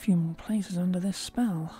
few more places under this spell.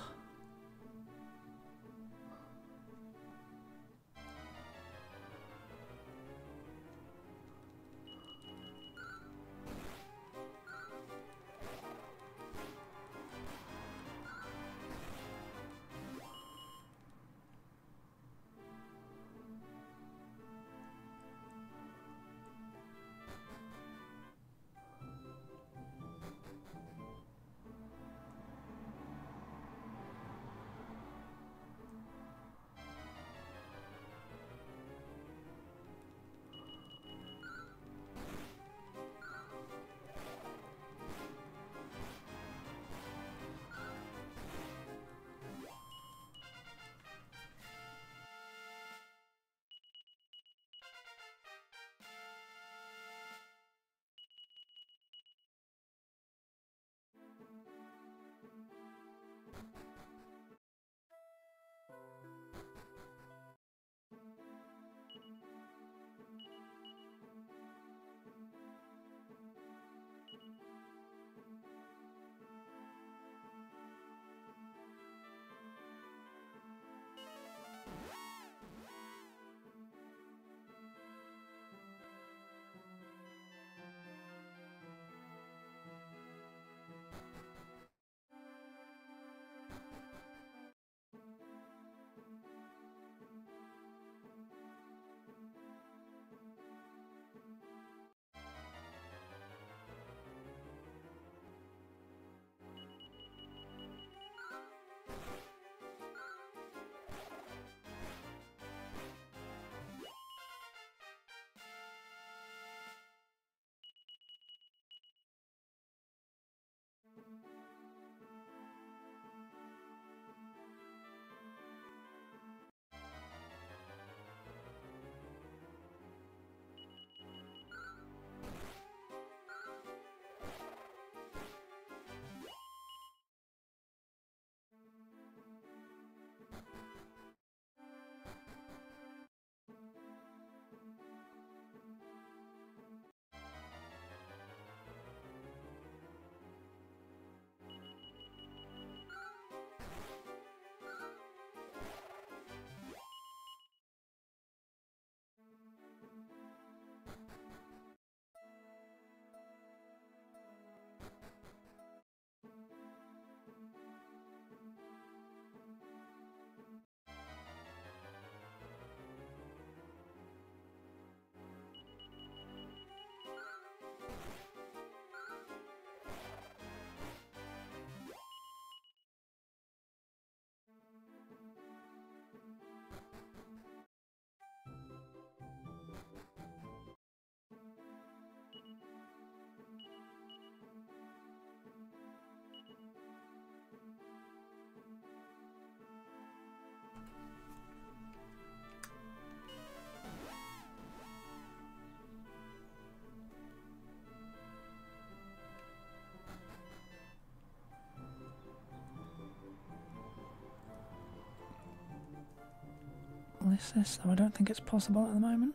This, though I don't think it's possible at the moment.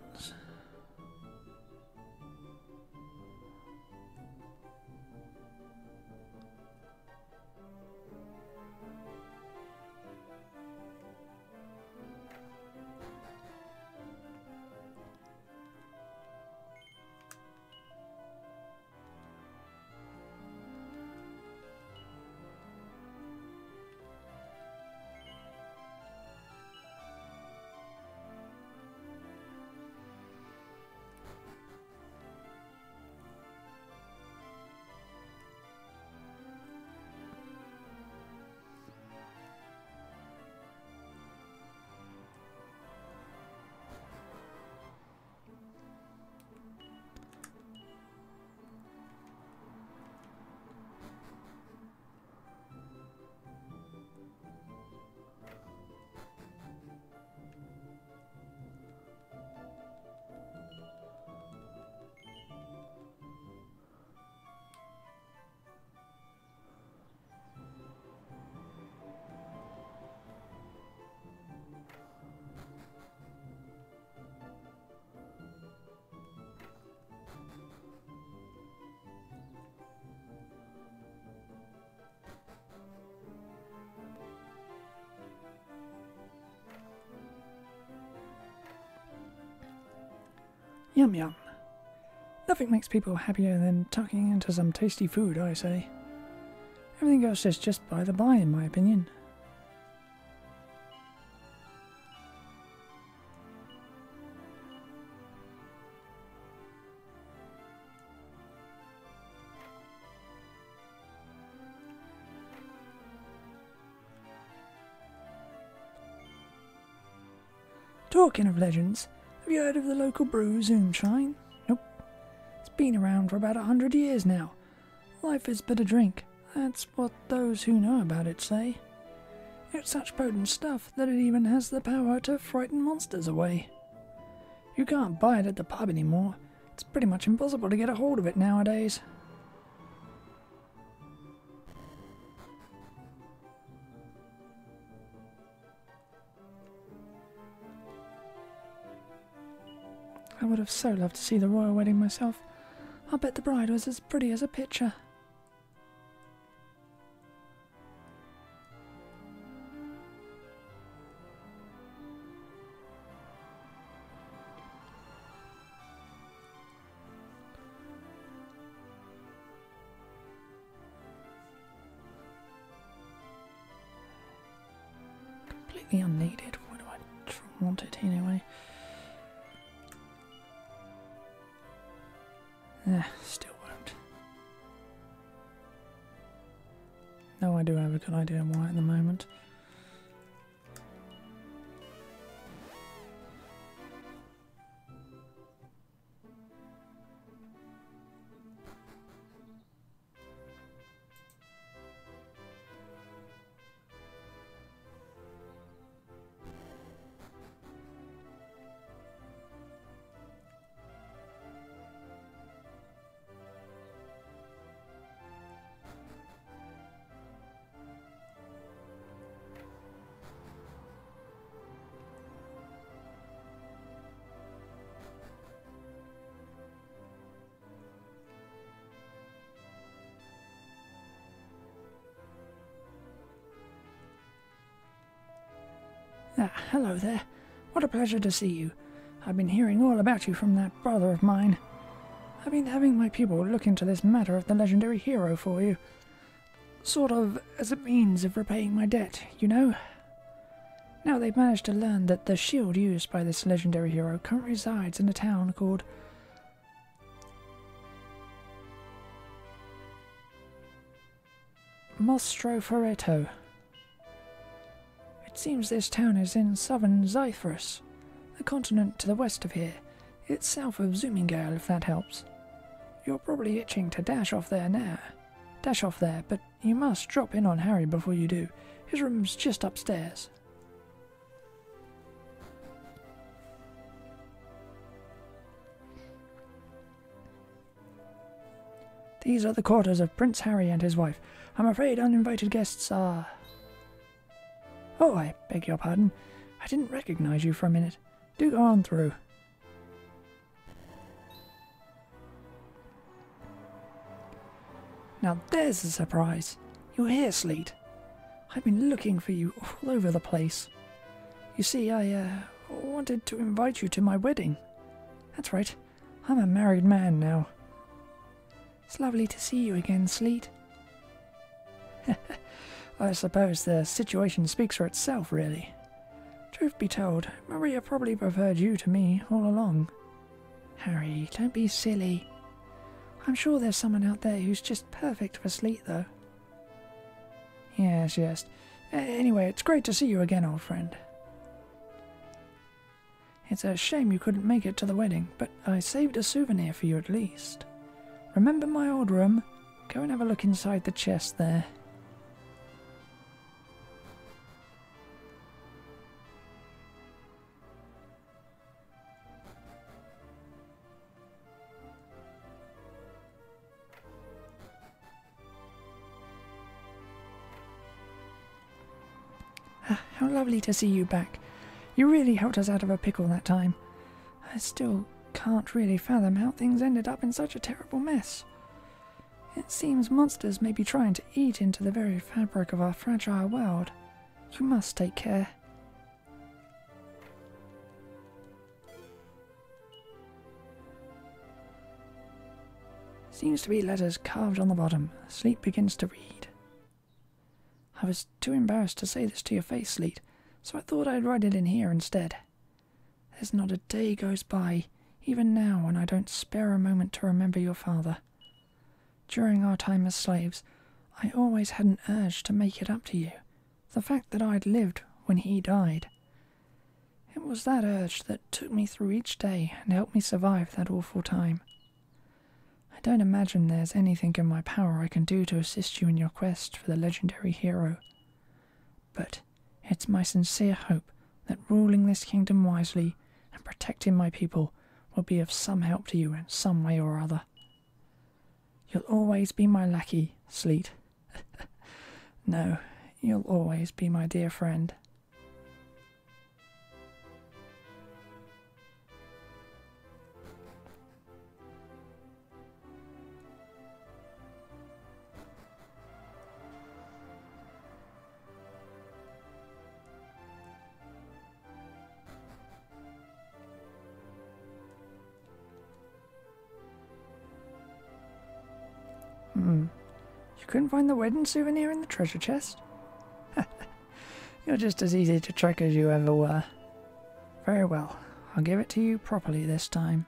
Yum yum. Nothing makes people happier than tucking into some tasty food, I say. Everything else is just by the by, in my opinion. Talking of legends, have you heard of the local brew, Zoomshine? Nope. It's been around for about 100 years now. Life is but a drink. That's what those who know about it say. It's such potent stuff that it even has the power to frighten monsters away. You can't buy it at the pub anymore. It's pretty much impossible to get a hold of it nowadays. I would have so loved to see the royal wedding myself. I'll bet the bride was as pretty as a picture. Completely unneeded. Why do I want it anyway? Still won't. No, I do have a good idea why at the moment. Hello there. What a pleasure to see you. I've been hearing all about you from that brother of mine. I've been having my people look into this matter of the legendary hero for you. Sort of as a means of repaying my debt, you know? Now they've managed to learn that the shield used by this legendary hero currently resides in a town called Mostroforeto. It seems this town is in southern Zythus, the continent to the west of here. It's south of Zoomingale, if that helps. You're probably itching to dash off there, but you must drop in on Harry before you do. His room's just upstairs. These are the quarters of Prince Harry and his wife. I'm afraid uninvited guests are... Oh, I beg your pardon. I didn't recognize you for a minute. Do go on through. Now there's a surprise. You're here, Sleet. I've been looking for you all over the place. You see, I wanted to invite you to my wedding. That's right. I'm a married man now. It's lovely to see you again, Sleet. I suppose the situation speaks for itself, really. Truth be told, Maria probably preferred you to me all along. Harry, don't be silly. I'm sure there's someone out there who's just perfect for Sleet, though. Yes. Anyway, it's great to see you again, old friend. It's a shame you couldn't make it to the wedding, but I saved a souvenir for you at least. Remember my old room? Go and have a look inside the chest there. How lovely to see you back. You really helped us out of a pickle that time. I still can't really fathom how things ended up in such a terrible mess. It seems monsters may be trying to eat into the very fabric of our fragile world. You must take care. Seems to be letters carved on the bottom. Sleet begins to read. I was too embarrassed to say this to your face, Sleet, so I thought I'd write it in here instead. There's not a day goes by, even now, when I don't spare a moment to remember your father. During our time as slaves, I always had an urge to make it up to you. The fact that I'd lived when he died. It was that urge that took me through each day and helped me survive that awful time. I don't imagine there's anything in my power I can do to assist you in your quest for the legendary hero. But it's my sincere hope that ruling this kingdom wisely and protecting my people will be of some help to you in some way or other. You'll always be my lackey, Sleet. No, you'll always be my dear friend. You couldn't find the wedding souvenir in the treasure chest? You're just as easy to trick as you ever were. Very well, I'll give it to you properly this time.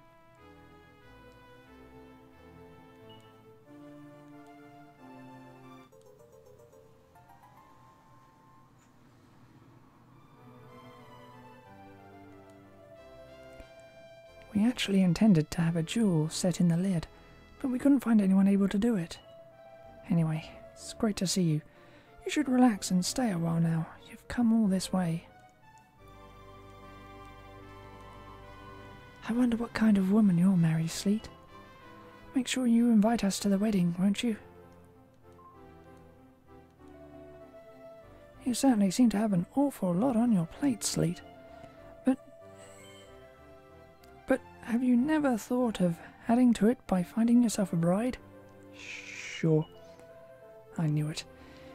We actually intended to have a jewel set in the lid, but we couldn't find anyone able to do it. Anyway, it's great to see you. You should relax and stay a while now. You've come all this way. I wonder what kind of woman you'll marry, Sleet. Make sure you invite us to the wedding, won't you? You certainly seem to have an awful lot on your plate, Sleet. But have you never thought of adding to it by finding yourself a bride? Sure. I knew it.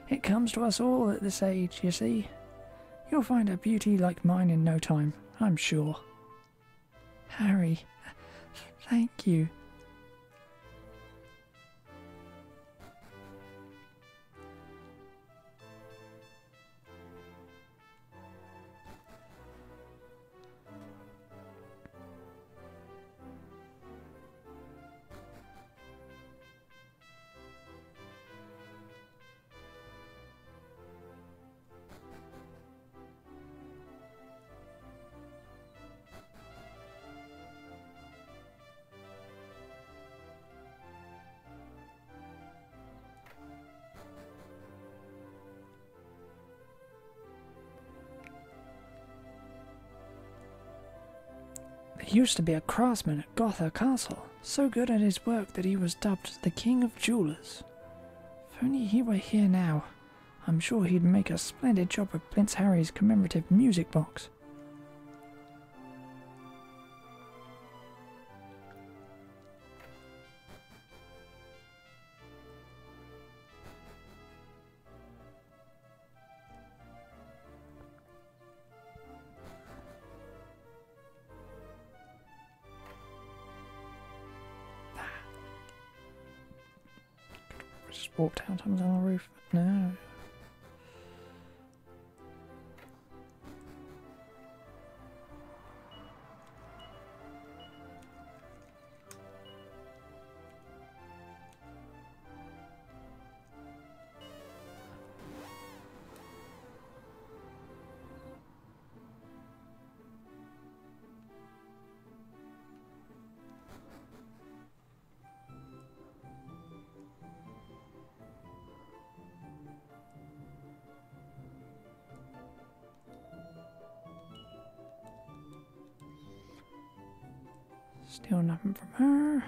It comes to us all at this age, you see. You'll find a beauty like mine in no time, I'm sure. Harry, thank you. He used to be a craftsman at Gotha Castle, so good at his work that he was dubbed the King of Jewelers. If only he were here now, I'm sure he'd make a splendid job of Prince Harry's commemorative music box. Just walked out on the roof. No. Still nothing from her.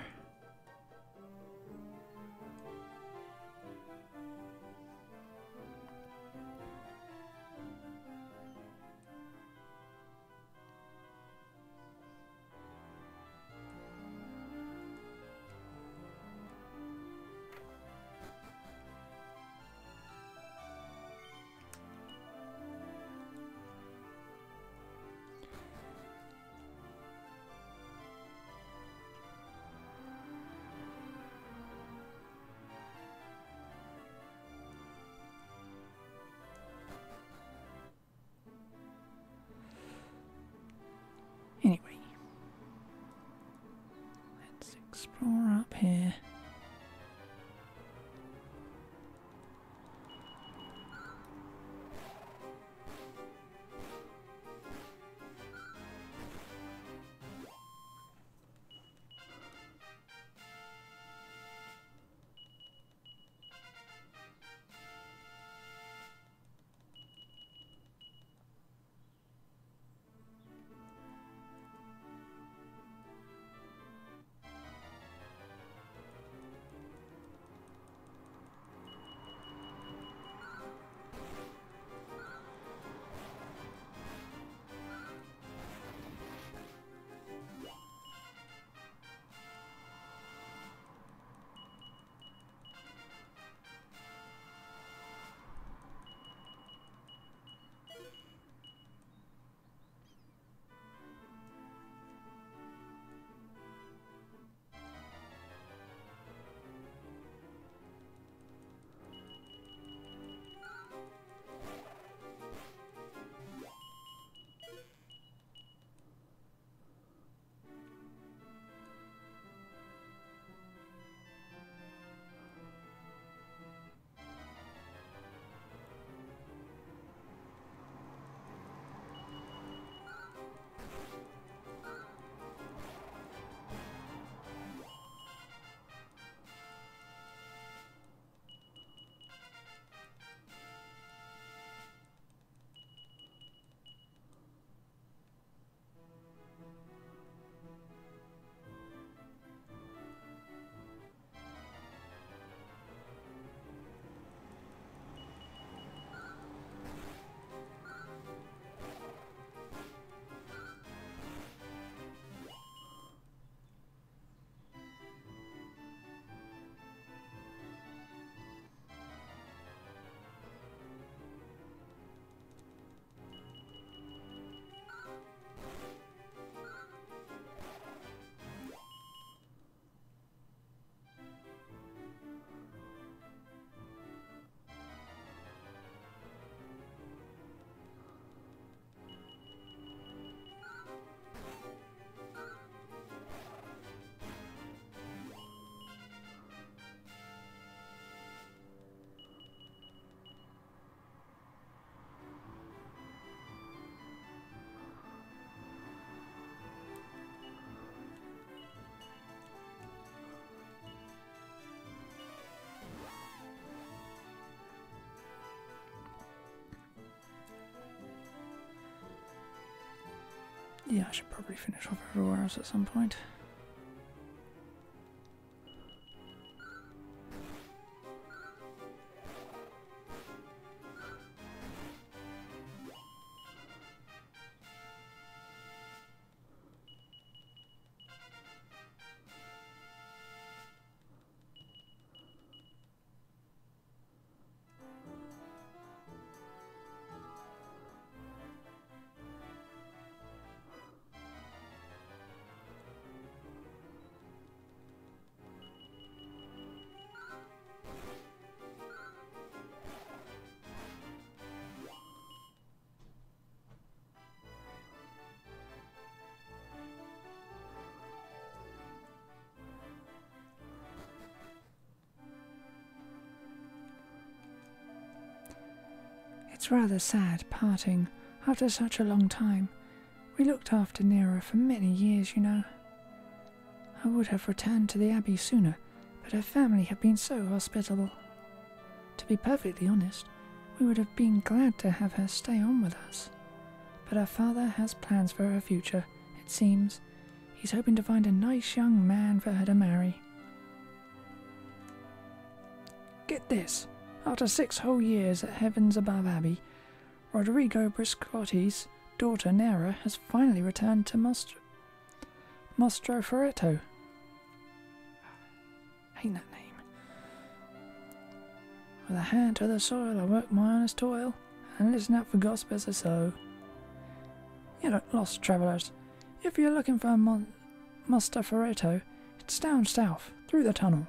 Anyway, let's explore up here. Yeah, I should probably finish off everywhere else at some point. It's rather sad parting after such a long time. We looked after Nera for many years, you know. I would have returned to the Abbey sooner, but her family have been so hospitable. To be perfectly honest, we would have been glad to have her stay on with us. But her father has plans for her future, it seems. He's hoping to find a nice young man for her to marry. Get this! After 6 whole years at Heavens Above Abbey, Rodrigo Briscotti's daughter Nera has finally returned to Mostro Ferretto. Hate that name. With a hand to the soil I work my honest toil, and listen out for gossip as I sow. You know, lost travellers, if you're looking for Mostro Ferretto, it's down south, through the tunnel.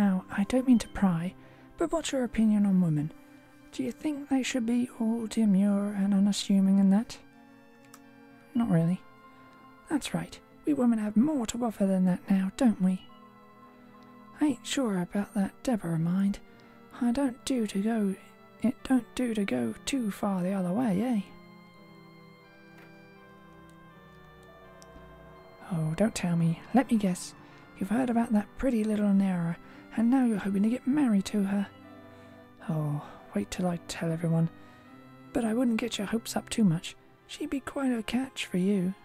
Now, I don't mean to pry, but what's your opinion on women? Do you think they should be all demure and unassuming and that? Not really. That's right, we women have more to offer than that now, don't we? I ain't sure about that Deborah mind. It don't do to go too far the other way, eh? Oh, don't tell me. Let me guess. You've heard about that pretty little Nara, and now you're hoping to get married to her. Oh, wait till I tell everyone. But I wouldn't get your hopes up too much. She'd be quite a catch for you.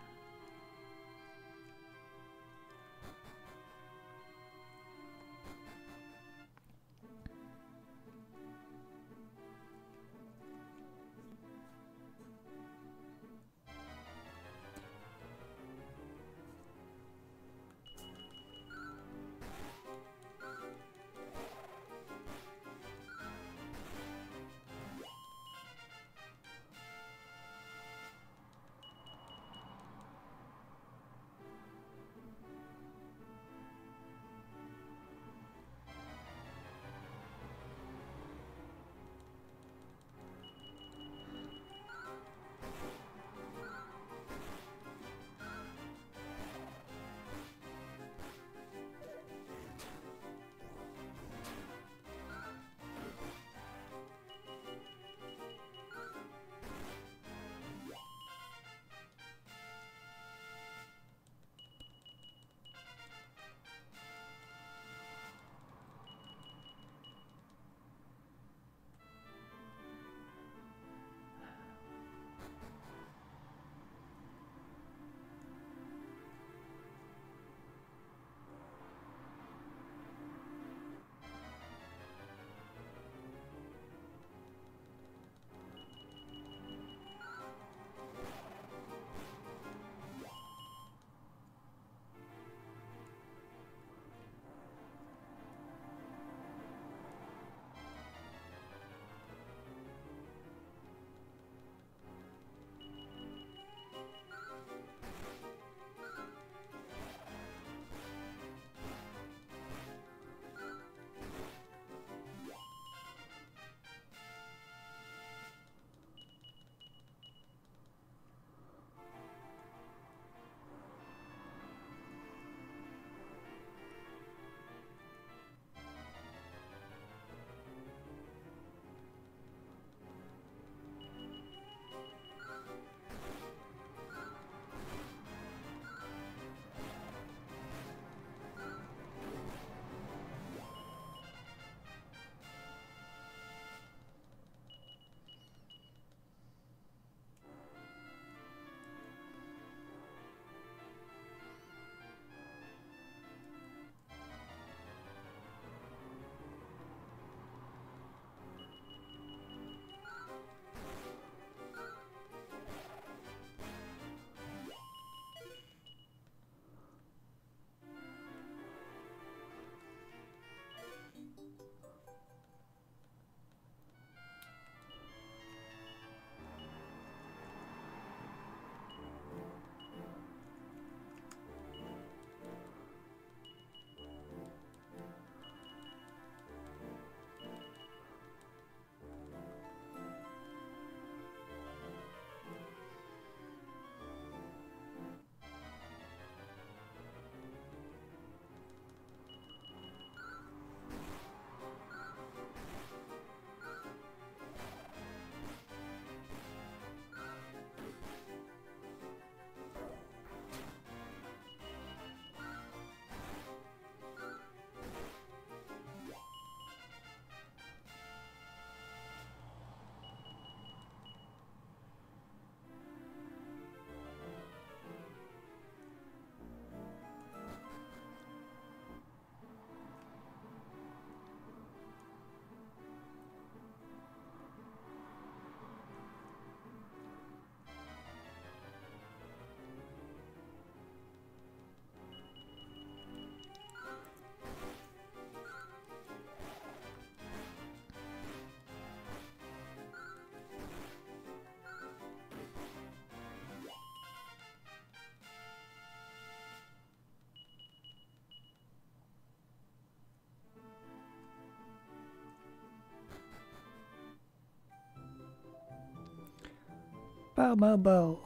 Bow, bow, bow.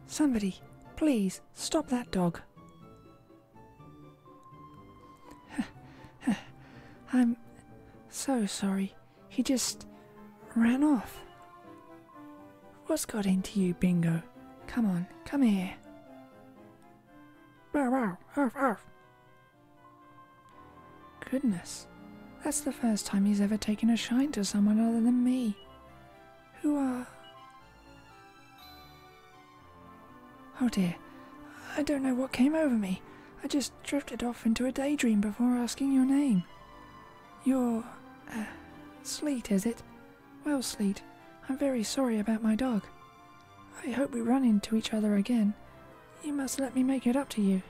Somebody, please, stop that dog. I'm so sorry. He just ran off. What's got into you, Bingo? Come on, come here. Bow, bow, arf, arf. Goodness, that's the first time he's ever taken a shine to someone other than me. Who are... Oh dear, I don't know what came over me. I just drifted off into a daydream before asking your name. You're... Sleet, is it? Well, Sleet, I'm very sorry about my dog. I hope we run into each other again. You must let me make it up to you.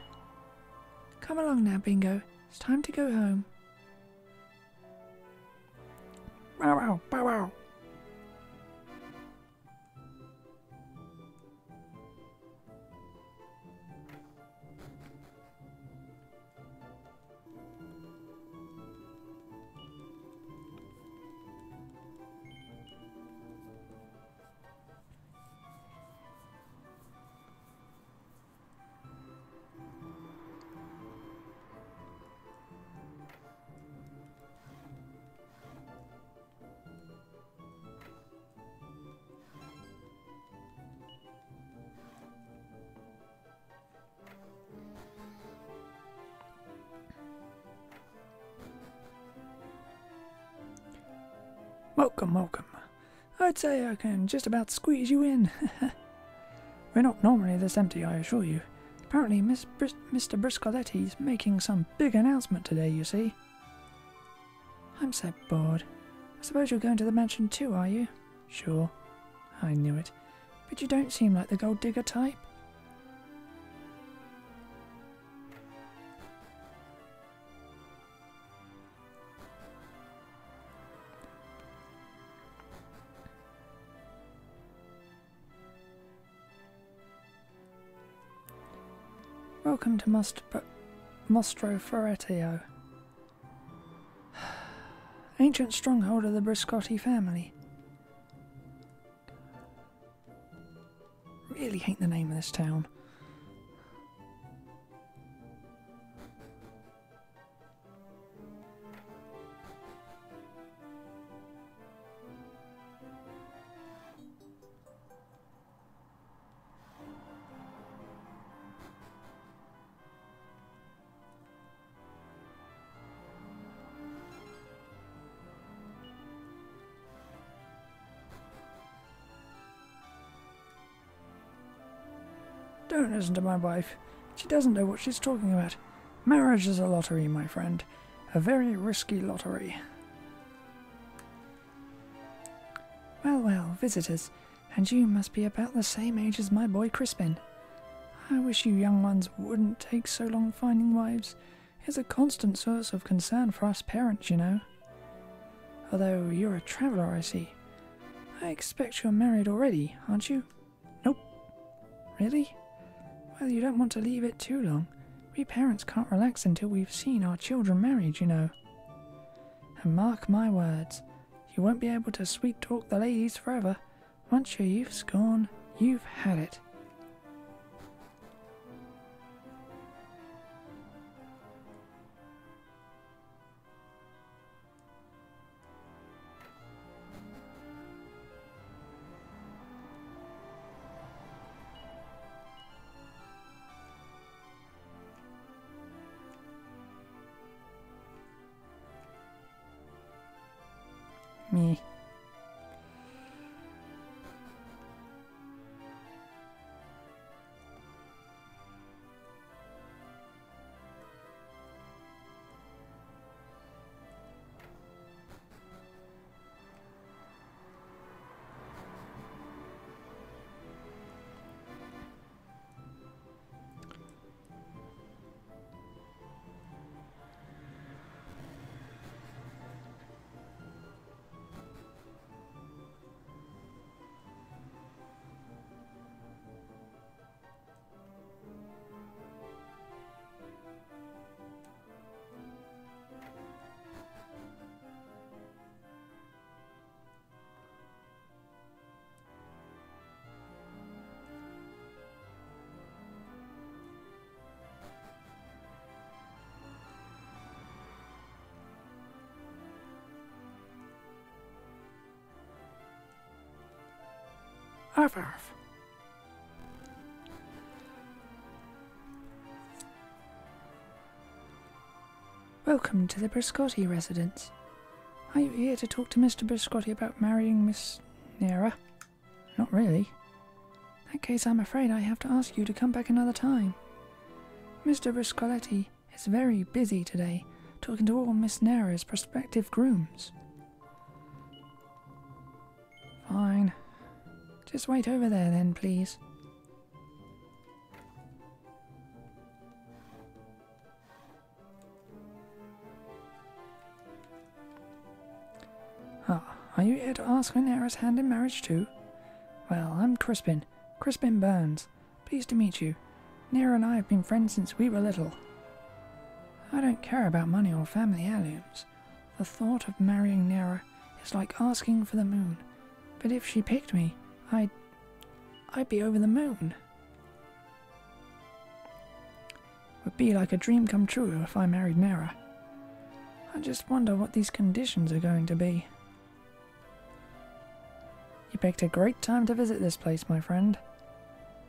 Come along now, Bingo. It's time to go home. Bow wow, bow wow. Welcome, welcome. I'd say I can just about squeeze you in. We're not normally this empty, I assure you. Apparently Mr. Briscoletti's making some big announcement today, you see. I'm so bored. I suppose you're going to the mansion too, are you? Sure. I knew it. But you don't seem like the gold digger type. Welcome to Mostro Ferretio, ancient stronghold of the Briscotti family. Really hate the name of this town. Don't listen to my wife. She doesn't know what she's talking about. Marriage is a lottery, my friend. A very risky lottery. Well, well, visitors. And you must be about the same age as my boy Crispin. I wish you young ones wouldn't take so long finding wives. It's a constant source of concern for us parents, you know. Although you're a traveller, I see. I expect you're married already, aren't you? Nope. Really? Well, you don't want to leave it too long. We parents can't relax until we've seen our children married, you know. And mark my words, you won't be able to sweet-talk the ladies forever. Once your youth's gone, you've had it. Me. Arf, arf. Welcome to the Briscotti residence. Are you here to talk to Mr. Briscotti about marrying Miss Nera? Not really. In that case, I'm afraid I have to ask you to come back another time. Mr. Briscotti is very busy today, talking to all Miss Nera's prospective grooms. Fine. Just wait over there then, please. Ah, are you here to ask for Nera's hand in marriage too? Well, I'm Crispin Burns. Pleased to meet you. Nera and I have been friends since we were little. I don't care about money or family heirlooms. The thought of marrying Nera is like asking for the moon. But if she picked me, I'd be over the moon. Would be like a dream come true if I married Nera. I just wonder what these conditions are going to be. You picked a great time to visit this place, my friend.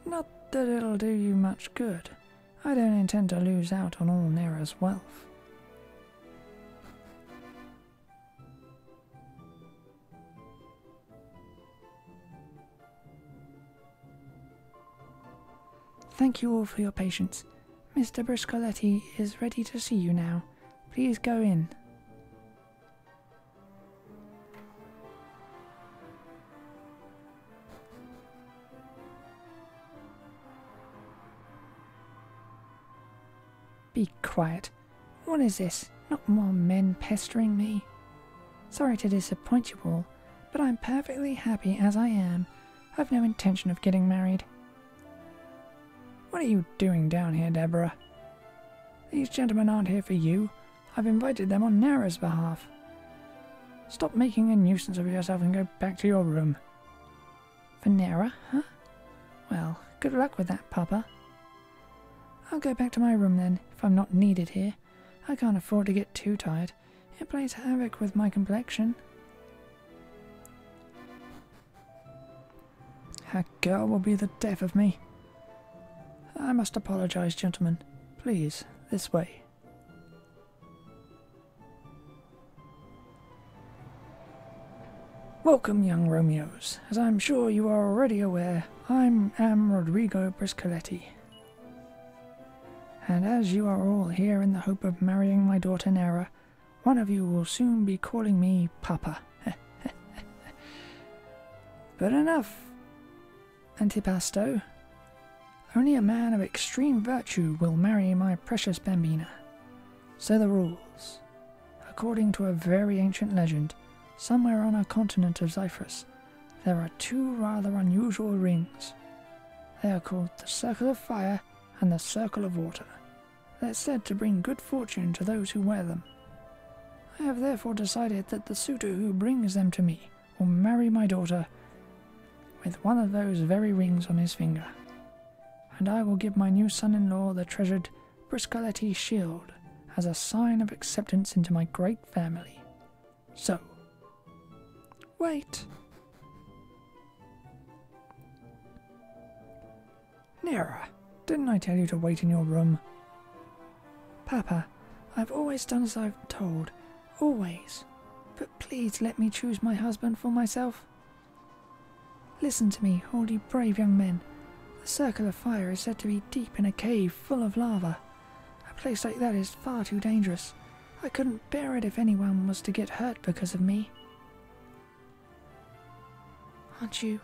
Not that it'll do you much good. I don't intend to lose out on all Nera's wealth. Thank you all for your patience. Mr. Briscotti is ready to see you now. Please go in. Be quiet. What is this? Not more men pestering me. Sorry to disappoint you all, but I'm perfectly happy as I am. I've no intention of getting married. What are you doing down here, Deborah? These gentlemen aren't here for you. I've invited them on Nera's behalf. Stop making a nuisance of yourself and go back to your room. For Nera, huh? Well, good luck with that, Papa. I'll go back to my room then, if I'm not needed here. I can't afford to get too tired. It plays havoc with my complexion. That girl will be the death of me. I must apologize, gentlemen. Please, this way. Welcome, young Romeos. As I'm sure you are already aware, I am Rodrigo Briscotti. And as you are all here in the hope of marrying my daughter Nera, one of you will soon be calling me Papa. But enough, Antipasto. Only a man of extreme virtue will marry my precious bambina. So the rules. According to a very ancient legend, somewhere on a continent of Cyprus, there are two rather unusual rings. They are called the Circle of Fire and the Circle of Water. They're said to bring good fortune to those who wear them. I have therefore decided that the suitor who brings them to me will marry my daughter with one of those very rings on his finger. And I will give my new son-in-law the treasured Briscotti shield as a sign of acceptance into my great family. So, wait. Nera, didn't I tell you to wait in your room? Papa, I've always done as I've told. Always. But please let me choose my husband for myself. Listen to me, all you brave young men. The Circle of Fire is said to be deep in a cave full of lava. A place like that is far too dangerous. I couldn't bear it if anyone was to get hurt because of me. Aren't you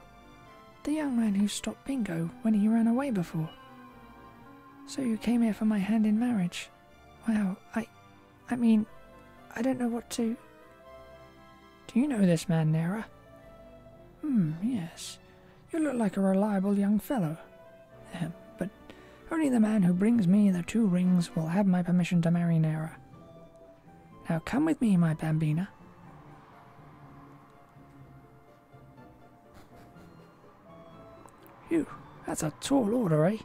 the young man who stopped Bingo when he ran away before? So you came here for my hand in marriage? Wow, I mean, I don't know what to... Do you know this man, Nera? Yes. You look like a reliable young fellow. But only the man who brings me the two rings will have my permission to marry Nera. Now come with me, my bambina. Phew, that's a tall order, eh?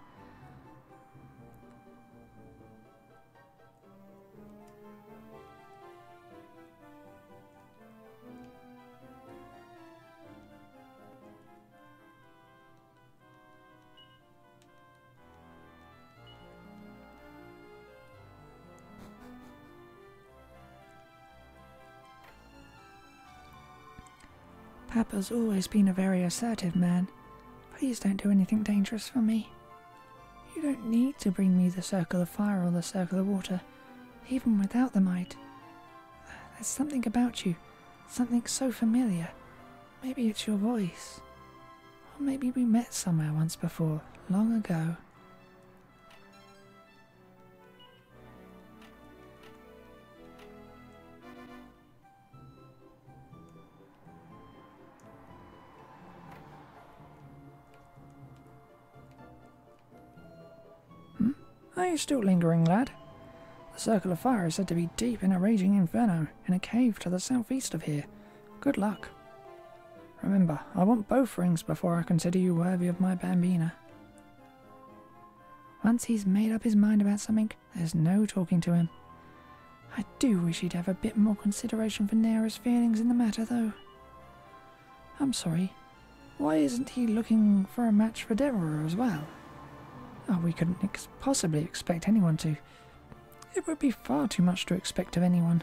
Papa's always been a very assertive man. Please don't do anything dangerous for me. You don't need to bring me the circle of fire or the circle of water. Even without them, there's something about you, something so familiar. Maybe it's your voice. Or maybe we met somewhere once before, long ago. Are you still lingering, lad? The circle of fire is said to be deep in a raging inferno, in a cave to the southeast of here. Good luck. Remember, I want both rings before I consider you worthy of my bambina. Once he's made up his mind about something, there's no talking to him. I do wish he'd have a bit more consideration for Nera's feelings in the matter, though. I'm sorry, why isn't he looking for a match for Deborah as well? Oh, we couldn't possibly expect anyone to. It would be far too much to expect of anyone.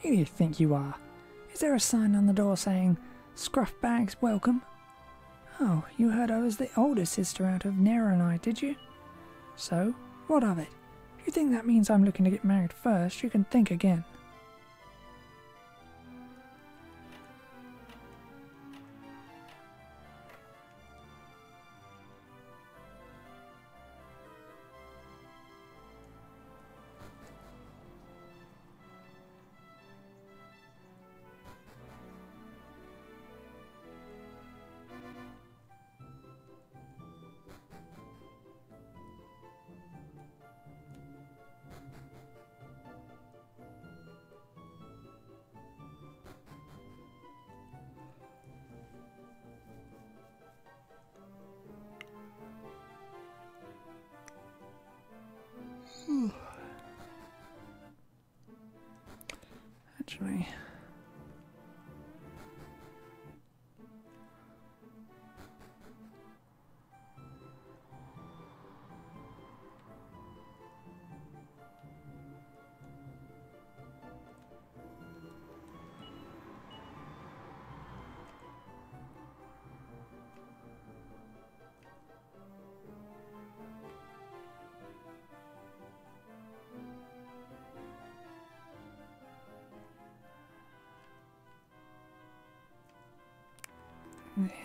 Who do you think you are? Is there a sign on the door saying, "Scruff Bags Welcome"? Oh, you heard I was the oldest sister out of Nera and I, did you? So, what of it? If you think that means I'm looking to get married first, you can think again. Actually,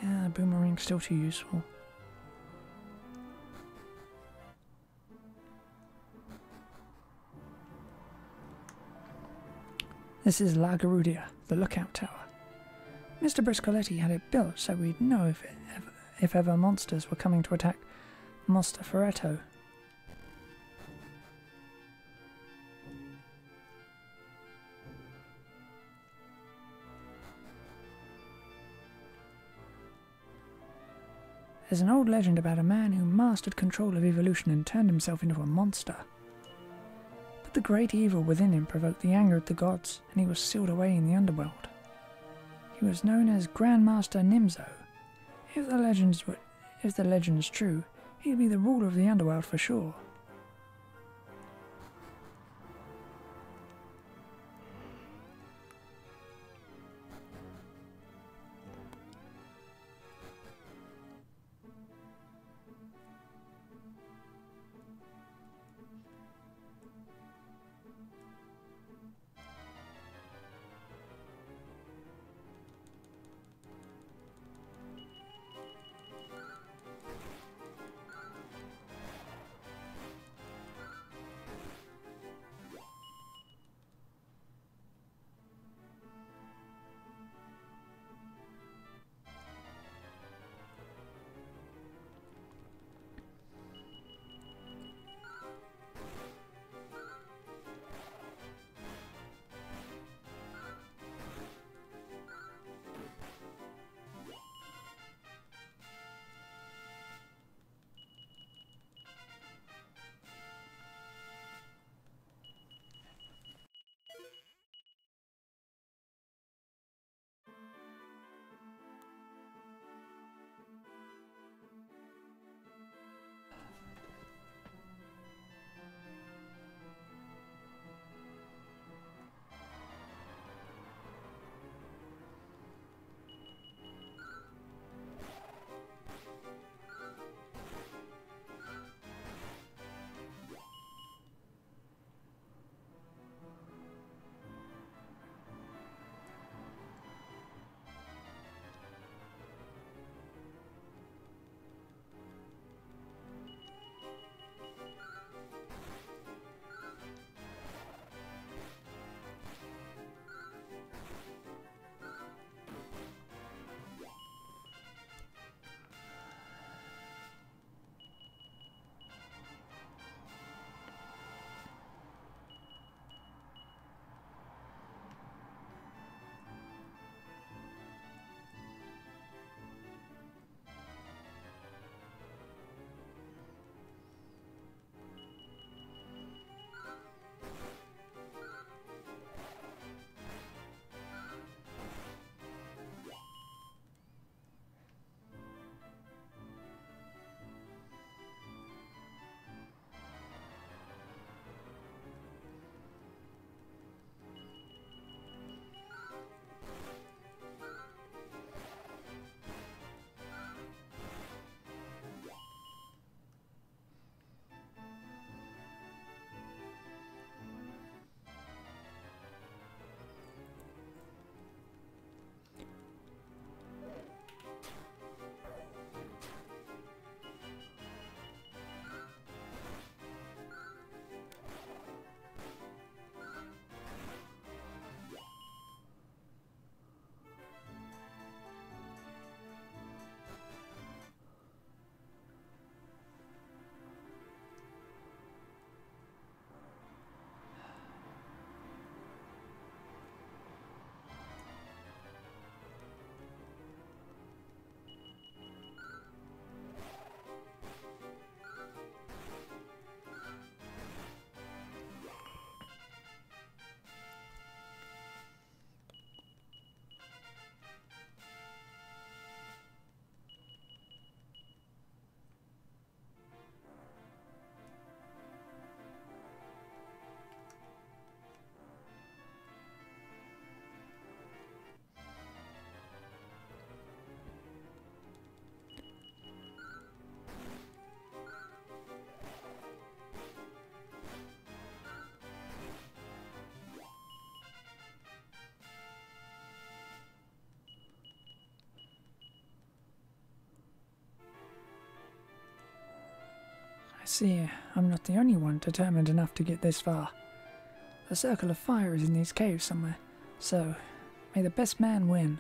yeah, boomerang's still too useful. This is La Garudia, the lookout tower. Mr. Briscoletti had it built so we'd know if ever monsters were coming to attack Mostaferretto. There's an old legend about a man who mastered control of evolution and turned himself into a monster. But the great evil within him provoked the anger of the gods, and he was sealed away in the underworld. He was known as Grandmaster Nimzo. If the legend's true, he'd be the ruler of the underworld for sure. I see I'm not the only one determined enough to get this far. The circle of fire is in these caves somewhere, so may the best man win.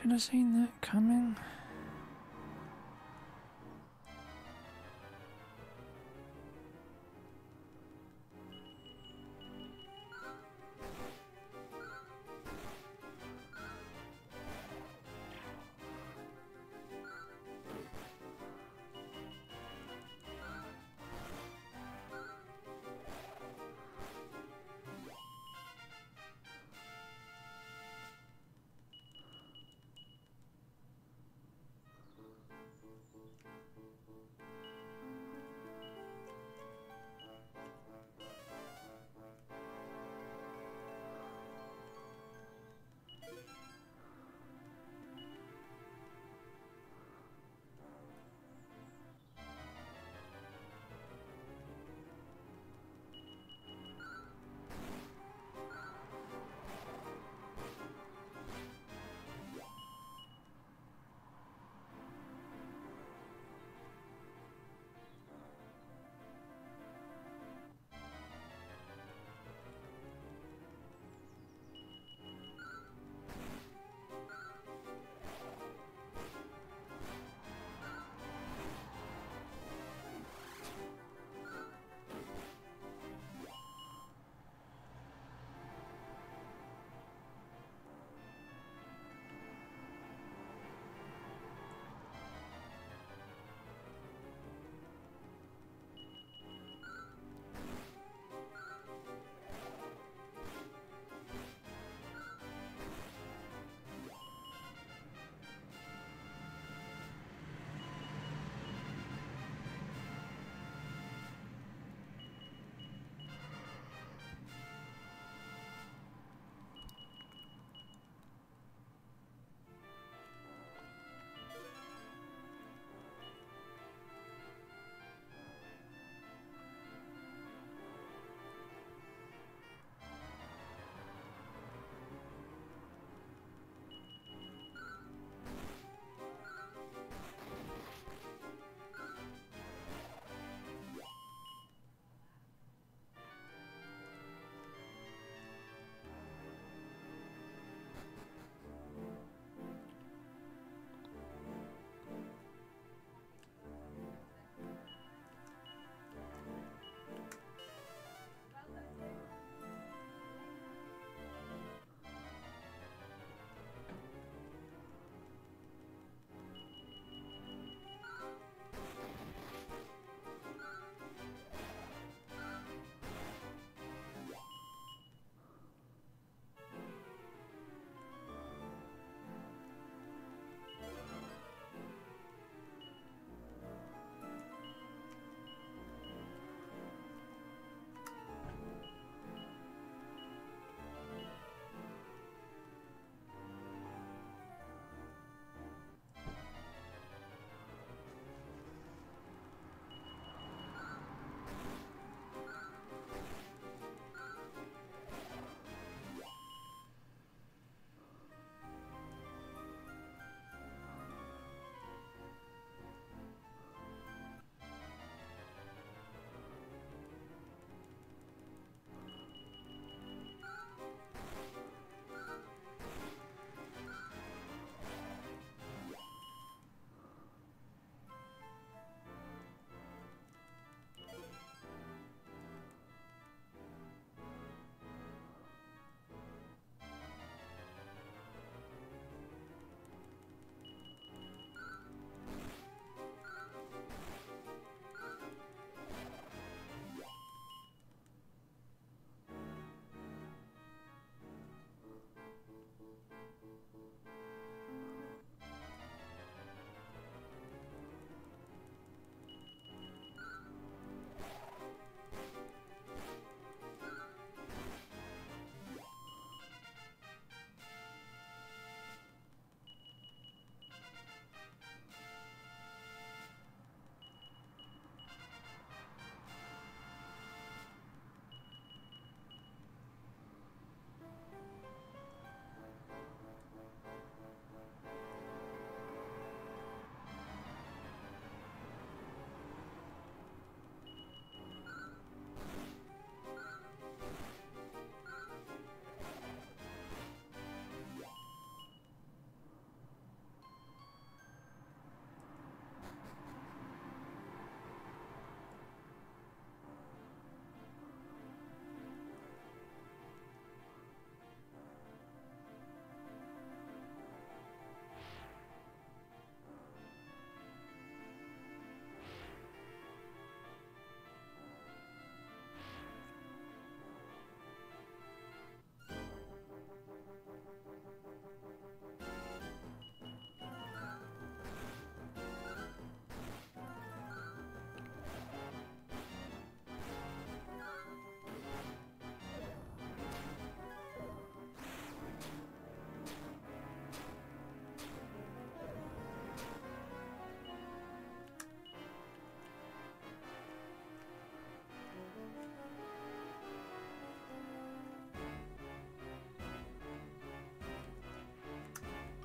Should have seen that coming.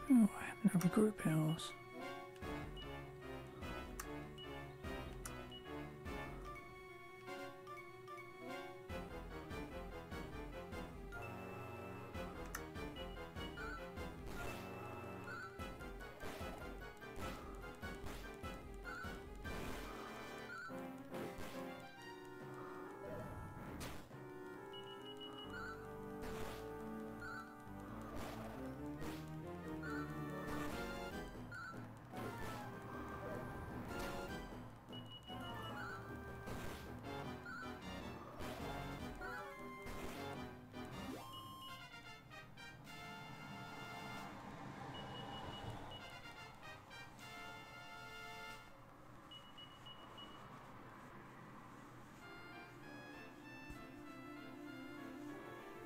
Oh, I have no group hills.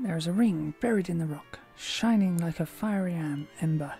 There is a ring buried in the rock, shining like a fiery ember.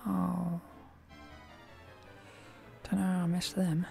Oh. Don't know how I missed them.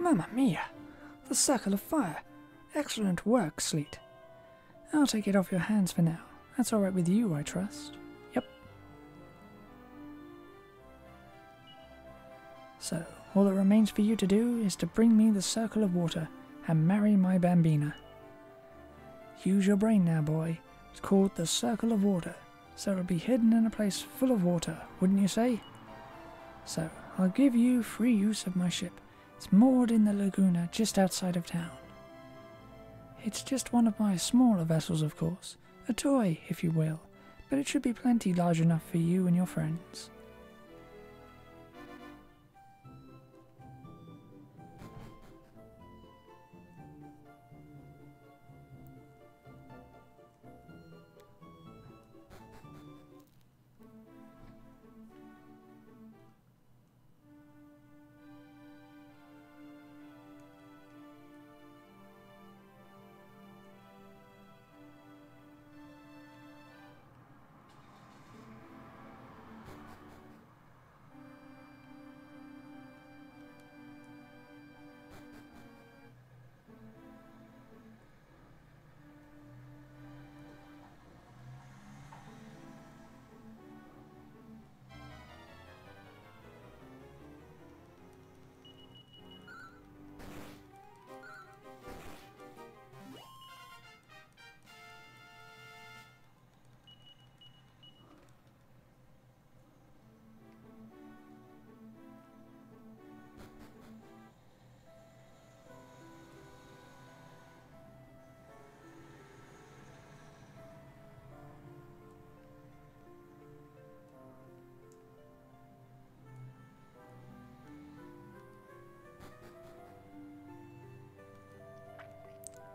Mamma mia! The circle of fire! Excellent work, Sleet. I'll take it off your hands for now. That's all right with you, I trust. Yep. So, all that remains for you to do is to bring me the circle of water and marry my bambina. Use your brain now, boy. It's called the circle of water, so it'll be hidden in a place full of water, wouldn't you say? So, I'll give you free use of my ship. It's moored in the laguna just outside of town. It's just one of my smaller vessels, of course. A toy, if you will, but it should be plenty large enough for you and your friends.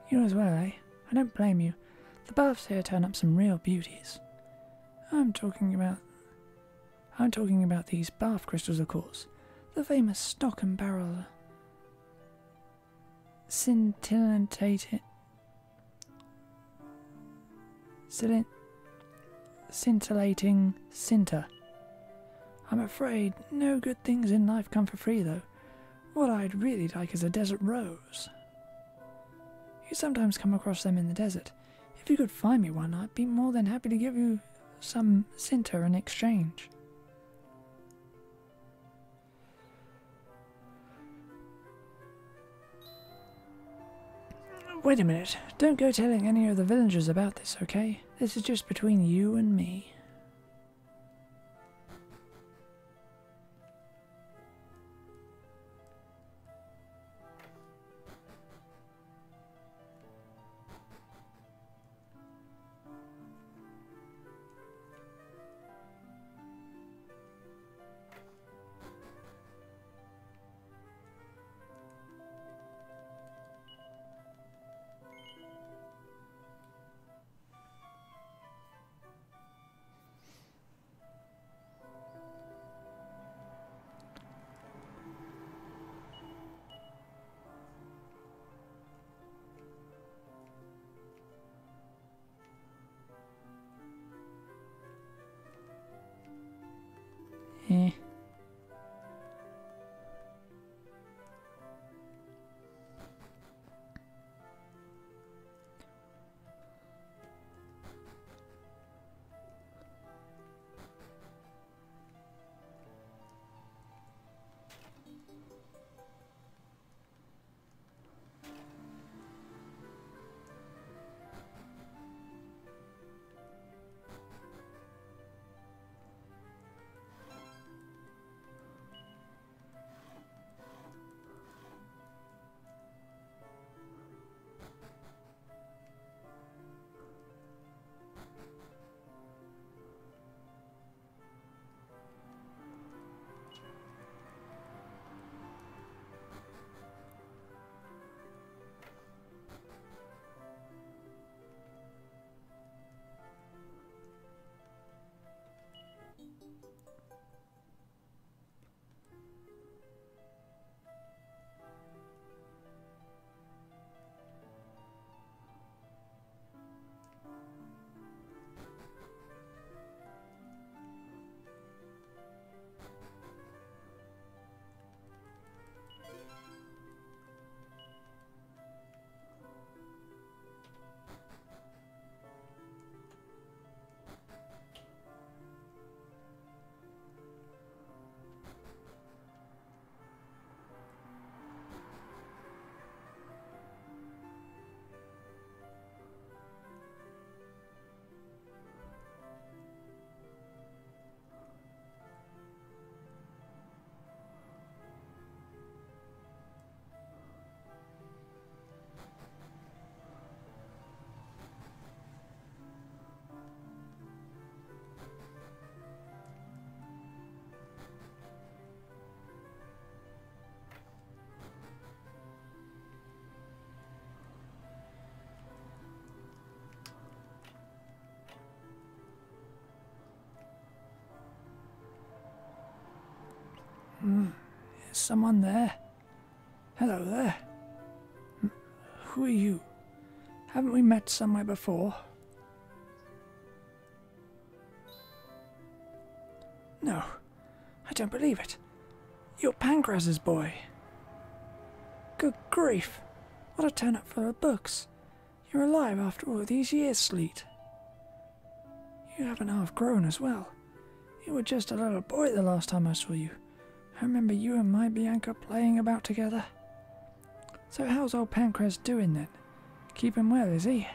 You as well, eh? I don't blame you. The baths here turn up some real beauties. I'm talking about these bath crystals, of course. The famous stock and barrel scintillating sinter. I'm afraid no good things in life come for free, though. What I'd really like is a desert rose. You sometimes come across them in the desert. If you could find me one, I'd be more than happy to give you some sinter in exchange. Wait a minute. Don't go telling any of the villagers about this, okay? This is just between you and me. Is someone there? Hello there. Who are you? Haven't we met somewhere before? No, I don't believe it. You're Pancraz's boy. Good grief. What a turn up for the books. You're alive after all these years, Sleet. You haven't half grown as well. You were just a little boy the last time I saw you. I remember you and my Bianca playing about together. So how's old Pancraz doing then? Keeping well, is he?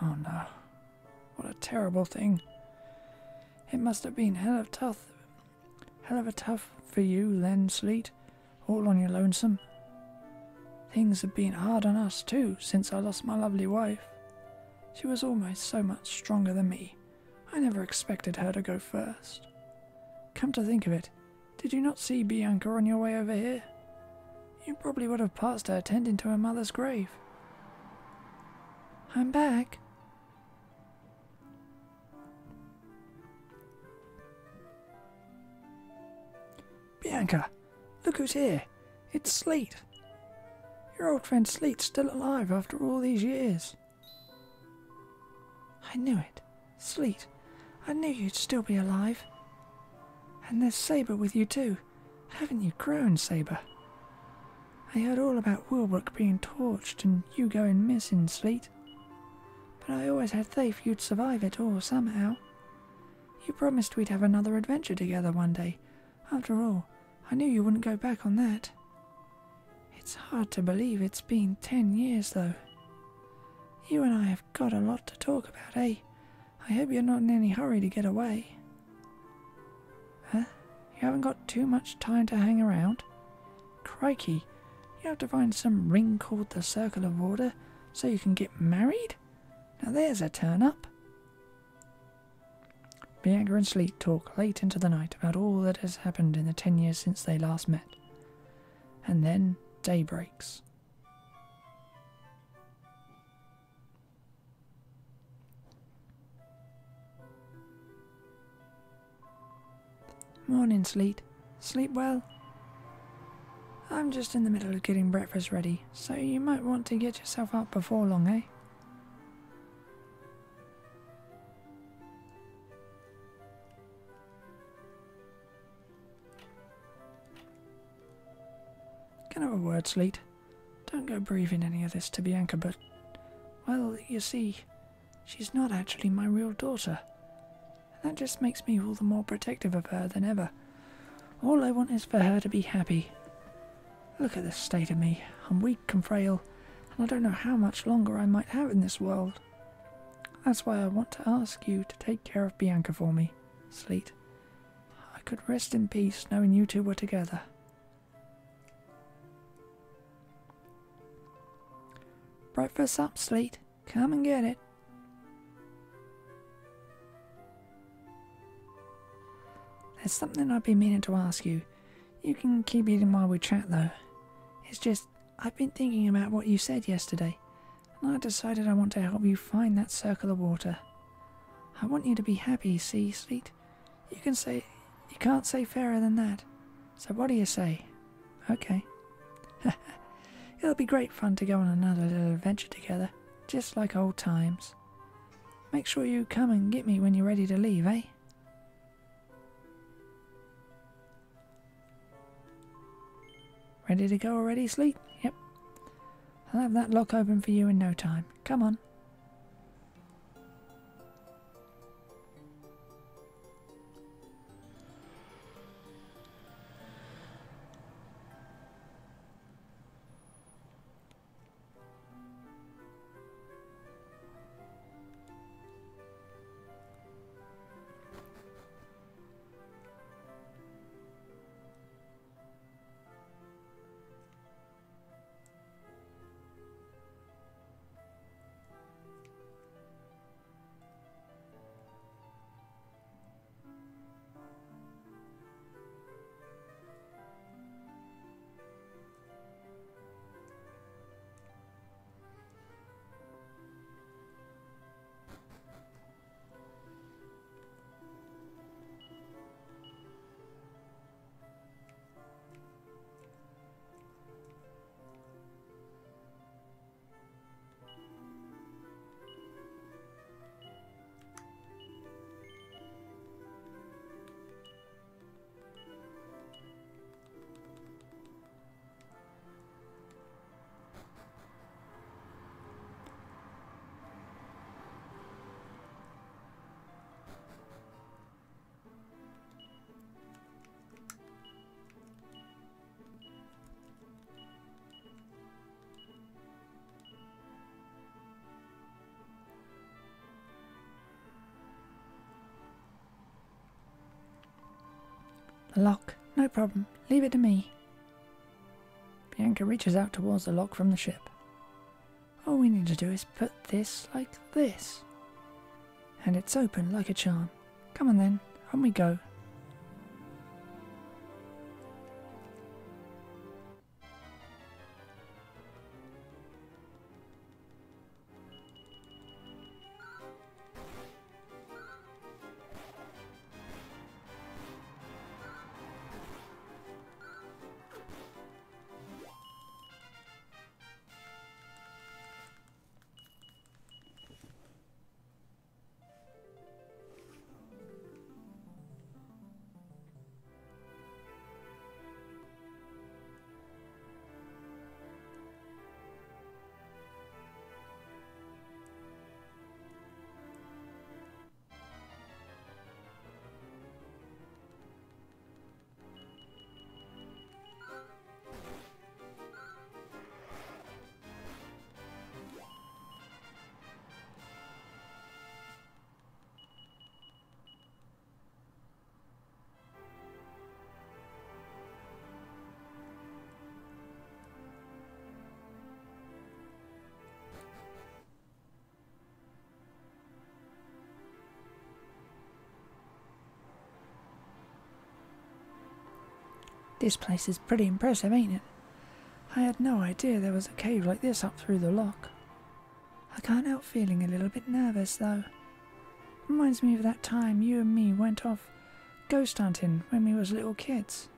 Oh no. What a terrible thing. It must have been hell of a tough for you then, Sleet, all on your lonesome. Things have been hard on us too since I lost my lovely wife. She was almost so much stronger than me. I never expected her to go first. Come to think of it, did you not see Bianca on your way over here? You probably would have passed her tending to her mother's grave. I'm back. Bianca, look who's here. It's Sleet. Your old friend Sleet's still alive after all these years. I knew it. Sleet, I knew you'd still be alive. And there's Sabre with you too. Haven't you grown, Sabre? I heard all about Wilbrook being torched and you going missing, Sleet. But I always had faith you'd survive it all somehow. You promised we'd have another adventure together one day. After all, I knew you wouldn't go back on that. It's hard to believe it's been 10 years, though. You and I have got a lot to talk about, eh? I hope you're not in any hurry to get away. Huh? You haven't got too much time to hang around? Crikey, you have to find some ring called the Circle of Order so you can get married? Now there's a turn-up. Bianca and Sleet talk late into the night about all that has happened in the 10 years since they last met. And then day breaks. Morning, Sleet. Sleep well? I'm just in the middle of getting breakfast ready, so you might want to get yourself up before long, eh? Can I have a word, Sleet? Don't go breathing any of this to Bianca, but, well, you see, she's not actually my real daughter. And that just makes me all the more protective of her than ever. All I want is for her to be happy. Look at the state of me. I'm weak and frail, and I don't know how much longer I might have in this world. That's why I want to ask you to take care of Bianca for me, Sleet. I could rest in peace knowing you two were together. Breakfast's up, Sleet. Come and get it. There's something I've been meaning to ask you. You can keep eating while we chat, though. It's just, I've been thinking about what you said yesterday, and I decided I want to help you find that circle of water. I want you to be happy, see, Sleet? You can't say fairer than that. So what do you say? Okay. It'll be great fun to go on another little adventure together, just like old times. Make sure you come and get me when you're ready to leave, eh? Ready to go already, Sleet? Yep. I'll have that lock open for you in no time. Come on. The lock. No problem. Leave it to me. Bianca reaches out towards the lock from the ship. All we need to do is put this like this. And it's open like a charm. Come on then, on we go. This place is pretty impressive, ain't it? I had no idea there was a cave like this up through the lock. I can't help feeling a little bit nervous, though. Reminds me of that time you and me went off ghost hunting when we was little kids.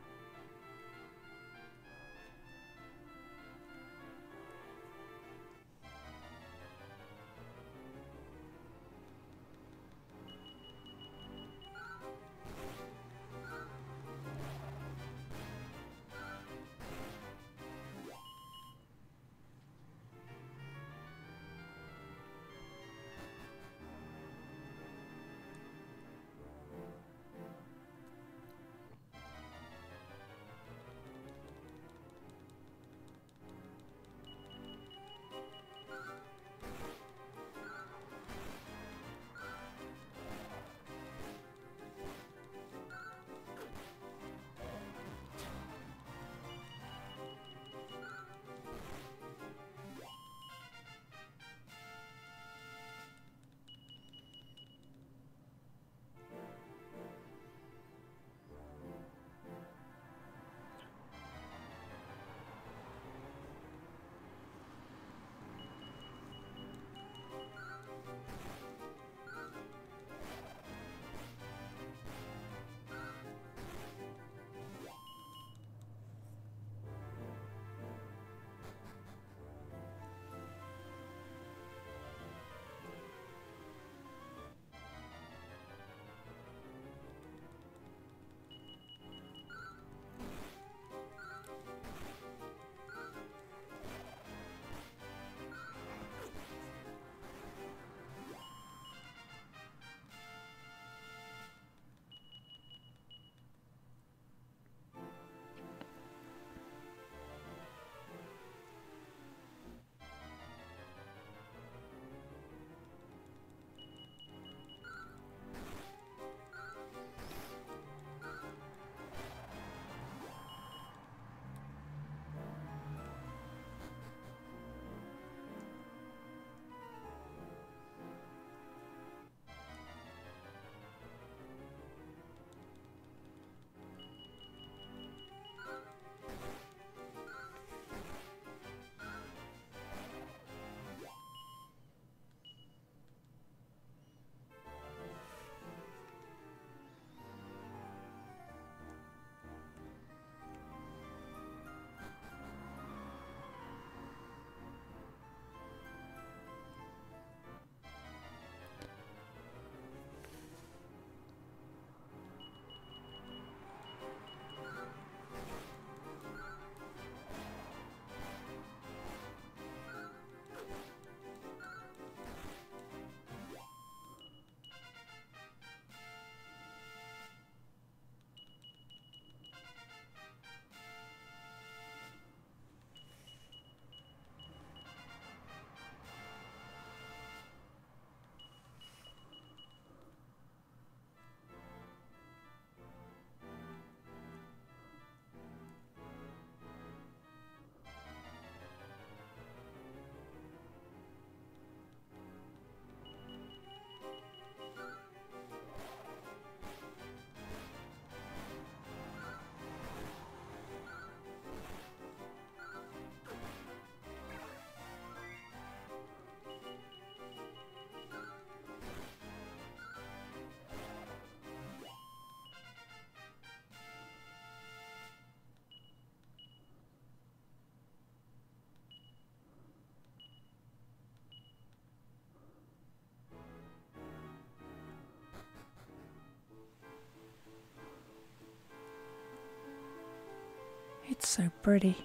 so pretty.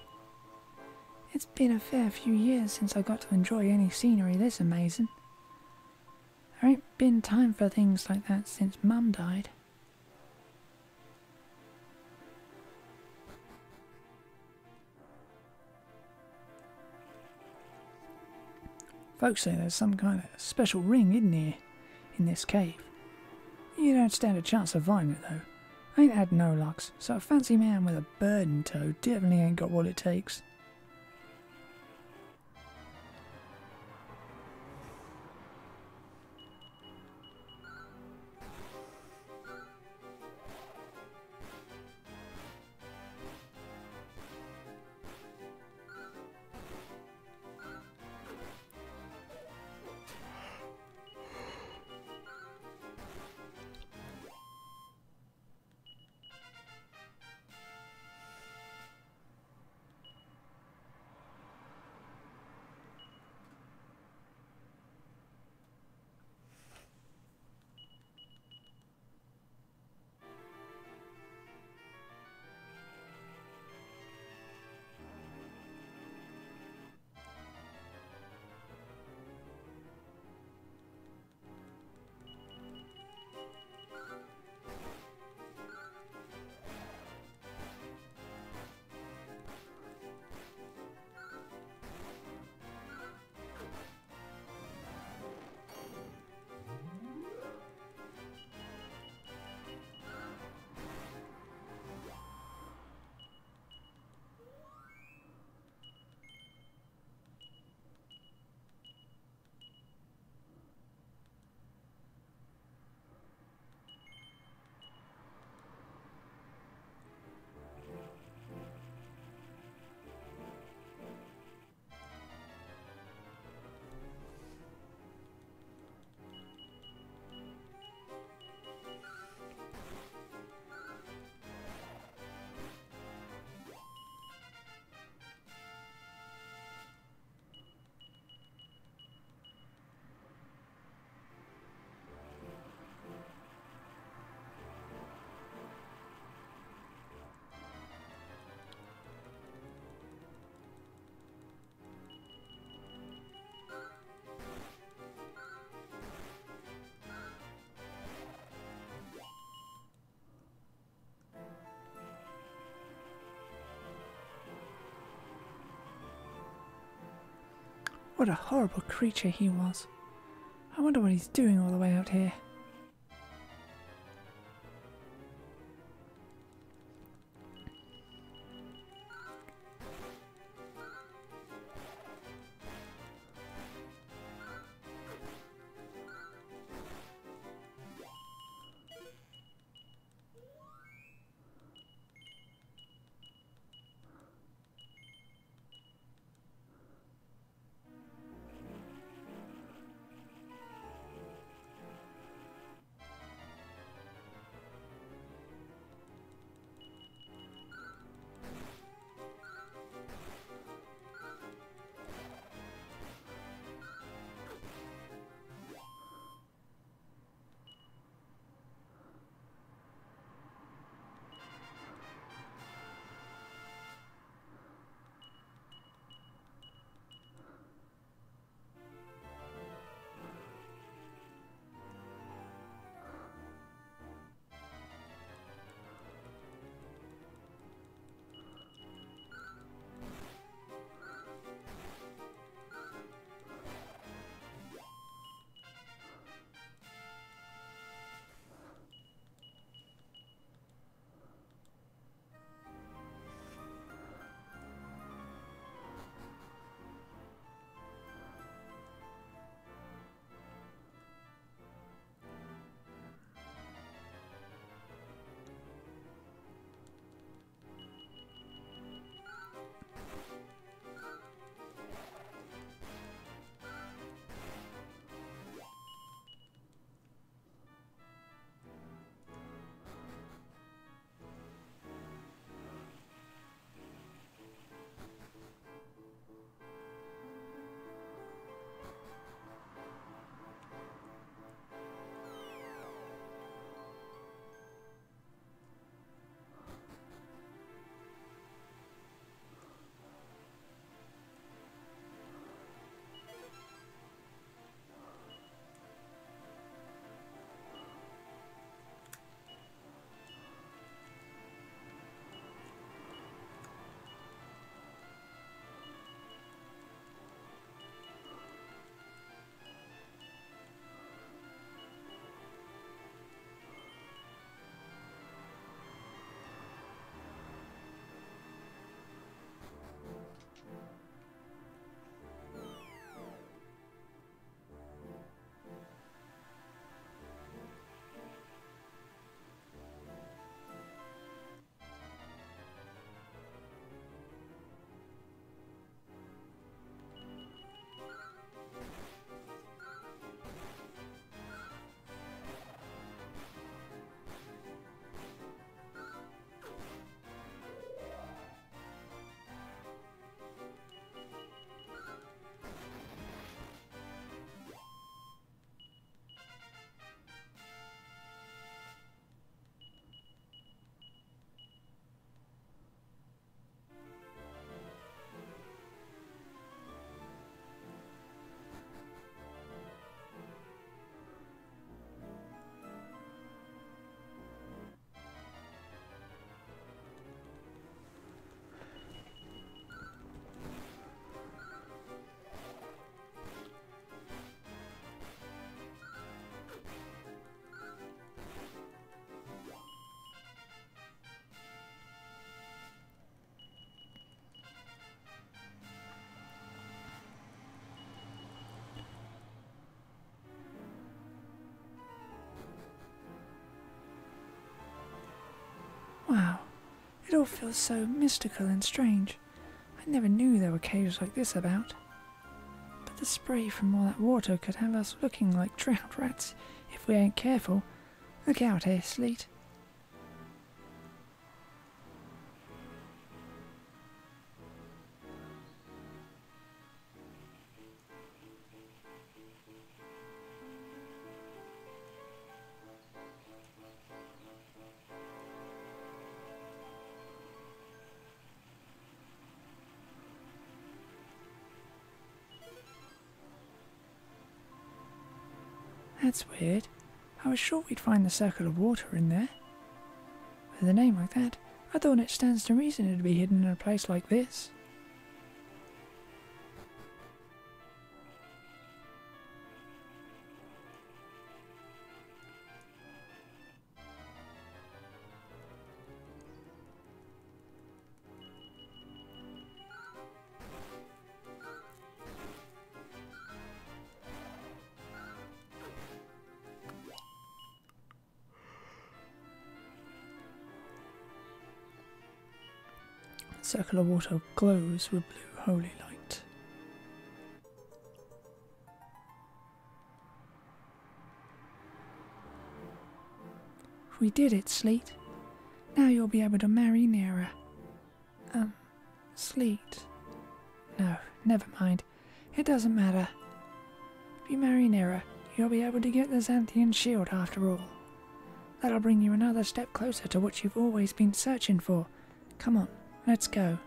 It's been a fair few years since I got to enjoy any scenery this amazing. There ain't been time for things like that since Mum died. Folks say there's some kind of special ring hidden here, in this cave. You don't stand a chance of finding it though. I ain't had no lucks, so a fancy man with a bird in tow definitely ain't got what it takes. What a horrible creature he was. I wonder what he's doing all the way out here. It all feels so mystical and strange. I never knew there were caves like this about. But the spray from all that water could have us looking like drowned rats if we ain't careful. Look out here, Sleet. That's weird. I was sure we'd find the circle of water in there. With a name like that, I thought it stands to reason it'd be hidden in a place like this. The circle of water glows with blue holy light. We did it, Sleet. Now you'll be able to marry Nera. Sleet. No, never mind. It doesn't matter. If you marry Nera, you'll be able to get the Xanthian shield after all. That'll bring you another step closer to what you've always been searching for. Come on. Let's go.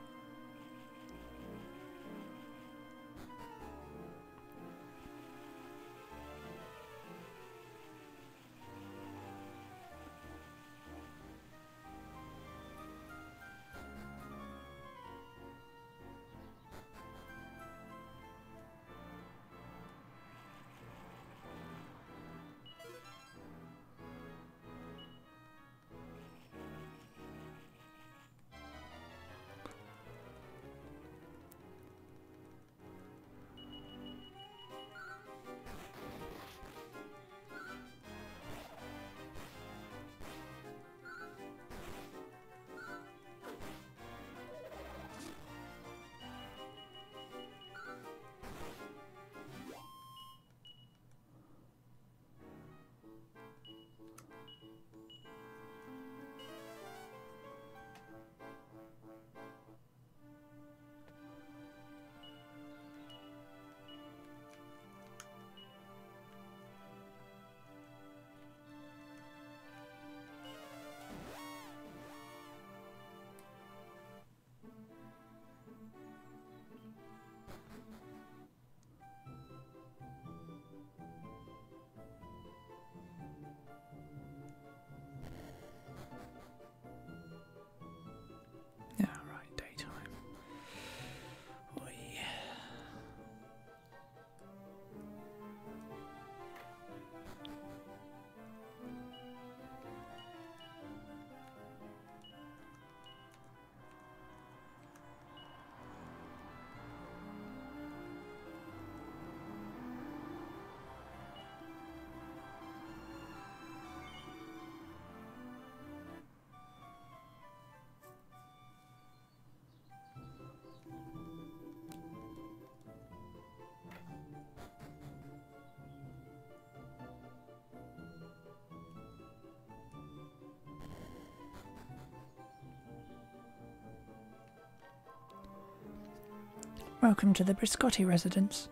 Welcome to the Briscotti residence.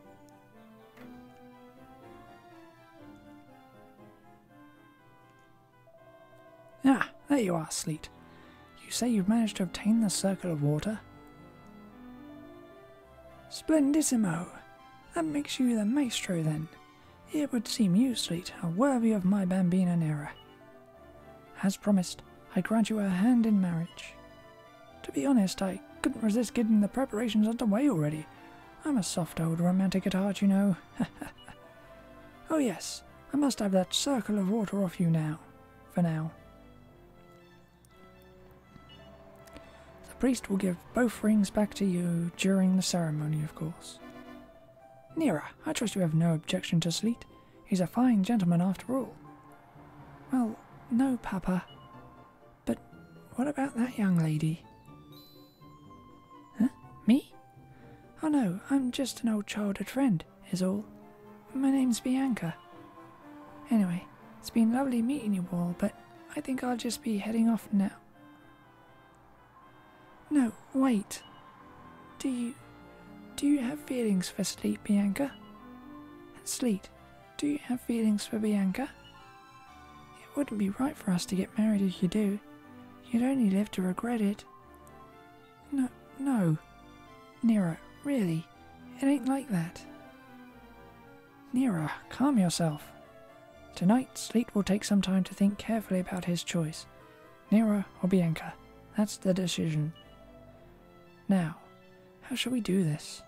Ah, there you are, Sleet. You say you've managed to obtain the circle of water? Splendissimo! That makes you the maestro then. It would seem you, Sleet, are worthy of my bambina Nera. As promised, I grant you a hand in marriage. To be honest, I couldn't resist getting the preparations underway already. I'm a soft old romantic at heart, you know. Oh yes, I must have that circle of water off you now. For now. The priest will give both rings back to you during the ceremony, of course. Nera, I trust you have no objection to Sleet. He's a fine gentleman after all. Well, no, Papa. But what about that young lady? Huh? Me? Oh no, I'm just an old childhood friend, is all. My name's Bianca. Anyway, it's been lovely meeting you all, but I think I'll just be heading off now. No, wait. Do you have feelings for Sleet, Bianca? And Sleet, do you have feelings for Bianca? It wouldn't be right for us to get married if you do. You'd only live to regret it. No. Nera, really, it ain't like that. Nera, calm yourself. Tonight, Sleet will take some time to think carefully about his choice. Nera or Bianca, that's the decision. Now, how shall we do this?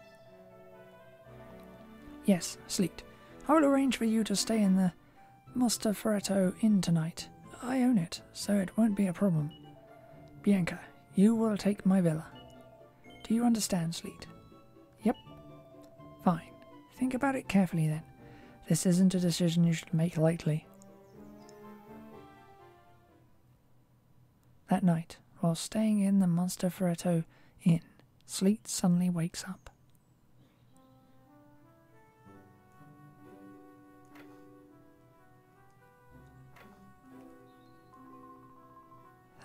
Yes, Sleet, I will arrange for you to stay in the Mostaferrato Inn tonight. I own it, so it won't be a problem. Bianca, you will take my villa. Do you understand, Sleet? Yep. Fine. Think about it carefully then. This isn't a decision you should make lightly. That night, while staying in the Mostaferrato Inn, Sleet suddenly wakes up.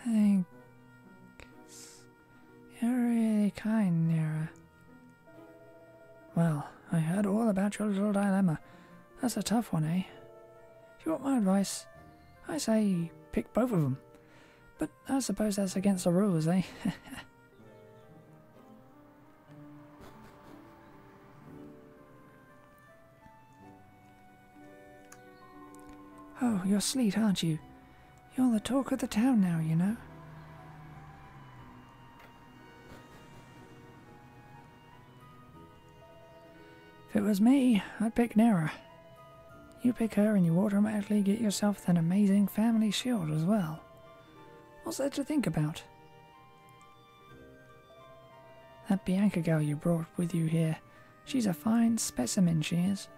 Thanks. You're really kind, Nera. Well, I heard all about your little dilemma. That's a tough one, eh? If you want my advice, I say pick both of them. But I suppose that's against the rules, eh? Oh, you're Sleet, aren't you? You're the talk of the town now, you know. If it was me, I'd pick Nera. You pick her and you automatically get yourself an amazing family shield as well. What's there to think about? That Bianca girl you brought with you here, she's a fine specimen, she is.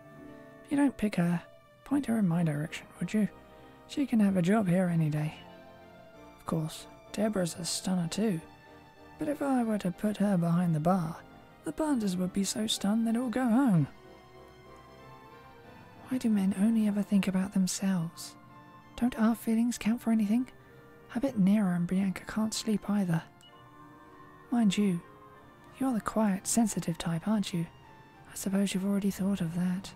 If you don't pick her, point her in my direction, would you? She can have a job here any day. Of course, Deborah's a stunner too, but if I were to put her behind the bar, the bartenders would be so stunned they'd all go home. Why do men only ever think about themselves? Don't our feelings count for anything? I bet Nera and Bianca can't sleep either. Mind you, you're the quiet, sensitive type, aren't you? I suppose you've already thought of that.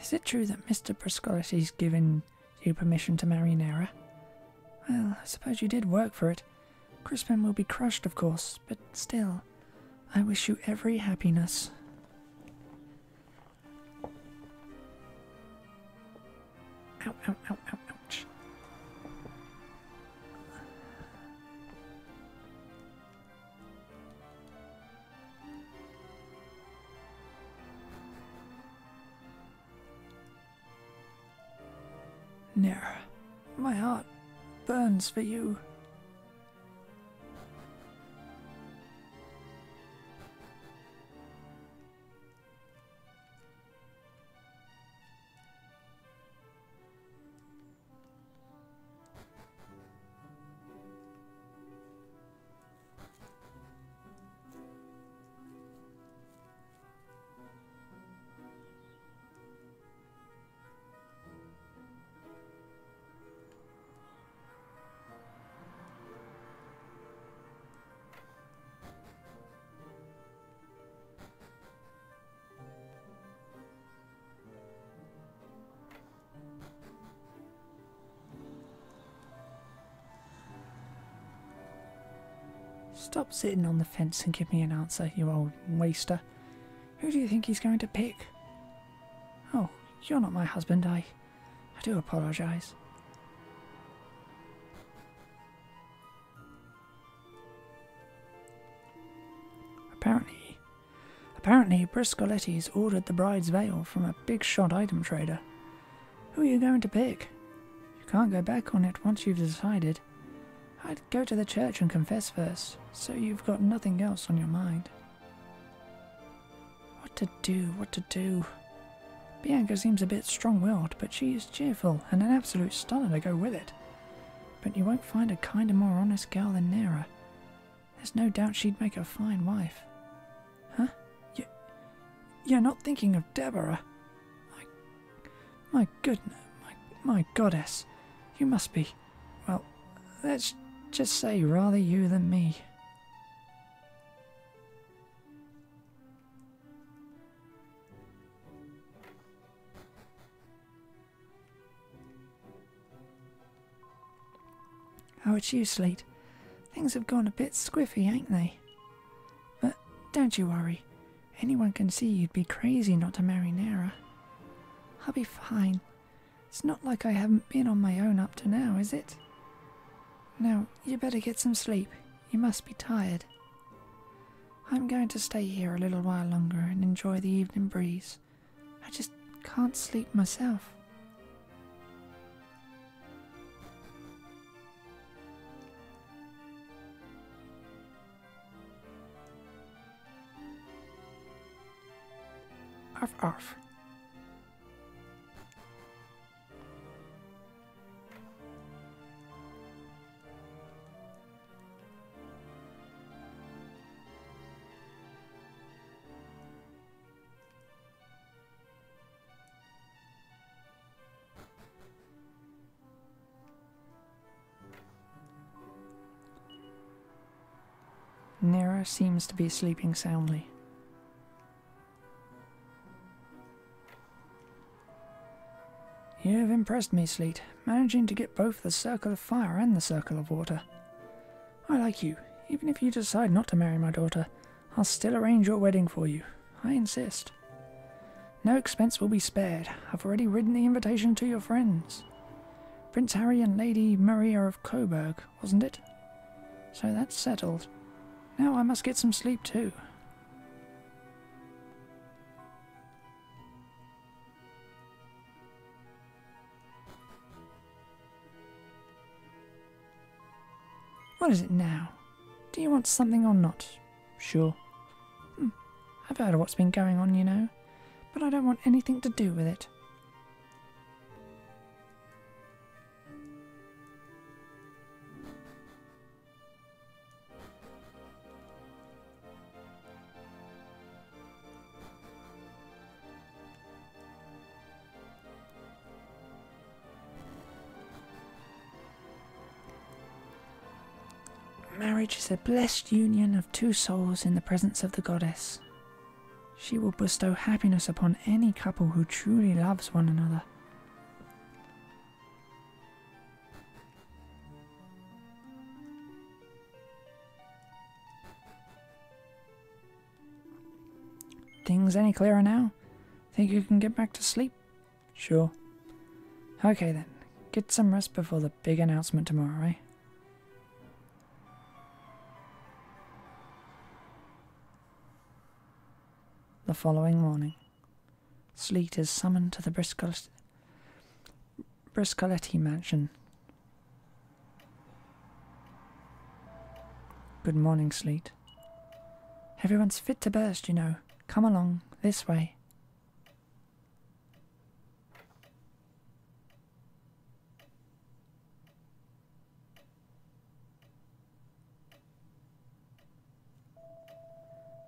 Is it true that Mr. Bruscoletti's given you permission to marry Nera? Well, I suppose you did work for it. Crispin will be crushed, of course, but still, I wish you every happiness. Ow, ow, ow, ow, ouch. Nera, my heart burns for you. Stop sitting on the fence and give me an answer, you old waster. Who do you think he's going to pick? Oh, you're not my husband, I do apologise. Apparently, Briscoletti's ordered the bride's veil from a big-shot item trader. Who are you going to pick? You can't go back on it once you've decided. I'd go to the church and confess first, so you've got nothing else on your mind. What to do? Bianca seems a bit strong-willed, but she's cheerful and an absolute stunner to go with it. But you won't find a kinder, more honest girl than Nera. There's no doubt she'd make a fine wife. Huh? You're not thinking of Deborah? My goodness, my goddess. You must be, well, let's just say rather you than me. Oh, it's you, Sleet. Things have gone a bit squiffy, ain't they? But don't you worry. Anyone can see you'd be crazy not to marry Nera. I'll be fine. It's not like I haven't been on my own up to now, is it? Now, you better get some sleep. You must be tired. I'm going to stay here a little while longer and enjoy the evening breeze. I just can't sleep myself. Arf, arf. Nera seems to be sleeping soundly. You have impressed me, Sleet, managing to get both the Circle of Fire and the Circle of Water. I like you. Even if you decide not to marry my daughter, I'll still arrange your wedding for you. I insist. No expense will be spared. I've already written the invitation to your friends. Prince Harry and Lady Maria of Coburg, wasn't it? So that's settled. Now I must get some sleep too. What is it now? Do you want something or not? Sure. I've heard of what's been going on, you know, but I don't want anything to do with it. Marriage is a blessed union of two souls in the presence of the goddess. She will bestow happiness upon any couple who truly loves one another. Things any clearer now? Think you can get back to sleep? Sure. Okay then, get some rest before the big announcement tomorrow, eh? The following morning, Sleet is summoned to the Briscoletti mansion. Good morning, Sleet. Everyone's fit to burst, you know. Come along, this way.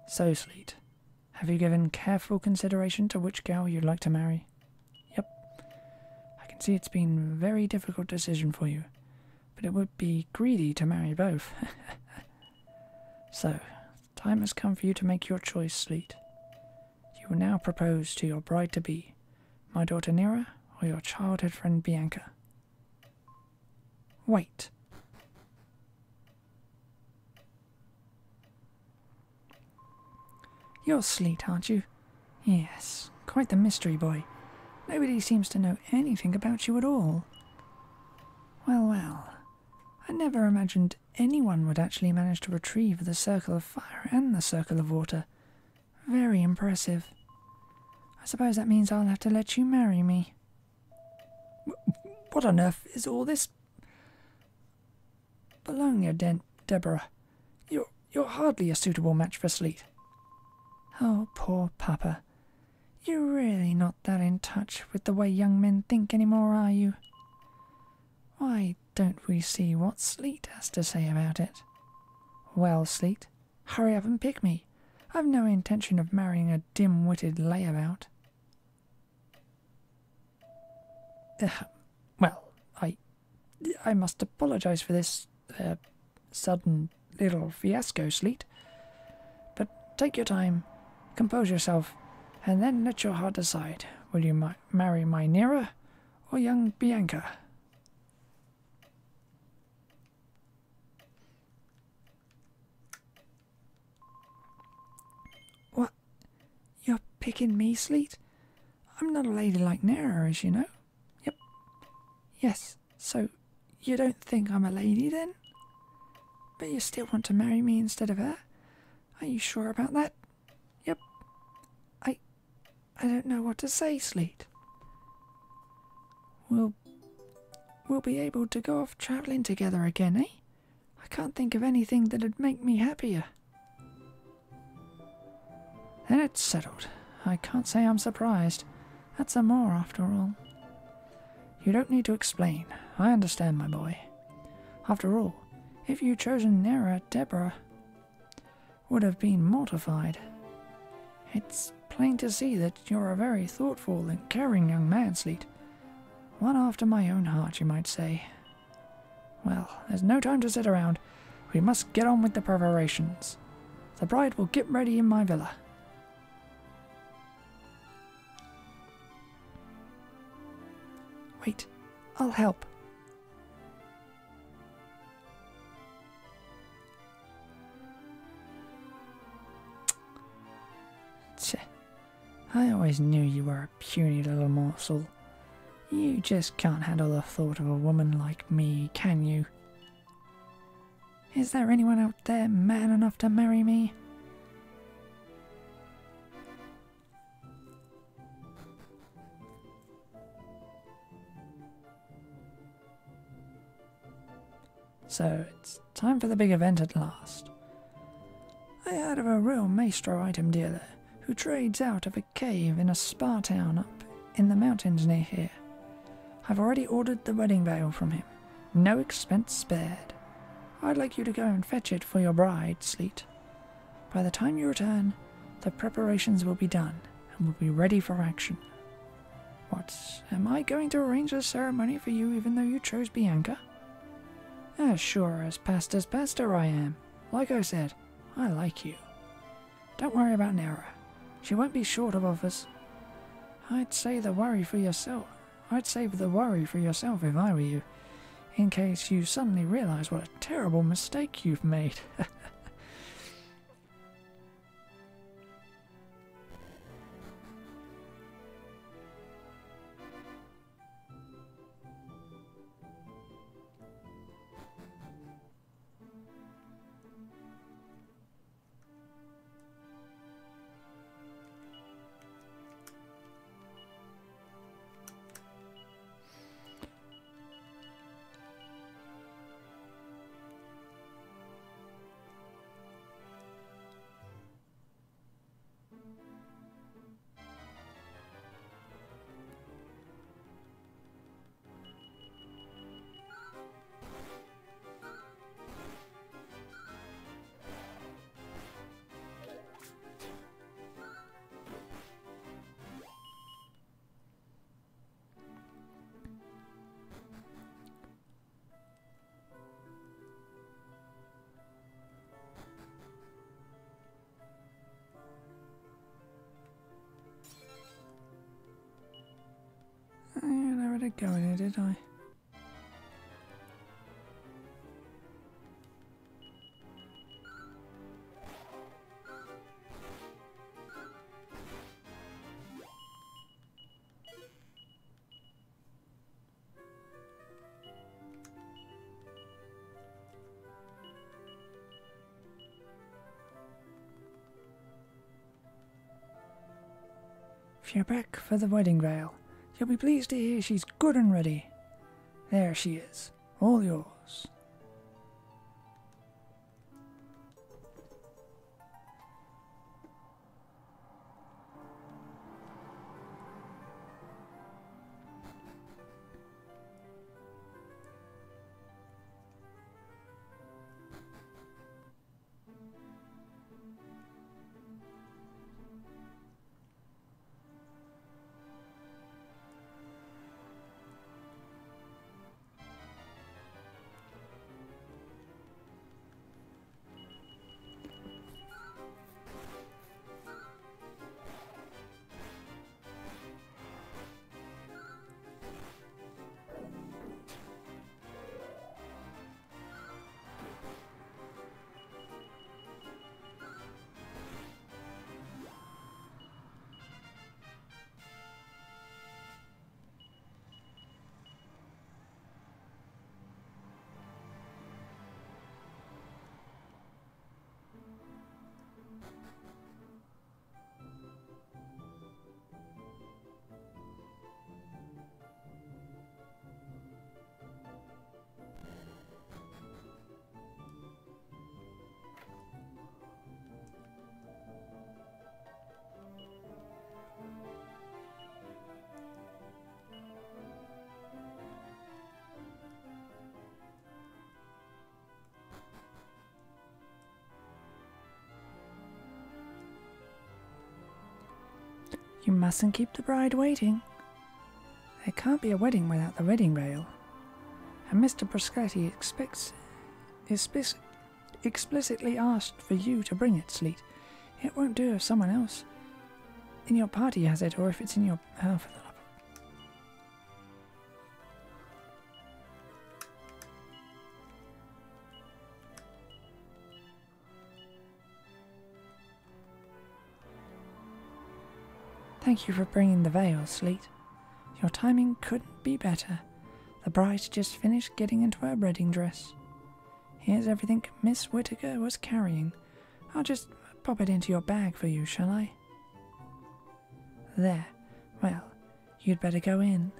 So, Sleet, have you given careful consideration to which girl you'd like to marry? Yep. I can see it's been a very difficult decision for you, but it would be greedy to marry both. So, time has come for you to make your choice, Sleet. You will now propose to your bride-to-be, my daughter Nera, or your childhood friend Bianca. Wait. You're Sleet, aren't you? Yes, quite the mystery boy. Nobody seems to know anything about you at all. Well, I never imagined anyone would actually manage to retrieve the Circle of Fire and the Circle of Water. Very impressive. I suppose that means I'll have to let you marry me. What on earth is all this? Bologna, Deborah. You're hardly a suitable match for Sleet. Oh, poor Papa. You're really not that in touch with the way young men think anymore, are you? Why don't we see what Sleet has to say about it? Well, Sleet, hurry up and pick me. I've no intention of marrying a dim-witted layabout. Well, I must apologize for this, sudden little fiasco, Sleet. But take your time, compose yourself, and then let your heart decide. Will you marry my Nera or young Bianca? What? You're picking me, Sleet? I'm not a lady like Nera, as you know. Yep. Yes, so you don't think I'm a lady then? But you still want to marry me instead of her? Are you sure about that? Yep. I don't know what to say, Sleet. We'll be able to go off travelling together again, eh? I can't think of anything that'd make me happier. Then it's settled. I can't say I'm surprised. That's a more, after all. You don't need to explain. I understand, my boy. After all, if you'd chosen Nera, Deborah would have been mortified. It's plain to see that you're a very thoughtful and caring young man, Sleet. One after my own heart, you might say. Well, there's no time to sit around. We must get on with the preparations. The bride will get ready in my villa. Wait, I'll help. I always knew you were a puny little morsel. You just can't handle the thought of a woman like me, can you? Is there anyone out there man enough to marry me? So it's time for the big event at last. I heard of a real maestro item dealer who trades out of a cave in a spa town up in the mountains near here. I've already ordered the wedding veil from him. No expense spared. I'd like you to go and fetch it for your bride, Sleet. By the time you return, the preparations will be done and will be ready for action. What, am I going to arrange a ceremony for you even though you chose Bianca? As sure as pasta's pasta I am. Like I said, I like you. Don't worry about Nera. She won't be short of offers. I'd save the worry for yourself if I were you, in case you suddenly realize what a terrible mistake you've made. I never did go in here, did I? You're back for the wedding veil. You'll be pleased to hear she's good and ready. There she is, all yours. You mustn't keep the bride waiting. There can't be a wedding without the wedding veil. And Mr. Bruscletti explicitly asked for you to bring it, Sleet. It won't do if someone else in your party has it, or if it's in your... for the love of... Thank you for bringing the veil, Sleet. Your timing couldn't be better. The bride's just finished getting into her wedding dress. Here's everything Miss Whittaker was carrying. I'll just pop it into your bag for you, shall I? There. Well, you'd better go in.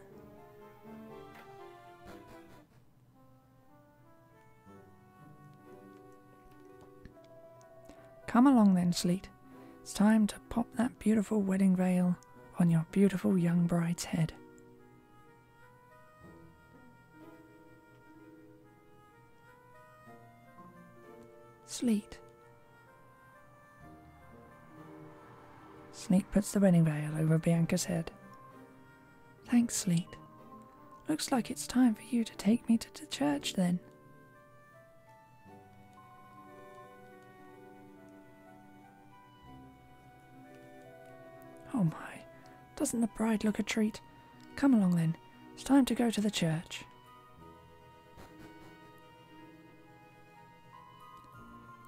Come along then, Sleet. It's time to pop that beautiful wedding veil on your beautiful young bride's head. Sleet. Sleet puts the wedding veil over Bianca's head. Thanks, Sleet. Looks like it's time for you to take me to the church then. Oh my, doesn't the bride look a treat? Come along then, it's time to go to the church.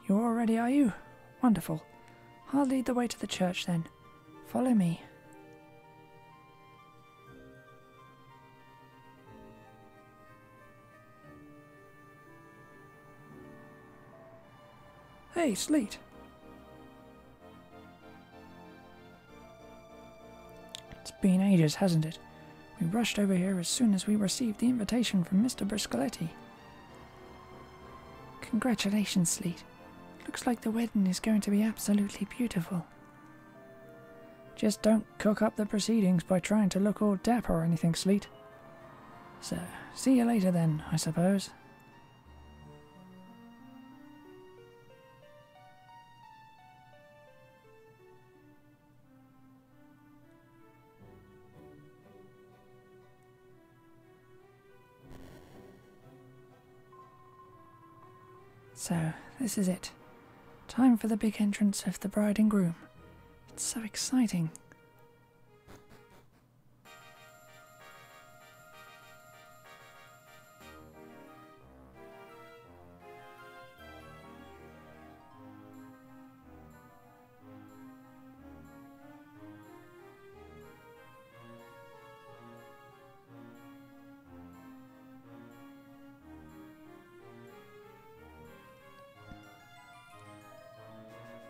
You're all ready, are you? Wonderful. I'll lead the way to the church then. Follow me. Hey, Sleet. It's been ages, hasn't it? We rushed over here as soon as we received the invitation from Mr. Bruscletti. Congratulations, Sleet. Looks like the wedding is going to be absolutely beautiful. Just don't cook up the proceedings by trying to look all dapper or anything, Sleet. So, see you later then, I suppose. So, this is it. Time for the big entrance of the bride and groom. It's so exciting.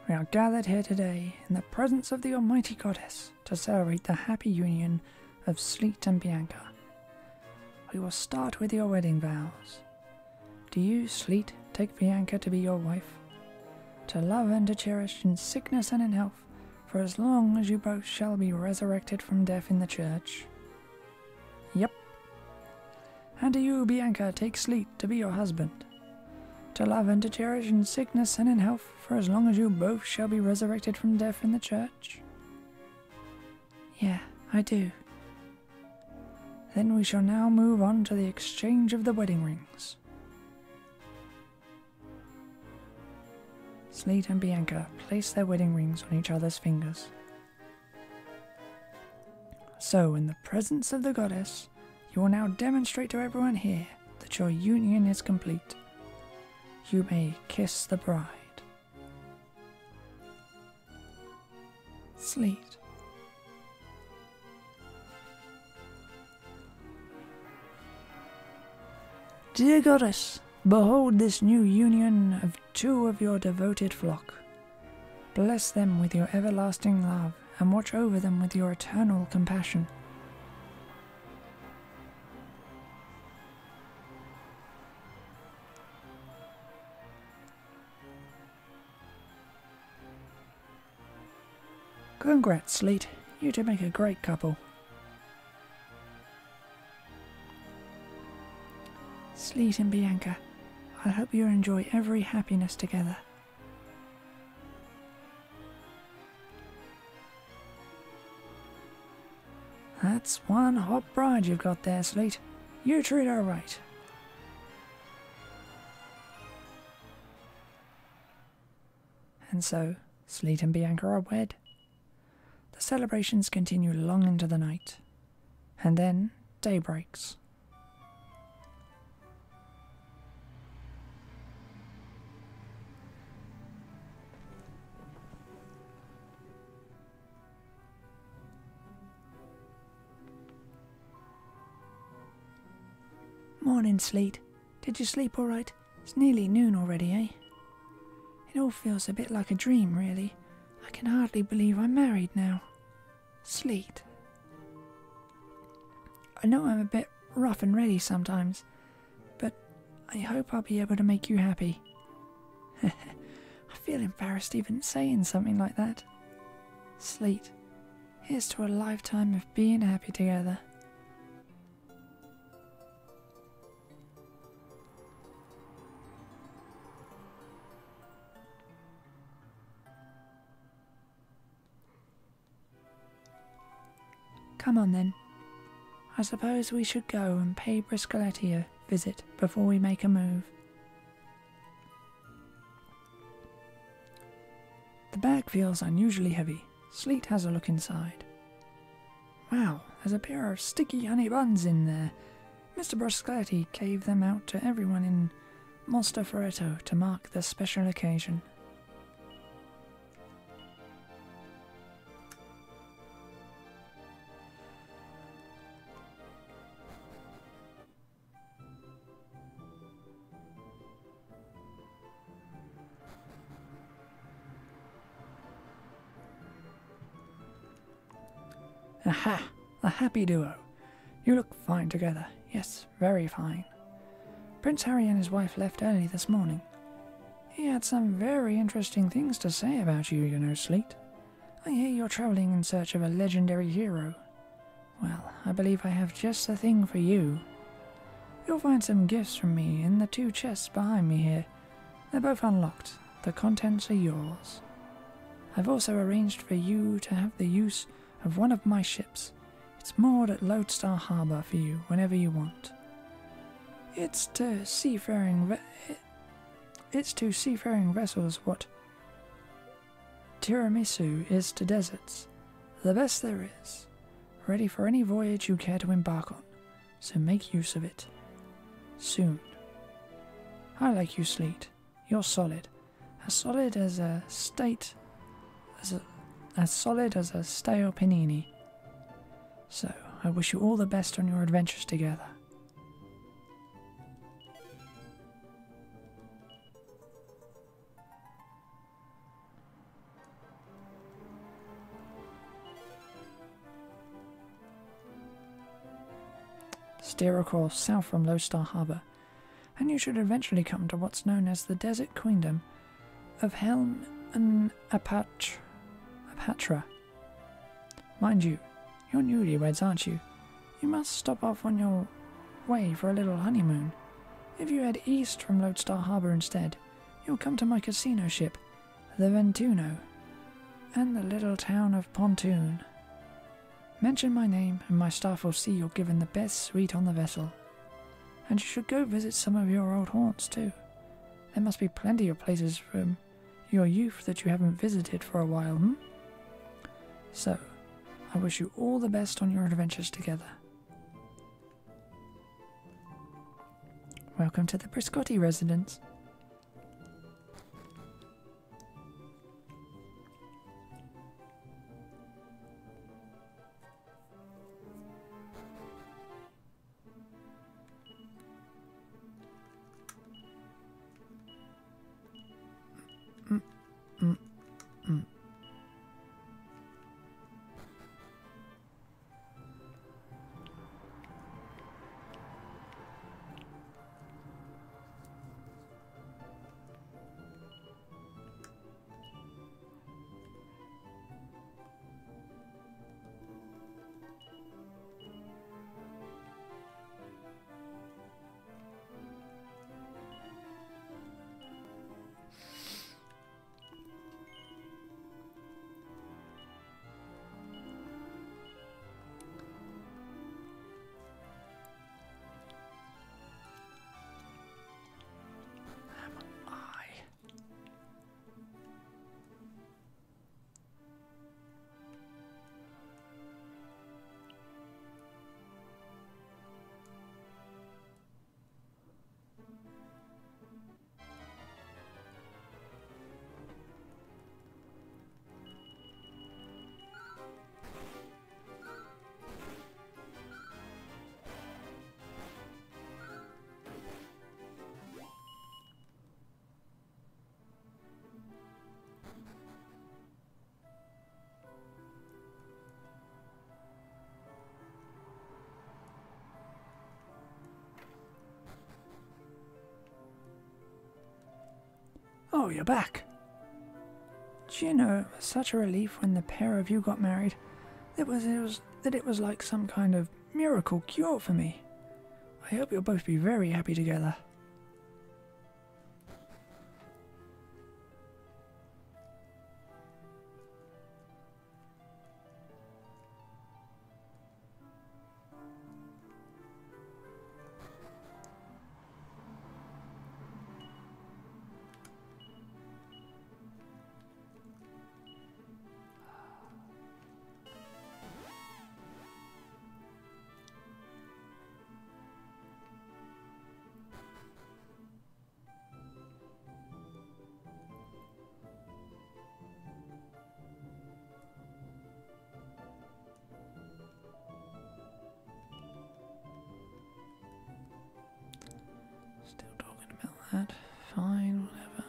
We are gathered here today in the presence of the Almighty Goddess to celebrate the happy union of Sleet and Bianca. We will start with your wedding vows. Do you, Sleet, take Bianca to be your wife? To love and to cherish in sickness and in health, for as long as you both shall be resurrected from death in the church? Yep. And do you, Bianca, take Sleet to be your husband? To love and to cherish in sickness and in health, for as long as you both shall be resurrected from death in the church? Yeah, I do. Then we shall now move on to the exchange of the wedding rings. Sleet and Bianca place their wedding rings on each other's fingers. So, in the presence of the goddess, you will now demonstrate to everyone here that your union is complete. You may kiss the bride. Sleet. Dear goddess, behold this new union of two of your devoted flock. Bless them with your everlasting love, and watch over them with your eternal compassion. Congrats, Sleet. You two make a great couple. Sleet and Bianca, I hope you enjoy every happiness together. That's one hot bride you've got there, Sleet. You treat her right. And so, Sleet and Bianca are wed. The celebrations continue long into the night, and then day breaks. Morning, Sleet. Did you sleep all right? It's nearly noon already, eh? It all feels a bit like a dream, really. I can hardly believe I'm married now. Sleet. I know I'm a bit rough and ready sometimes, but I hope I'll be able to make you happy. I feel embarrassed even saying something like that. Sleet, here's to a lifetime of being happy together. Come on then. I suppose we should go and pay Briscoletti a visit before we make a move. The bag feels unusually heavy. Sleet has a look inside. Wow, there's a pair of sticky honey buns in there. Mr. Briscoletti gave them out to everyone in Monteferrato to mark the special occasion. Aha! A happy duo. You look fine together. Yes, very fine. Prince Harry and his wife left early this morning. He had some very interesting things to say about you, you know, Sleet. I hear you're travelling in search of a legendary hero. Well, I believe I have just the thing for you. You'll find some gifts from me in the two chests behind me here. They're both unlocked. The contents are yours. I've also arranged for you to have the use of one of my ships. It's moored at Lodestar Harbour for you whenever you want. It's to seafaring vessels what tiramisu is to deserts. The best there is. Ready for any voyage you care to embark on, so make use of it. Soon. I like you, Sleet. You're solid. As solid as a stale panini. So, I wish you all the best on your adventures together. Steer a course south from Lodestar Harbour, and you should eventually come to what's known as the Desert Queendom of Helm and Apatra. Mind you, you're newlyweds, aren't you? You must stop off on your way for a little honeymoon. If you head east from Lodestar Harbour instead, you'll come to my casino ship, the Ventuno, and the little town of Pontoon. Mention my name and my staff will see you're given the best suite on the vessel. And you should go visit some of your old haunts too. There must be plenty of places from your youth that you haven't visited for a while, So, I wish you all the best on your adventures together. Welcome to the Briscotti residence. Oh, you're back. Do you know, it was such a relief when the pair of you got married. It was like some kind of miracle cure for me. I hope you'll both be very happy together. Still talking about that. Fine, whatever.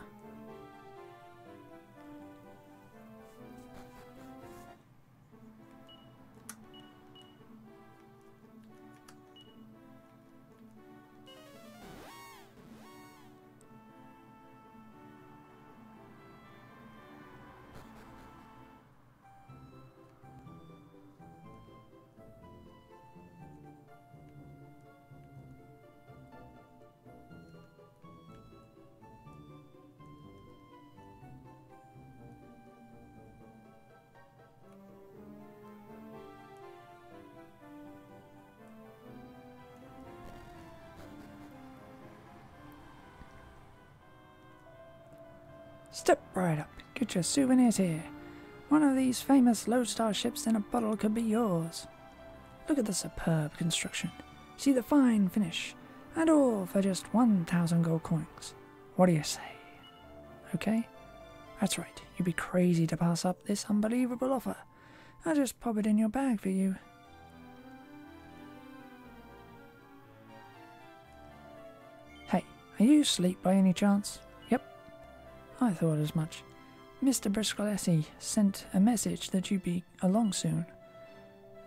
Step right up. Get your souvenirs here. One of these famous Lodestar ships in a bottle could be yours. Look at the superb construction. See the fine finish. And all for just 1,000 gold coins. What do you say? Okay? That's right. You'd be crazy to pass up this unbelievable offer. I'll just pop it in your bag for you. Hey, are you asleep by any chance? Yep. I thought as much. Mr. Briscoletti sent a message that you'd be along soon.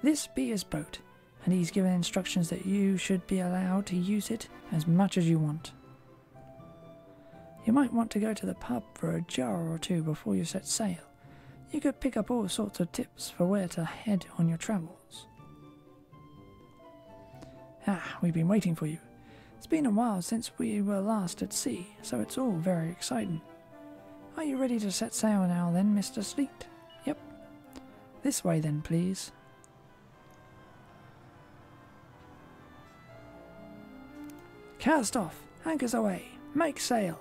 This be his boat. and he's given instructions that you should be allowed to use it as much as you want. You might want to go to the pub for a jar or two before you set sail. You could pick up all sorts of tips for where to head on your travels. Ah, we've been waiting for you. It's been a while since we were last at sea, so it's all very exciting. Are you ready to set sail now then, Mr. Sleet? Yep. This way then, please. Cast off, anchors away, make sail.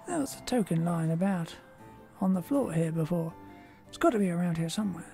There was a token lying about on the floor here before. It's got to be around here somewhere.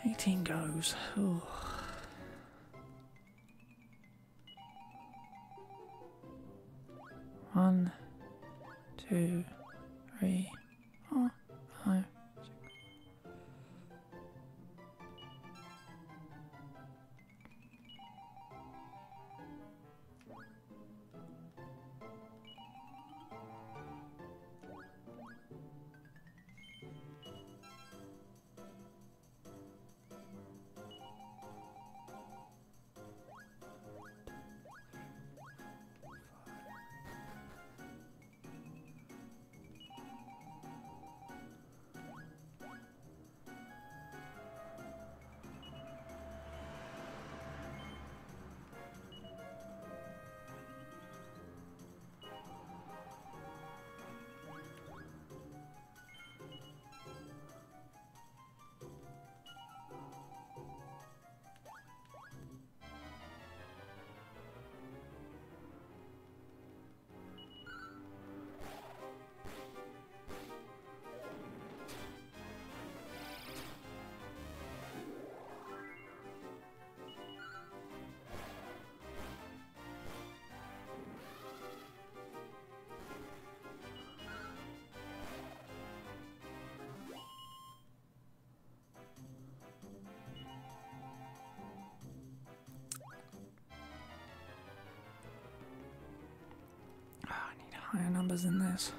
Eighteen goes. Ooh. One, 2, 3, 4, 5, 6. Higher numbers than this.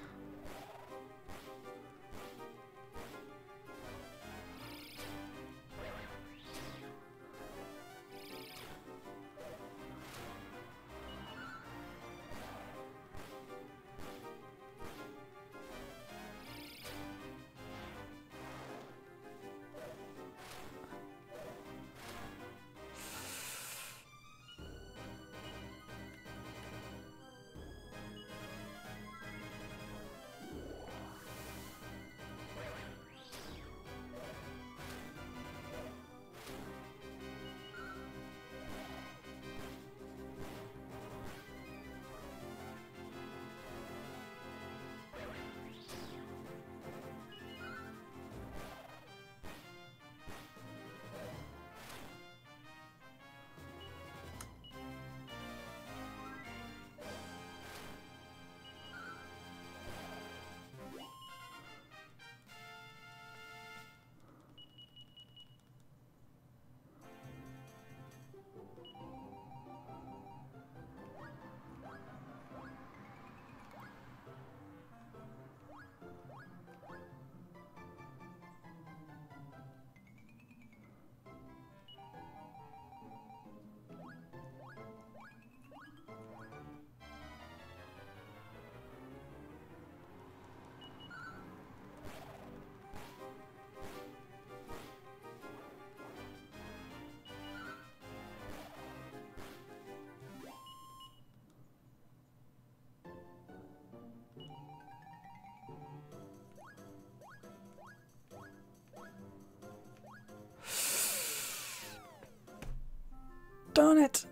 darn it!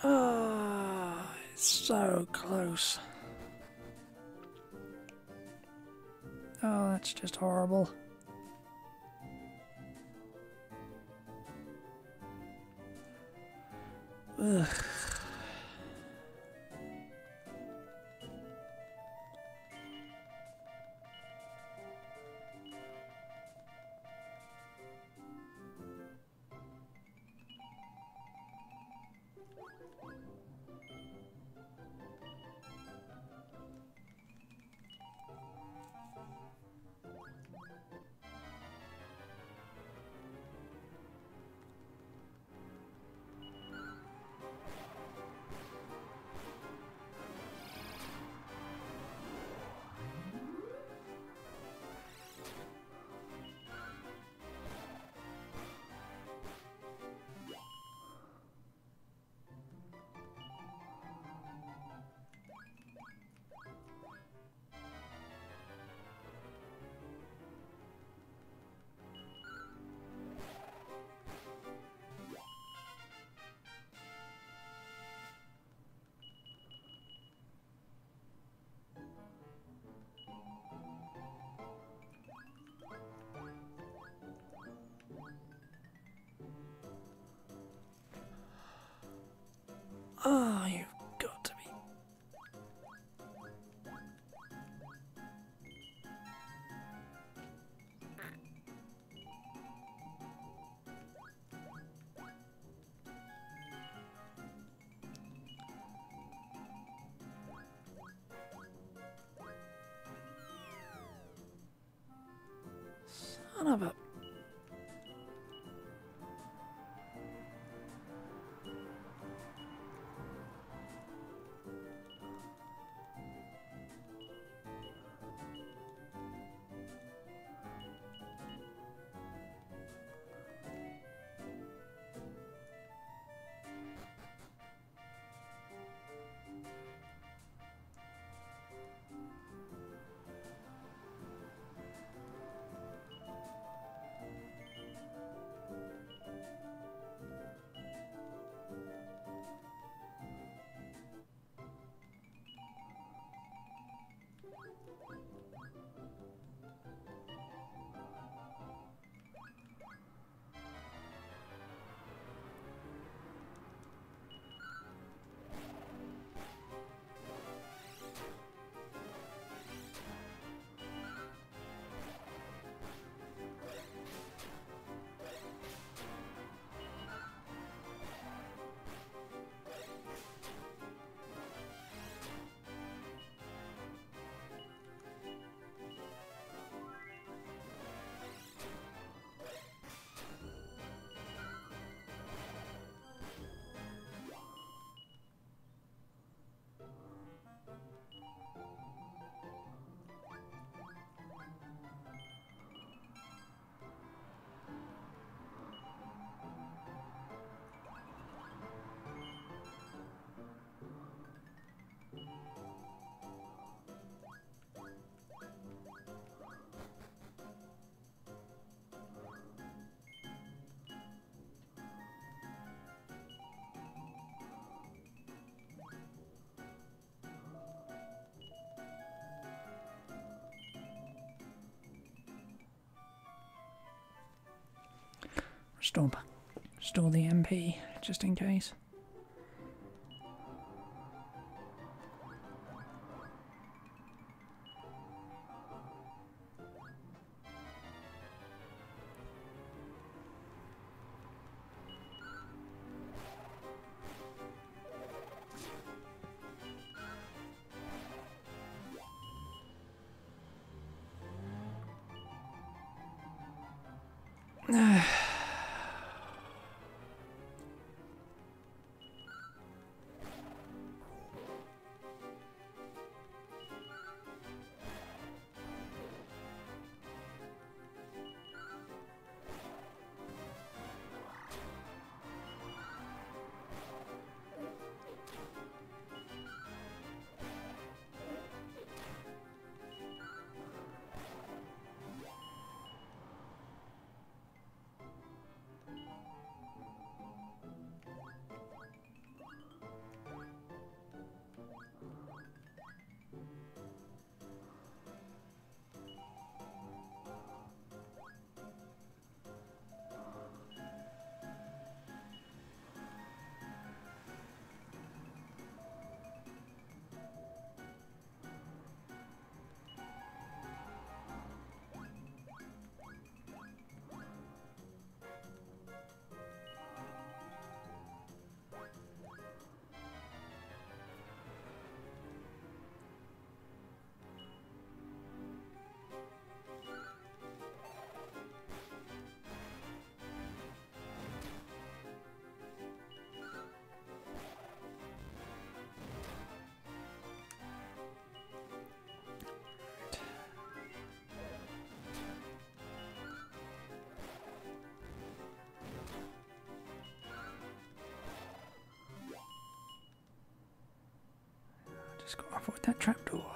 Ah, it's so close. Oh, that's just horrible. Ugh. Oh, you've got to be. Son of a... Restore the MP, just in case. Just gotta avoid that trapdoor.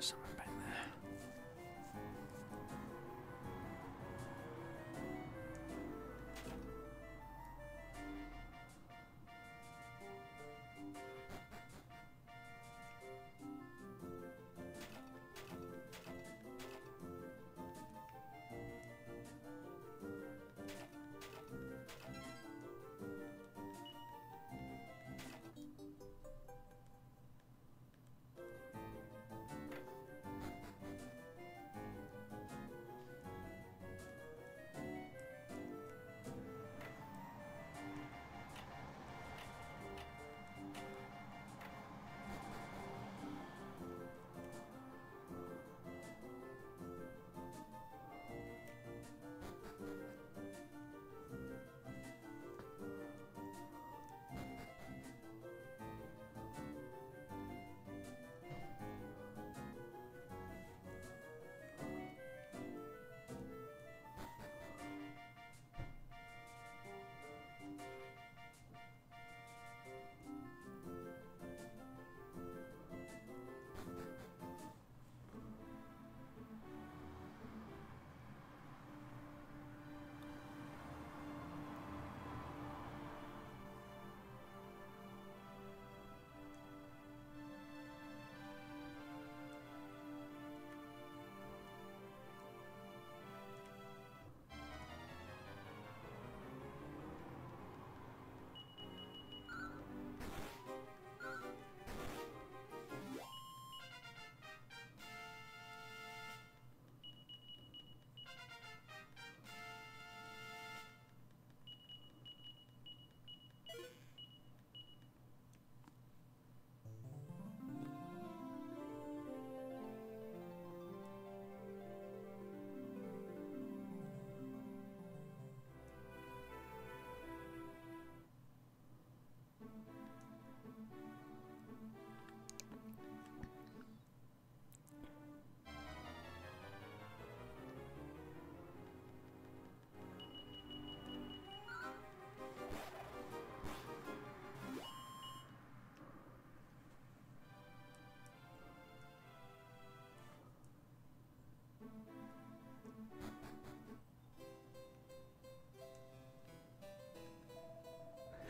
Someone back there.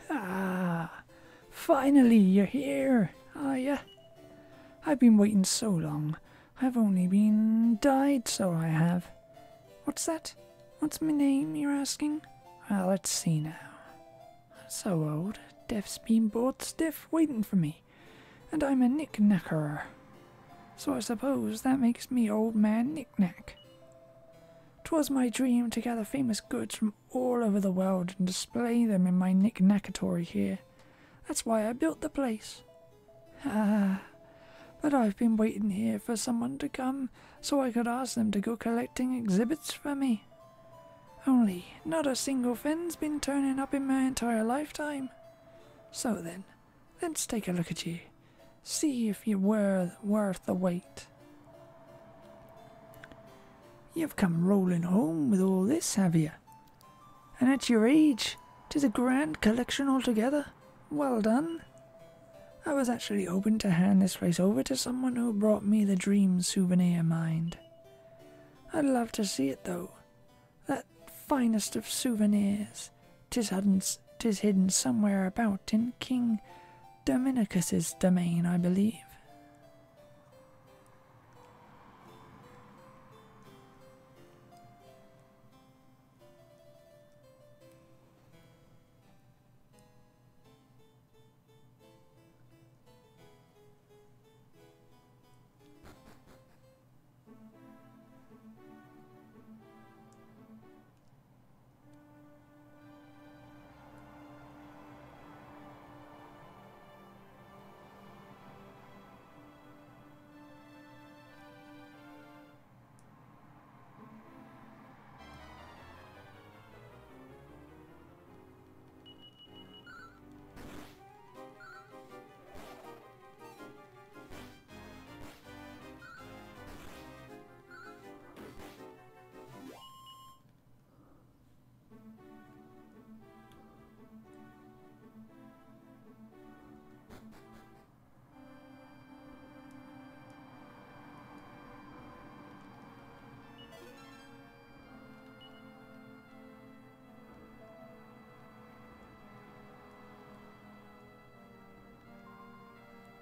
Ah, finally you're here, are ya? I've been waiting so long. I've only been died, so I have. What's that? What's my name, you're asking? Well, let's see now. So old, death's been bored stiff waiting for me, and I'm a knick-knackerer. so I suppose that makes me Old Man Knick-Knack. 'Twas my dream to gather famous goods from all over the world and display them in my knick-knackatory here. That's why I built the place. Ah, but I've been waiting here for someone to come so I could ask them to go collecting exhibits for me. Only not a single fin's been turning up in my entire lifetime. So then, let's take a look at you. See if you were worth the wait. You've come rolling home with all this, have you? And at your age, 'tis a grand collection altogether. Well done. I was actually hoping to hand this place over to someone who brought me the dream souvenir mind. I'd love to see it though. That finest of souvenirs. 'Tis hidden somewhere about in King Dominicus's domain, I believe.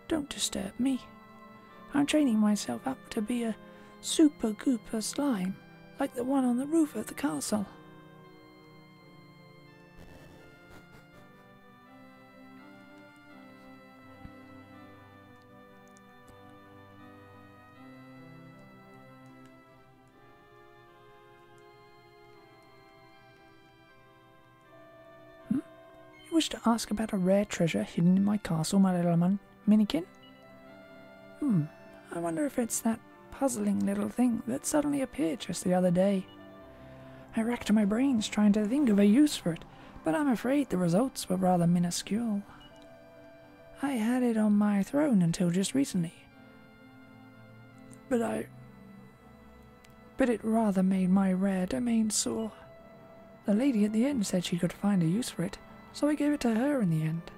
Don't disturb me. I'm training myself up to be a super gooper slime, like the one on the roof of the castle. You wish to ask about a rare treasure hidden in my castle, my little minikin? I wonder if it's that puzzling little thing that suddenly appeared just the other day. I racked my brains trying to think of a use for it, but I'm afraid the results were rather minuscule. I had it on my throne until just recently, but it rather made my rare domain sore. The lady at the inn said she could find a use for it, so I gave it to her in the end.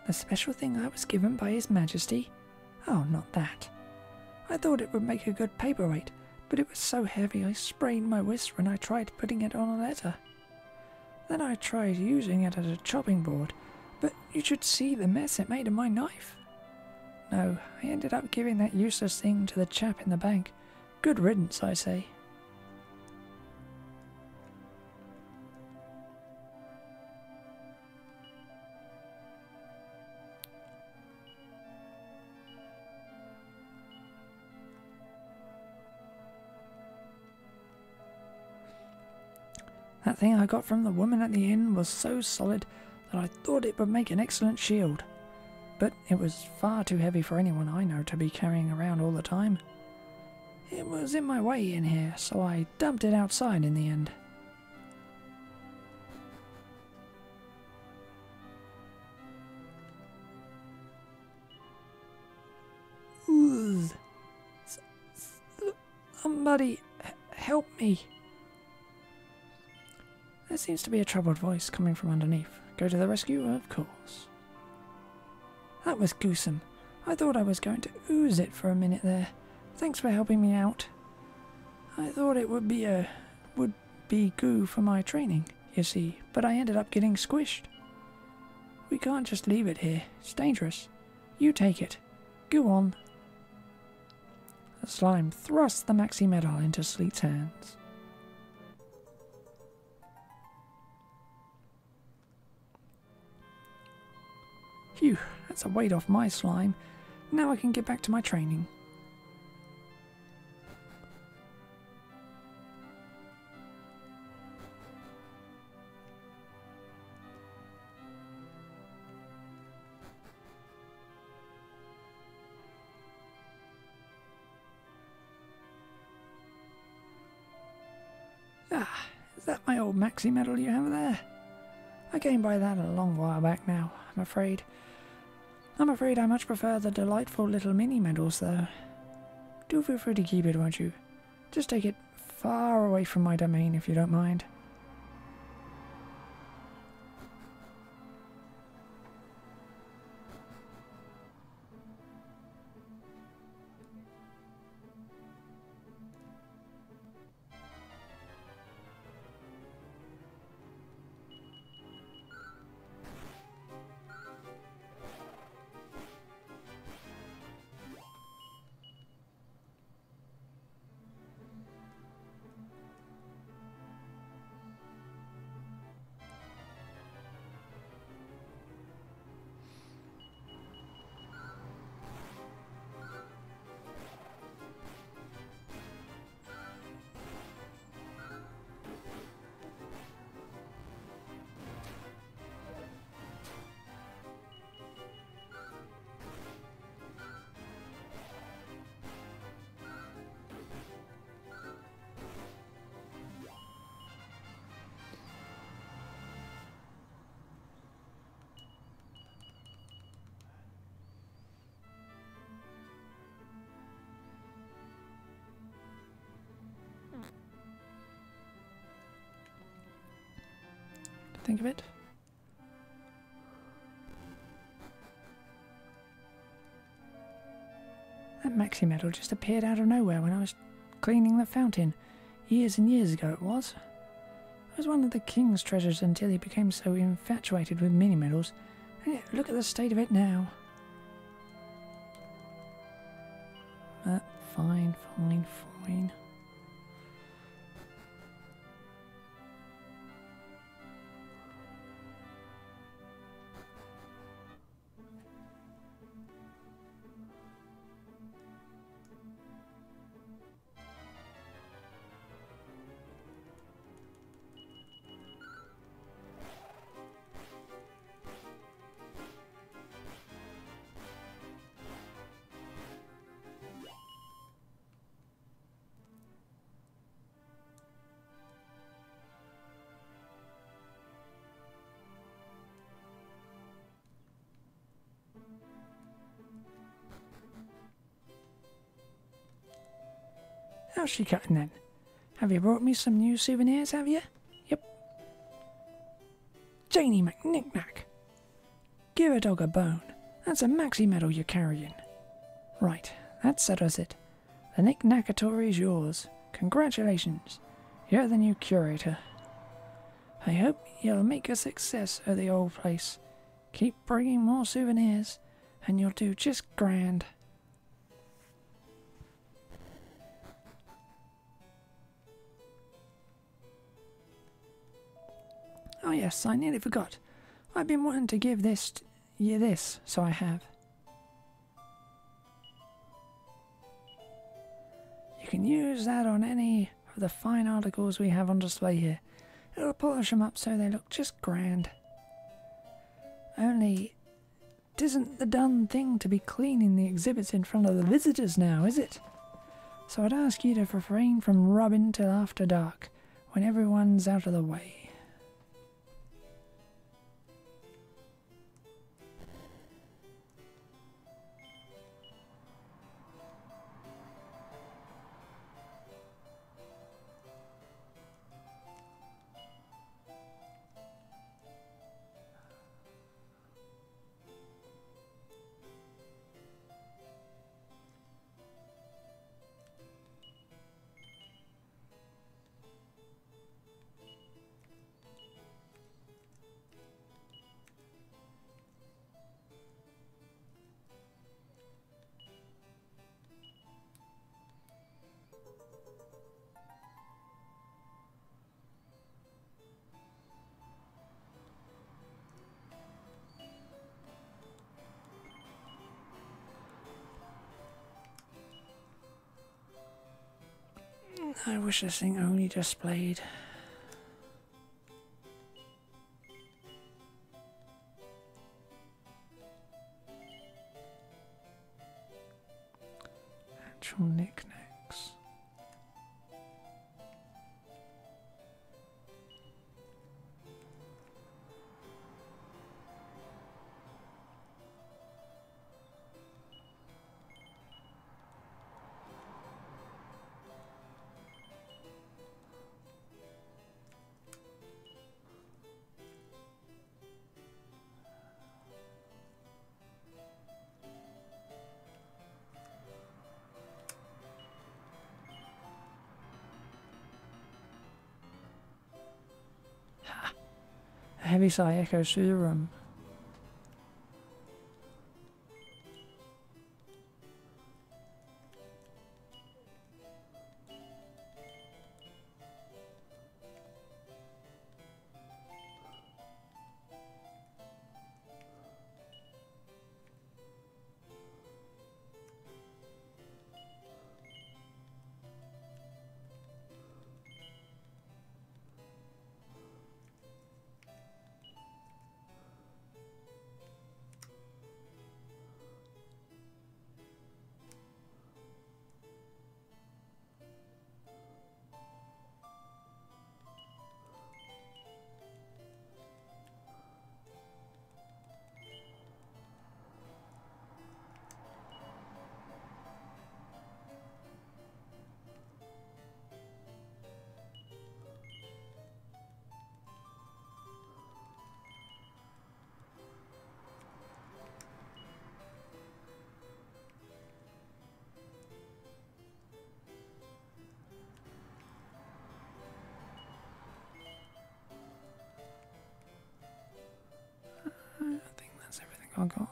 The special thing I was given by His Majesty? Oh, not that. I thought it would make a good paperweight, but it was so heavy I sprained my wrist when I tried putting it on a letter. Then I tried using it as a chopping board, but you should see the mess it made of my knife. No, I ended up giving that useless thing to the chap in the bank. Good riddance, I say. That thing I got from the woman at the inn was so solid that I thought it would make an excellent shield. But it was far too heavy for anyone I know to be carrying around all the time. It was in my way in here, so I dumped it outside in the end. Ooh. Somebody help me. There seems to be a troubled voice coming from underneath. Go to the rescue, of course. That was gruesome. I thought I was going to ooze it for a minute there. Thanks for helping me out. I thought it would be goo for my training, you see, but I ended up getting squished. We can't just leave it here. It's dangerous. You take it. Go on. The slime thrust the maxi medal into Sleet's hands. Phew, that's a weight off my slime. Now I can get back to my training. Ah, is that my old maxi medal you have there? I came by that a long while back now, I'm afraid. I'm afraid I much prefer the delightful little mini medals, though. Do feel free to keep it, won't you? Just take it far away from my domain if you don't mind. Think of it. That maxi medal just appeared out of nowhere when I was cleaning the fountain. Years and years ago it was. It was one of the king's treasures until he became so infatuated with mini medals. And yet, look at the state of it now. Fine. How's she cutting then? Have you brought me some new souvenirs, have you? Yep. Janie McNicknack. Give a dog a bone. That's a maxi medal you're carrying. Right, that settles it. The Knick-Knackatory is yours. Congratulations. You're the new curator. I hope you'll make a success of the old place. Keep bringing more souvenirs, and you'll do just grand. Oh yes, I nearly forgot. I've been wanting to give you this, so I have. You can use that on any of the fine articles we have on display here. It'll polish them up so they look just grand. Only, it isn't the done thing to be cleaning the exhibits in front of the visitors now, is it? So I'd ask you to refrain from rubbing till after dark, when everyone's out of the way. I wish this thing only displayed. Actual knickknacks. A heavy sigh echoes through the room. I think that's everything I got.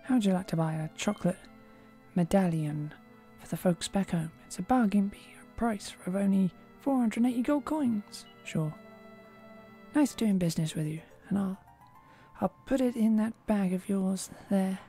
How would you like to buy a chocolate medallion for the folks back home? It's a bargain price of only 480 gold coins. Sure. Nice doing business with you, and I'll put it in that bag of yours there.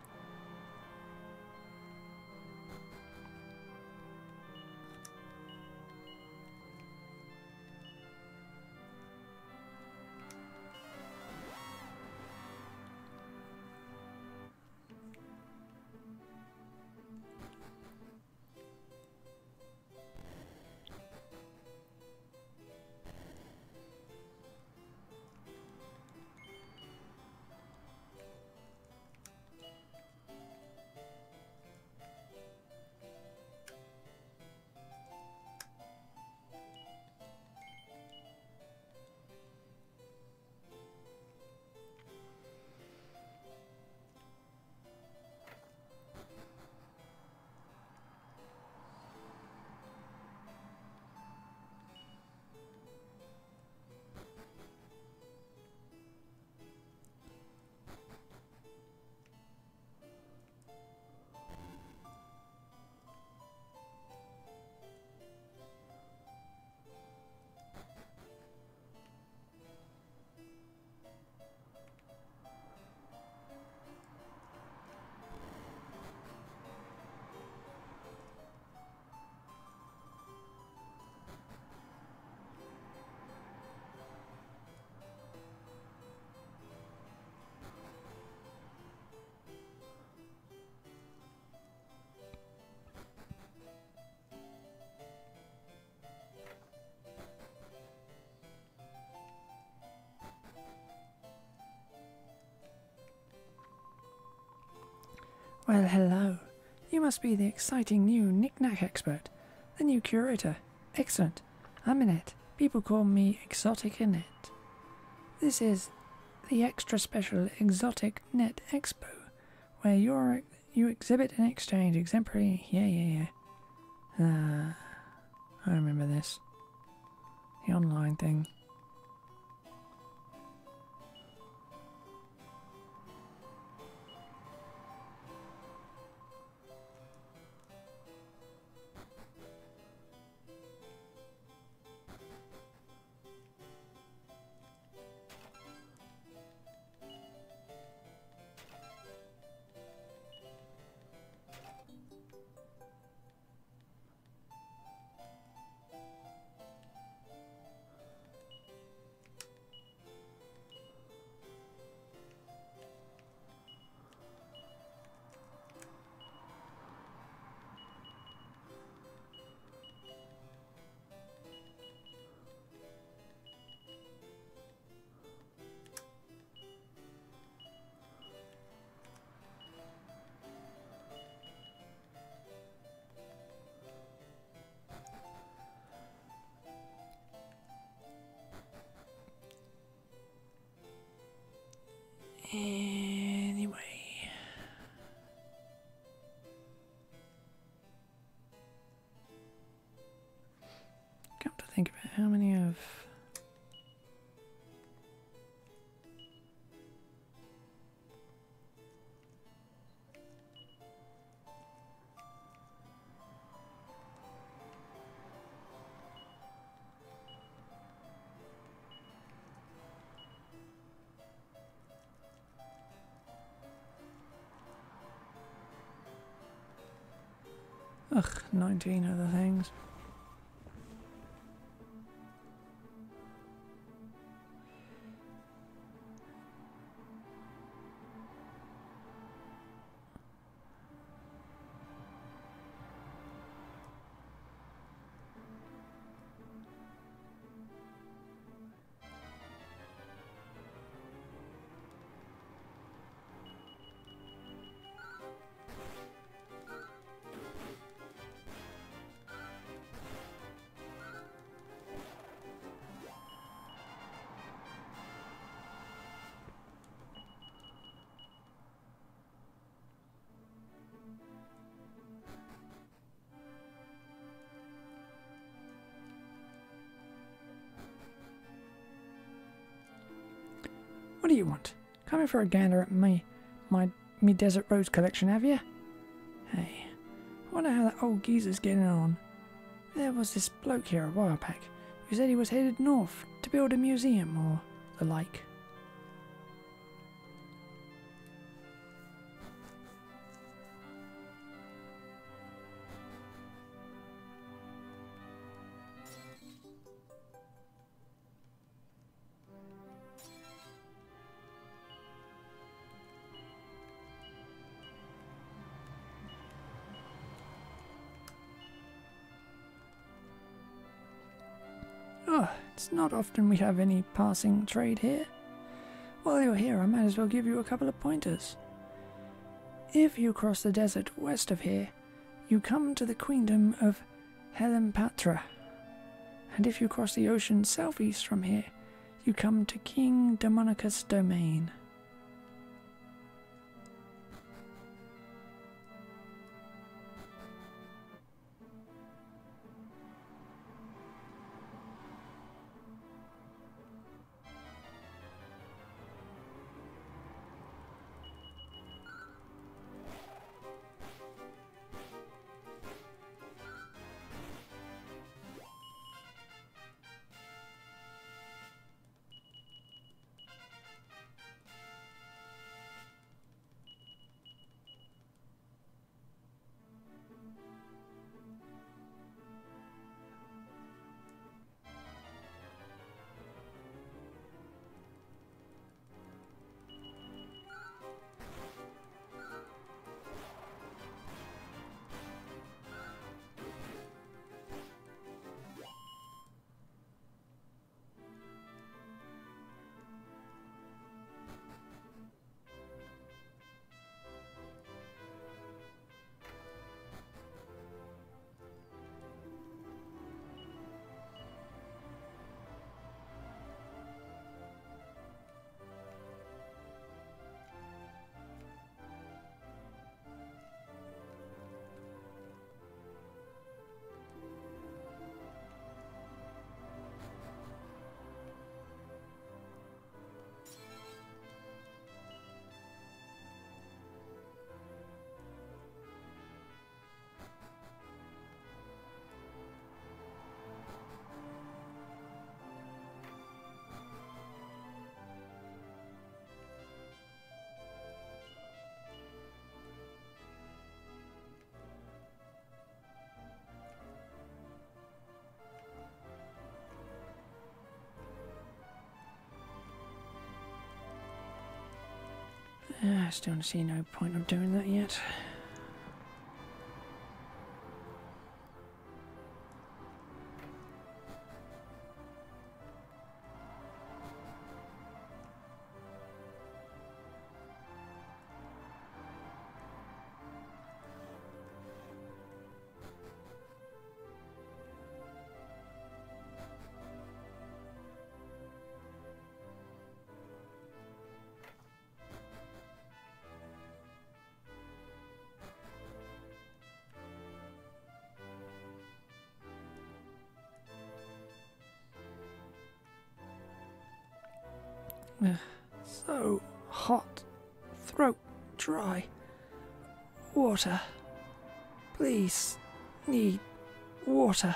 Well, hello. You must be the exciting new knick-knack expert. The new curator. Excellent. I'm Annette. People call me Exotic Annette. This is the extra special Exotic Net Expo, where you exhibit and exchange exemplary... Yeah. I remember this. The online thing. Anyway. Come to think of it, how many of... Ugh, 19 other things. What do you want? Coming for a gander at me desert rose collection, have you? Hey, I wonder how that old geezer's getting on. There was this bloke here a while back who said he was headed north to build a museum or the like. Oh, it's not often we have any passing trade here. While you're here, I might as well give you a couple of pointers. If you cross the desert west of here, you come to the queendom of Patra. And if you cross the ocean southeast from here, you come to King Demonicus' domain. I still see no point of doing that yet. So hot, throat dry, water, please, need water.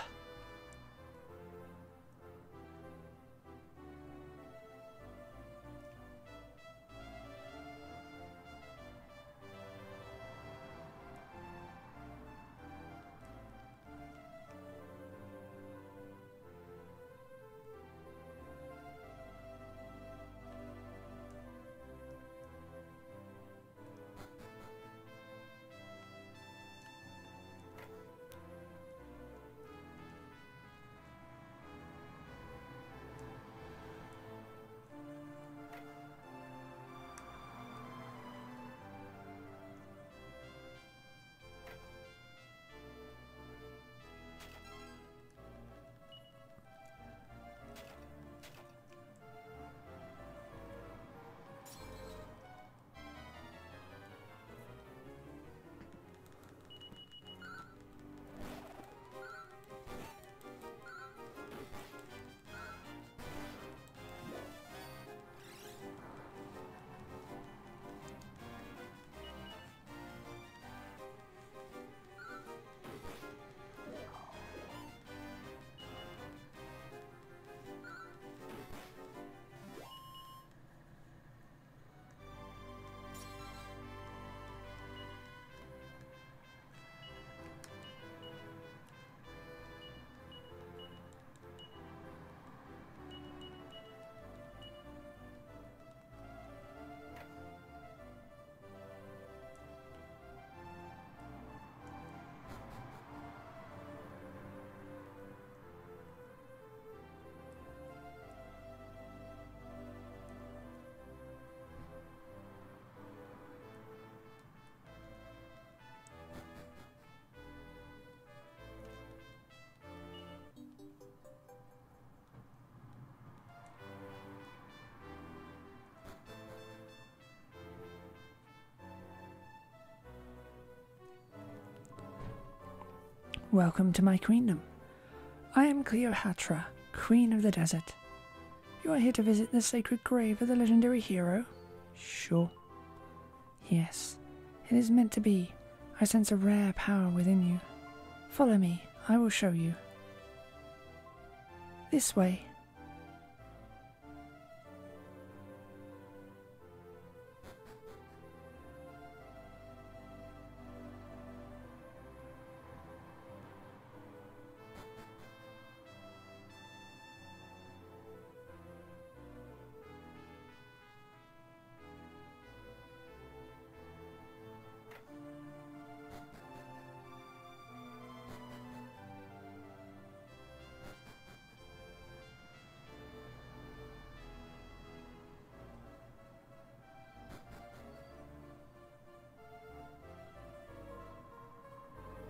Welcome to my queendom. I am Cleopatra, Queen of the Desert. You are here to visit the sacred grave of the legendary hero? Sure. Yes, it is meant to be. I sense a rare power within you. Follow me, I will show you. This way.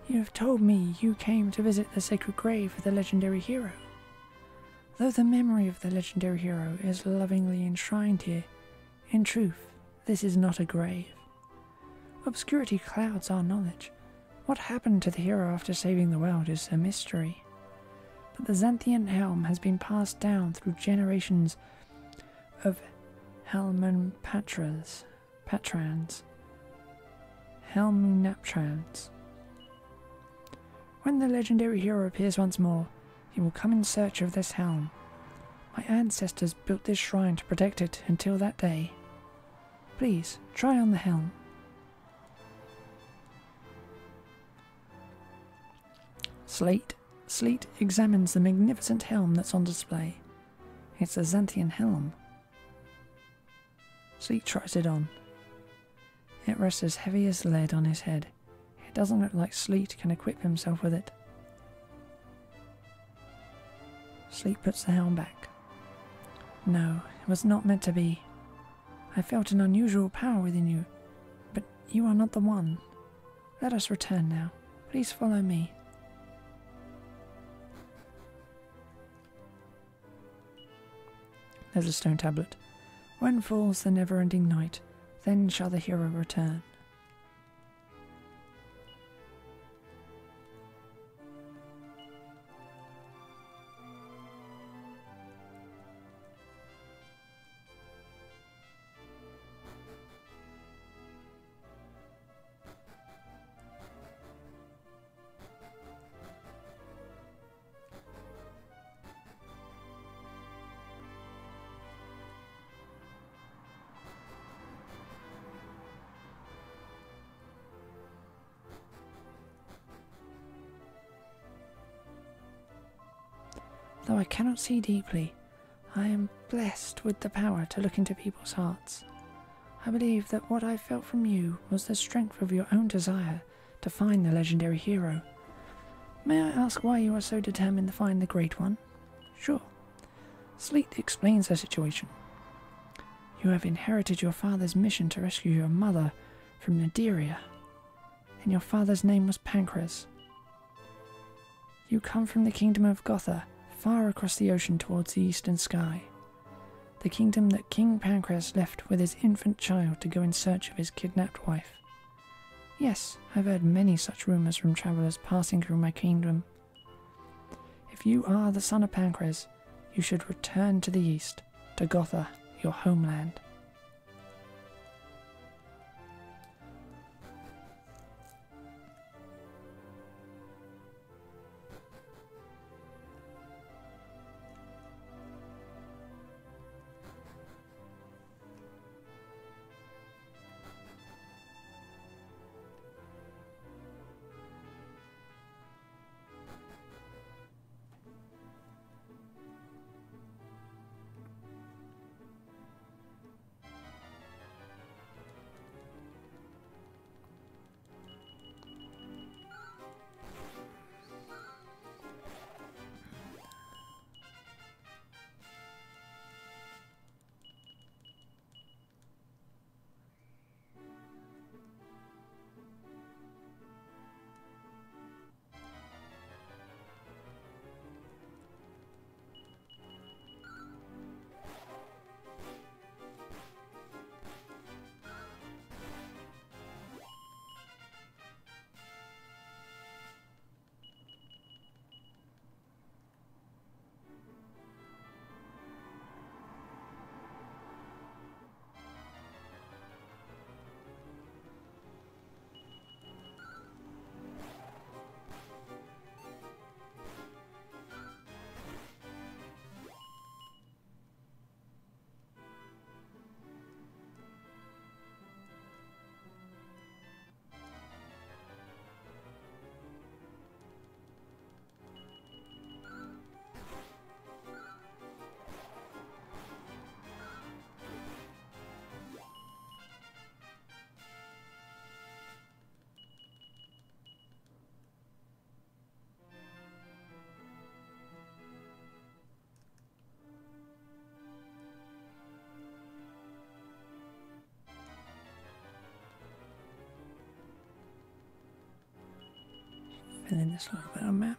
You have told me you came to visit the sacred grave of the legendary hero. Though the memory of the legendary hero is lovingly enshrined here, in truth, this is not a grave. Obscurity clouds our knowledge. What happened to the hero after saving the world is a mystery. But the Xanthian helm has been passed down through generations of Helmunaptrans. When the legendary hero appears once more, he will come in search of this helm. My ancestors built this shrine to protect it until that day. Please, try on the helm. Sleet examines the magnificent helm that's on display. It's a Xanthian helm. Sleet tries it on. It rests as heavy as lead on his head. It doesn't look like Sleet can equip himself with it. Sleet puts the helm back. No, it was not meant to be. I felt an unusual power within you, but you are not the one. Let us return now. Please follow me. There's a stone tablet. When falls the never-ending night, then shall the hero return. Though I cannot see deeply, I am blessed with the power to look into people's hearts. I believe that what I felt from you was the strength of your own desire to find the legendary hero. May I ask why you are so determined to find the Great One? Sure. Sleet explains the situation. You have inherited your father's mission to rescue your mother from Naderia, and your father's name was Pancras. You come from the kingdom of Gotha, far across the ocean towards the eastern sky, the kingdom that King Pancras left with his infant child to go in search of his kidnapped wife. Yes, I've heard many such rumours from travellers passing through my kingdom. If you are the son of Pancras, you should return to the east, to Gotha, your homeland. Fill in this little bit of map.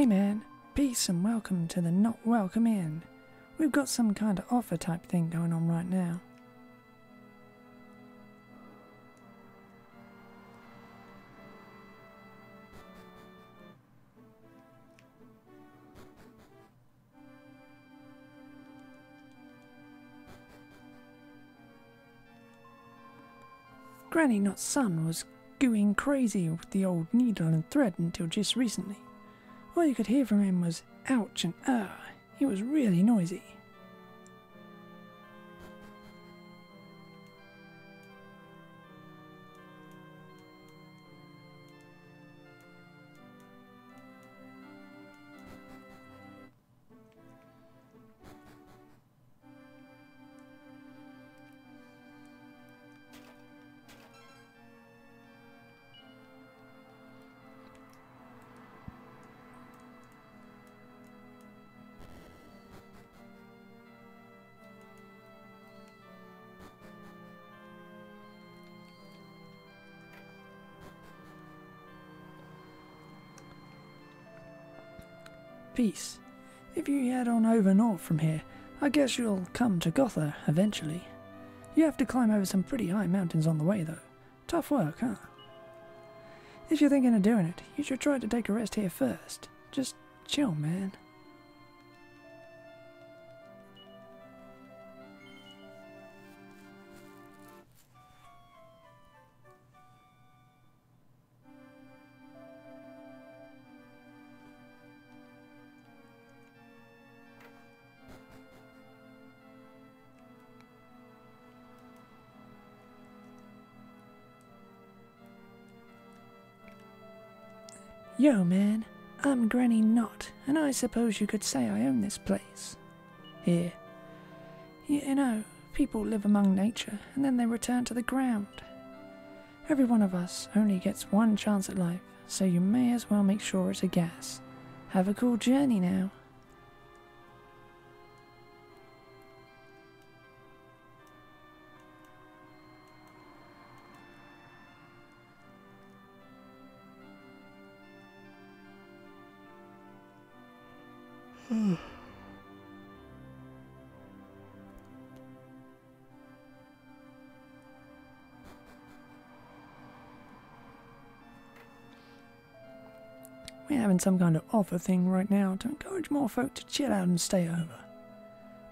Hey man, peace and welcome to the Not Welcome Inn. We've got some kind of offer type thing going on right now. Granny Not's son was going crazy with the old needle and thread until just recently. All you could hear from him was ouch and ah. He was really noisy. Peace. If you head on over north from here, I guess you'll come to Gotha eventually. You have to climb over some pretty high mountains on the way though. Tough work, huh? If you're thinking of doing it, you should try to take a rest here first. Just chill, man. Yo man, I'm Granny Not, and I suppose you could say I own this place. Here. You know, people live among nature, and then they return to the ground. Every one of us only gets one chance at life, so you may as well make sure it's a gas. Have a cool journey now. We're having some kind of offer thing right now to encourage more folk to chill out and stay over.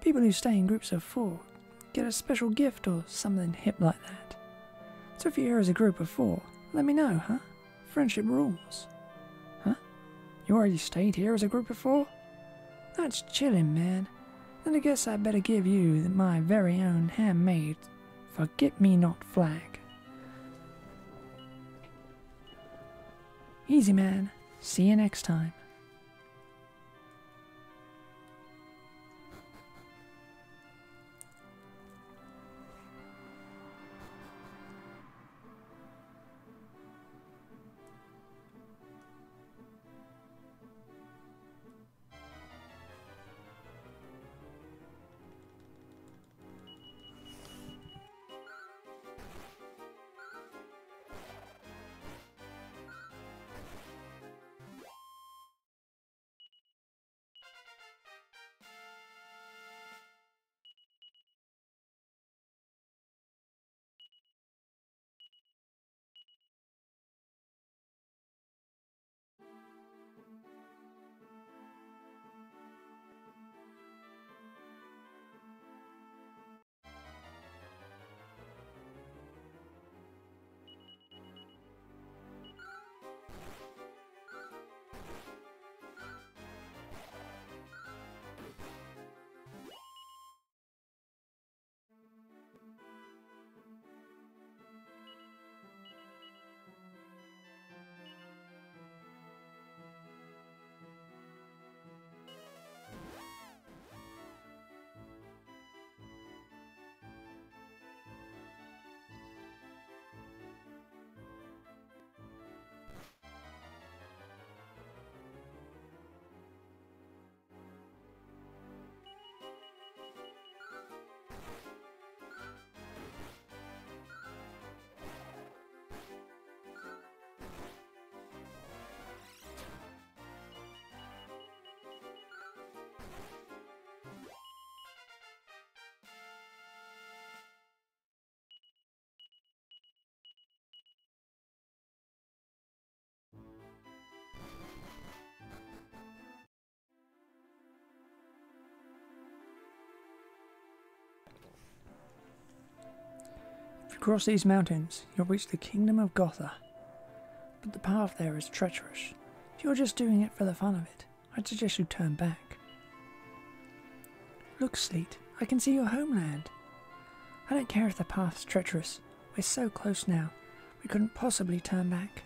People who stay in groups of 4 get a special gift or something hip like that. So if you're here as a group of 4, let me know, huh? Friendship rules. Huh? You already stayed here as a group of 4? That's chillin', man. Then I guess I better give you my very own handmade forget-me-not flag. Easy, man. See you next time. you cross these mountains, you'll reach the kingdom of Gotha. But the path there is treacherous. If you're just doing it for the fun of it, I'd suggest you turn back. Look, Sleet, I can see your homeland. I don't care if the path's treacherous. We're so close now, we couldn't possibly turn back.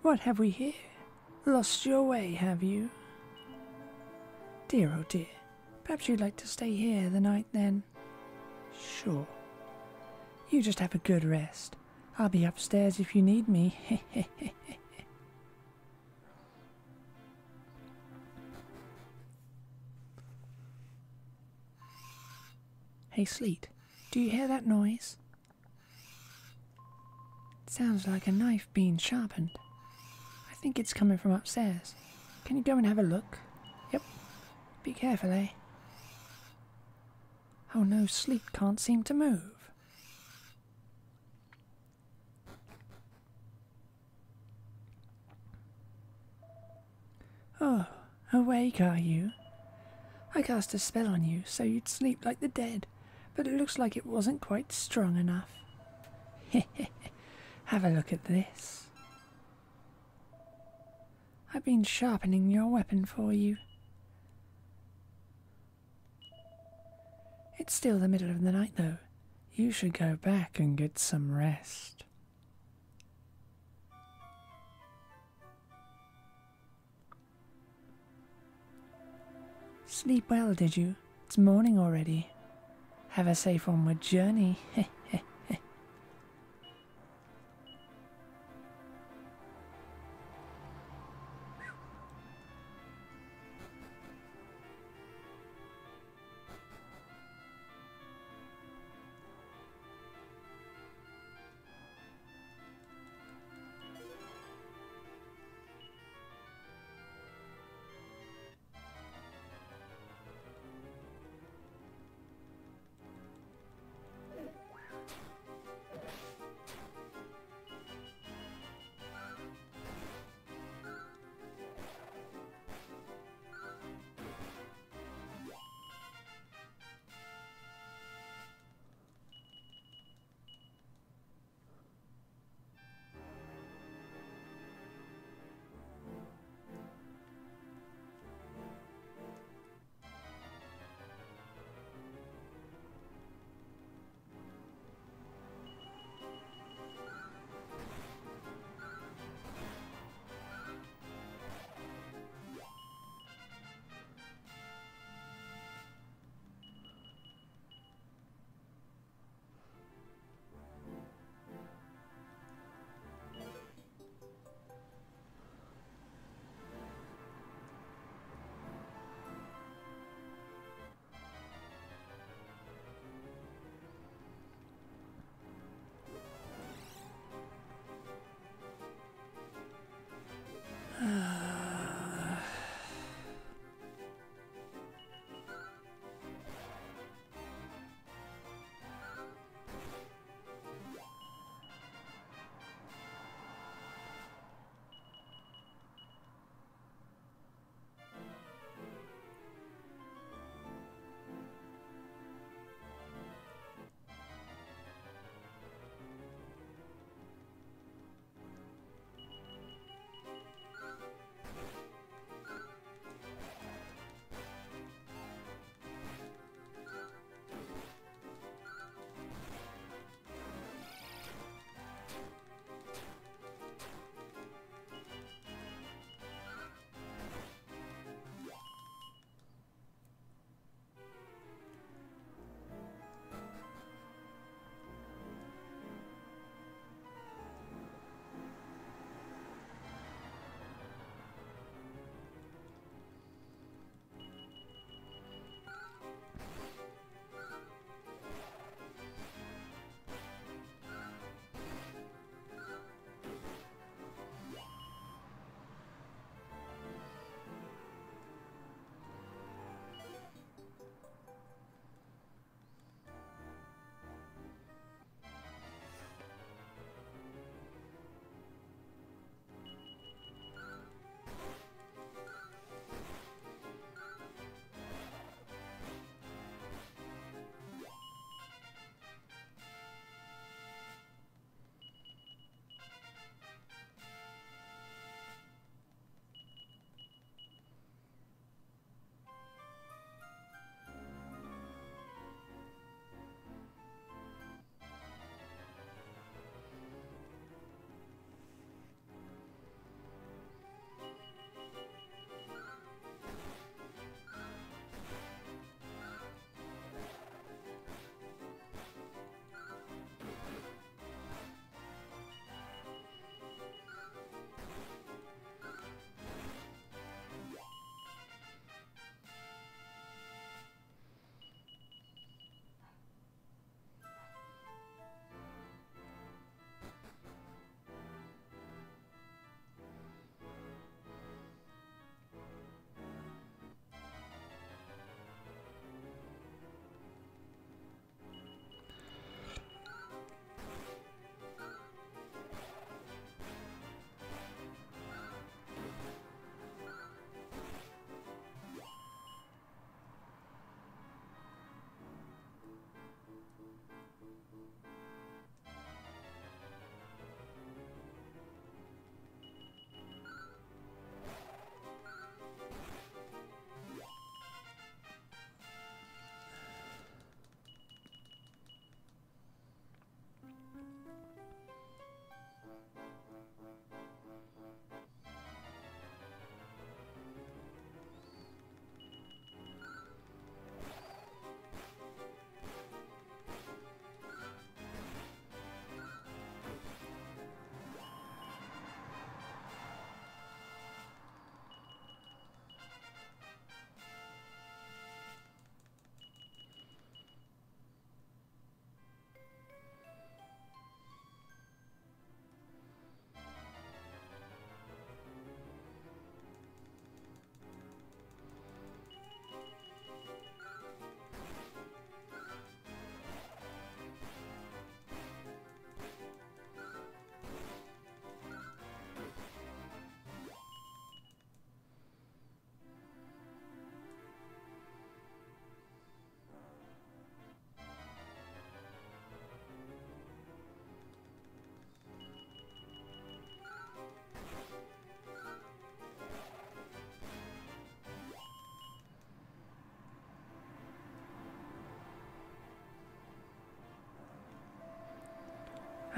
What have we here? Lost your way, have you? Dear, oh dear. Perhaps you'd like to stay here the night then? Sure. You just have a good rest. I'll be upstairs if you need me. Hey, Sleet, do you hear that noise? It sounds like a knife being sharpened. I think it's coming from upstairs. Can you go and have a look? Yep. Be careful, eh? Oh no, Sleep can't seem to move. Oh, awake are you? I cast a spell on you so you'd sleep like the dead, but it looks like it wasn't quite strong enough. Have a look at this. I've been sharpening your weapon for you. It's still the middle of the night, though. You should go back and get some rest. Sleep well, did you? It's morning already. Have a safe onward journey.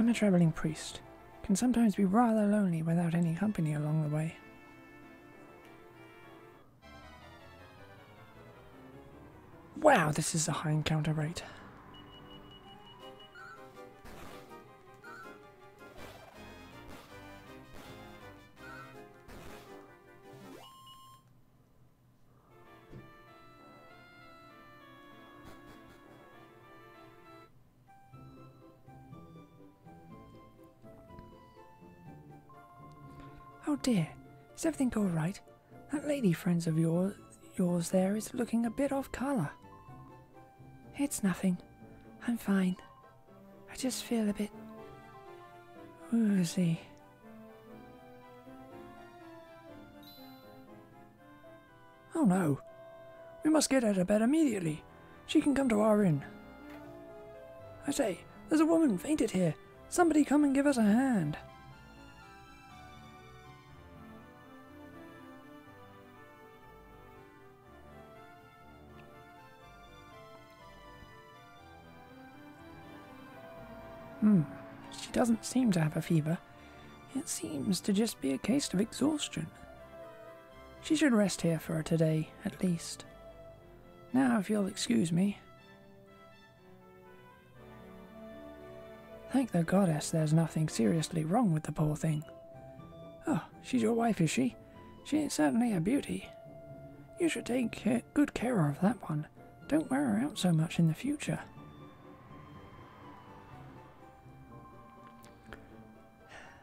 I'm a travelling priest. Can sometimes be rather lonely without any company along the way. Wow, this is a high encounter rate. Oh dear, is everything all right? That lady friend of yours there is looking a bit off colour. It's nothing. I'm fine. I just feel a bit woozy. Oh no. We must get her to bed immediately. She can come to our inn. I say, there's a woman fainted here. Somebody come and give us a hand. She doesn't seem to have a fever. It seems to just be a case of exhaustion. She should rest here for today, at least. Now, if you'll excuse me. Thank the goddess there's nothing seriously wrong with the poor thing. Oh, she's your wife, is she? She is certainly a beauty. You should take good care of that one. Don't wear her out so much in the future.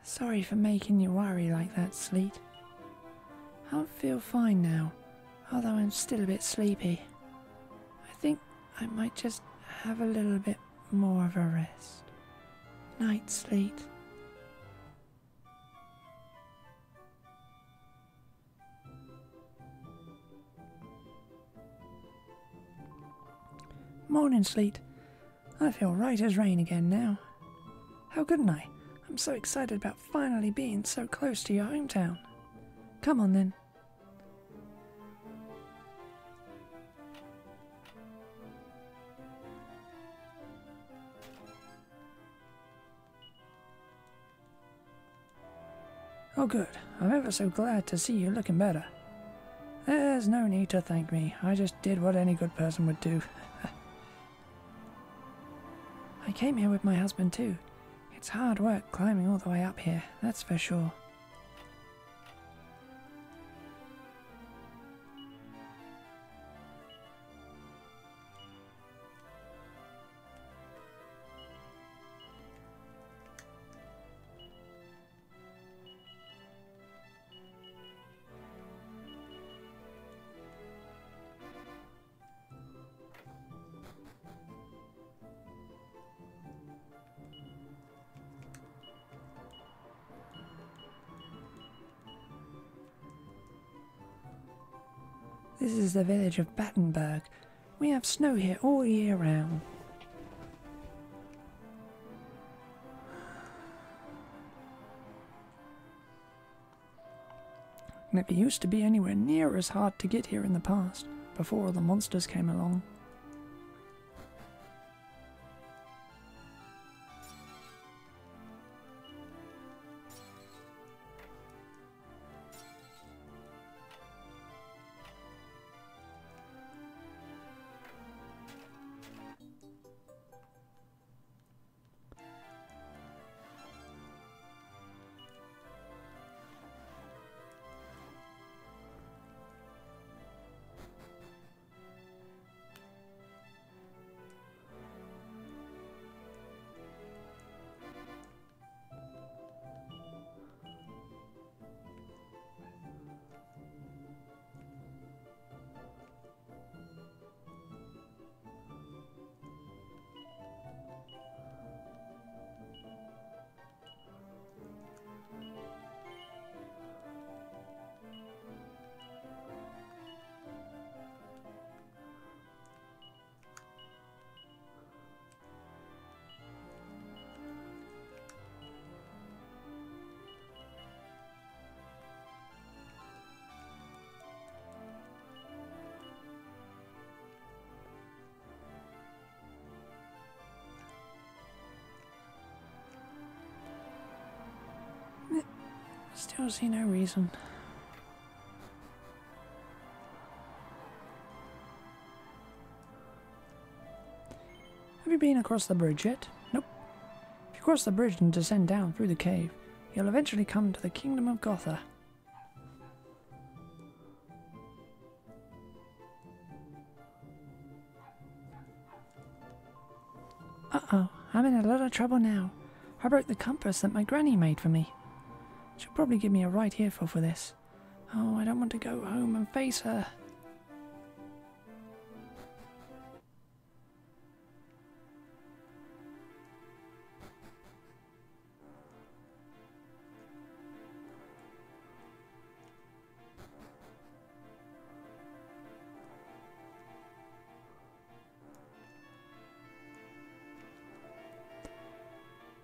Sorry for making you worry like that, Sleet. I feel fine now, although I'm still a bit sleepy. I think I might just have a little bit more of a rest. Night, Sleet. Morning, Sleet. I feel right as rain again now. How couldn't I? I'm so excited about finally being so close to your hometown. Come on then. Oh good, I'm ever so glad to see you looking better. There's no need to thank me, I just did what any good person would do. I came here with my husband too. It's hard work climbing all the way up here, that's for sure. This is the village of Battenberg. We have snow here all year round. Never used to be anywhere near as hard to get here in the past, before all the monsters came along. Still see no reason. Have you been across the bridge yet? Nope. If you cross the bridge and descend down through the cave, you'll eventually come to the kingdom of Gotha. Uh-oh, I'm in a lot of trouble now. I broke the compass that my granny made for me. She'll probably give me a right earful for this. Oh, I don't want to go home and face her.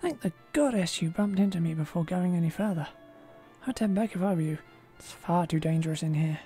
Thank the goddess you bumped into me before going any further. I'd turn back if I were you. It's far too dangerous in here.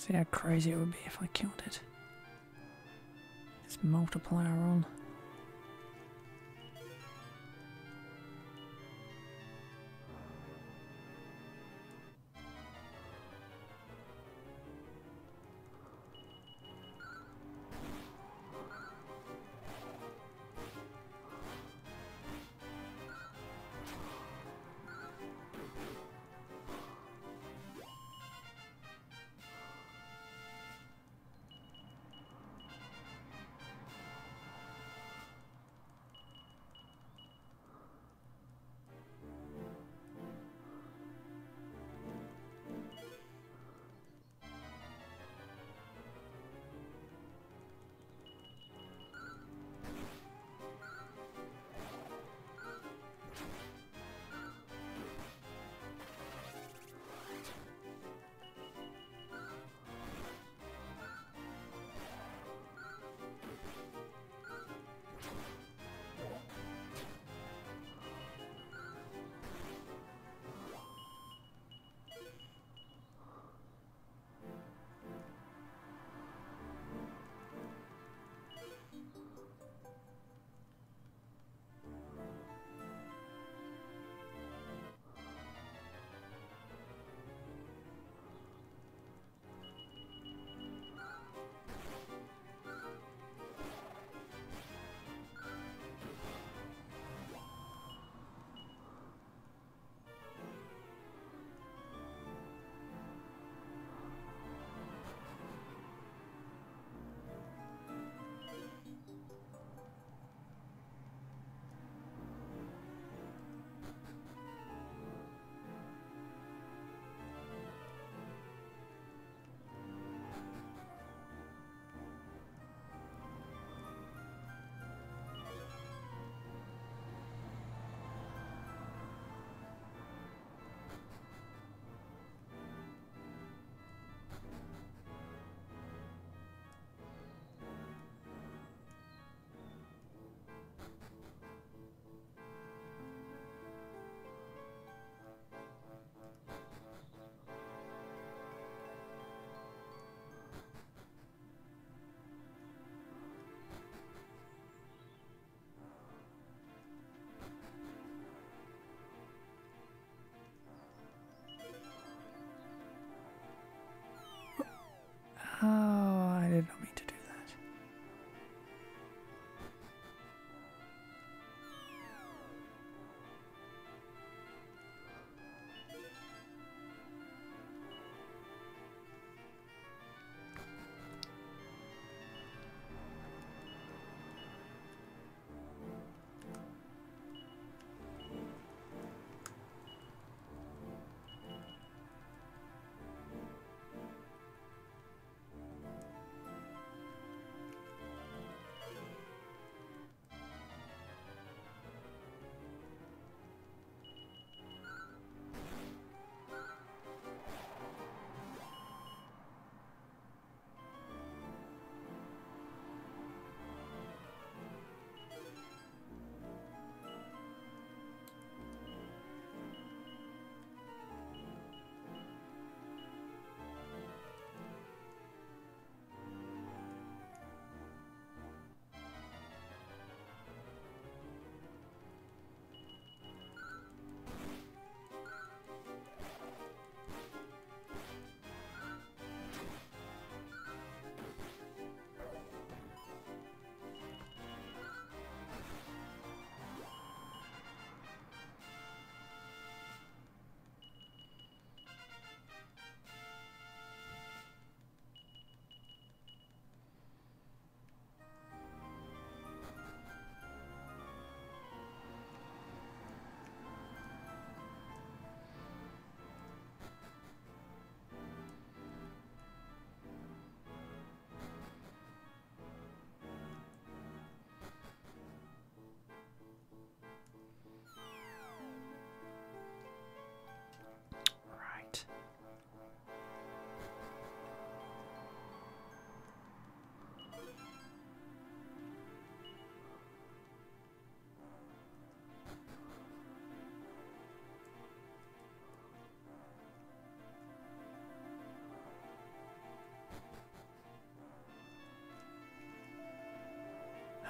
See how crazy it would be if I killed it. This multiplier on.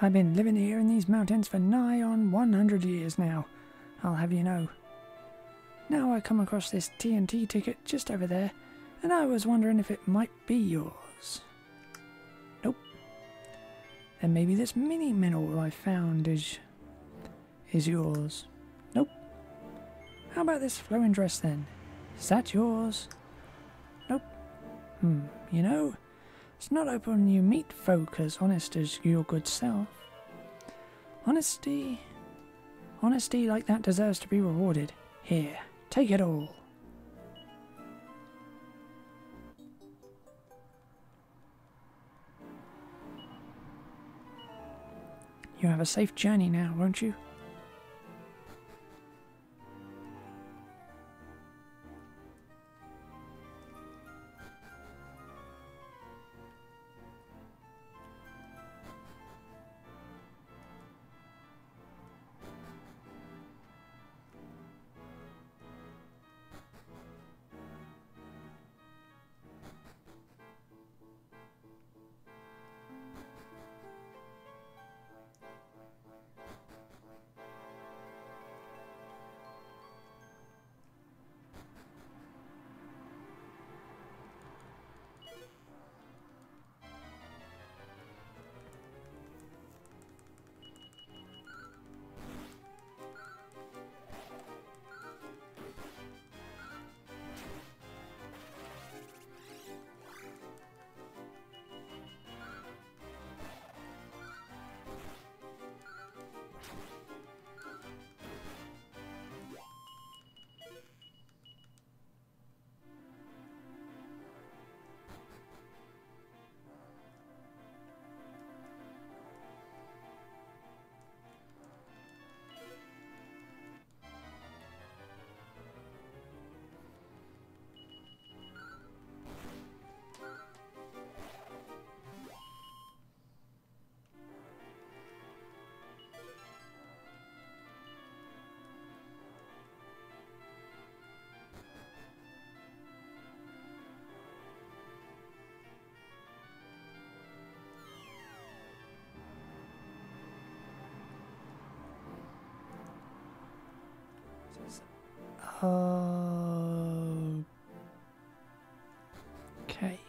I've been living here in these mountains for nigh on 100 years now, I'll have you know. Now I come across this TNT ticket just over there, and I was wondering if it might be yours. Nope. Then maybe this mini mineral I found is yours. Nope. How about this flowing dress then? Is that yours? Nope. You know, it's not often you meet folk as honest as your good self. Honesty like that deserves to be rewarded. Here, take it all. You have a safe journey now, won't you? Okay.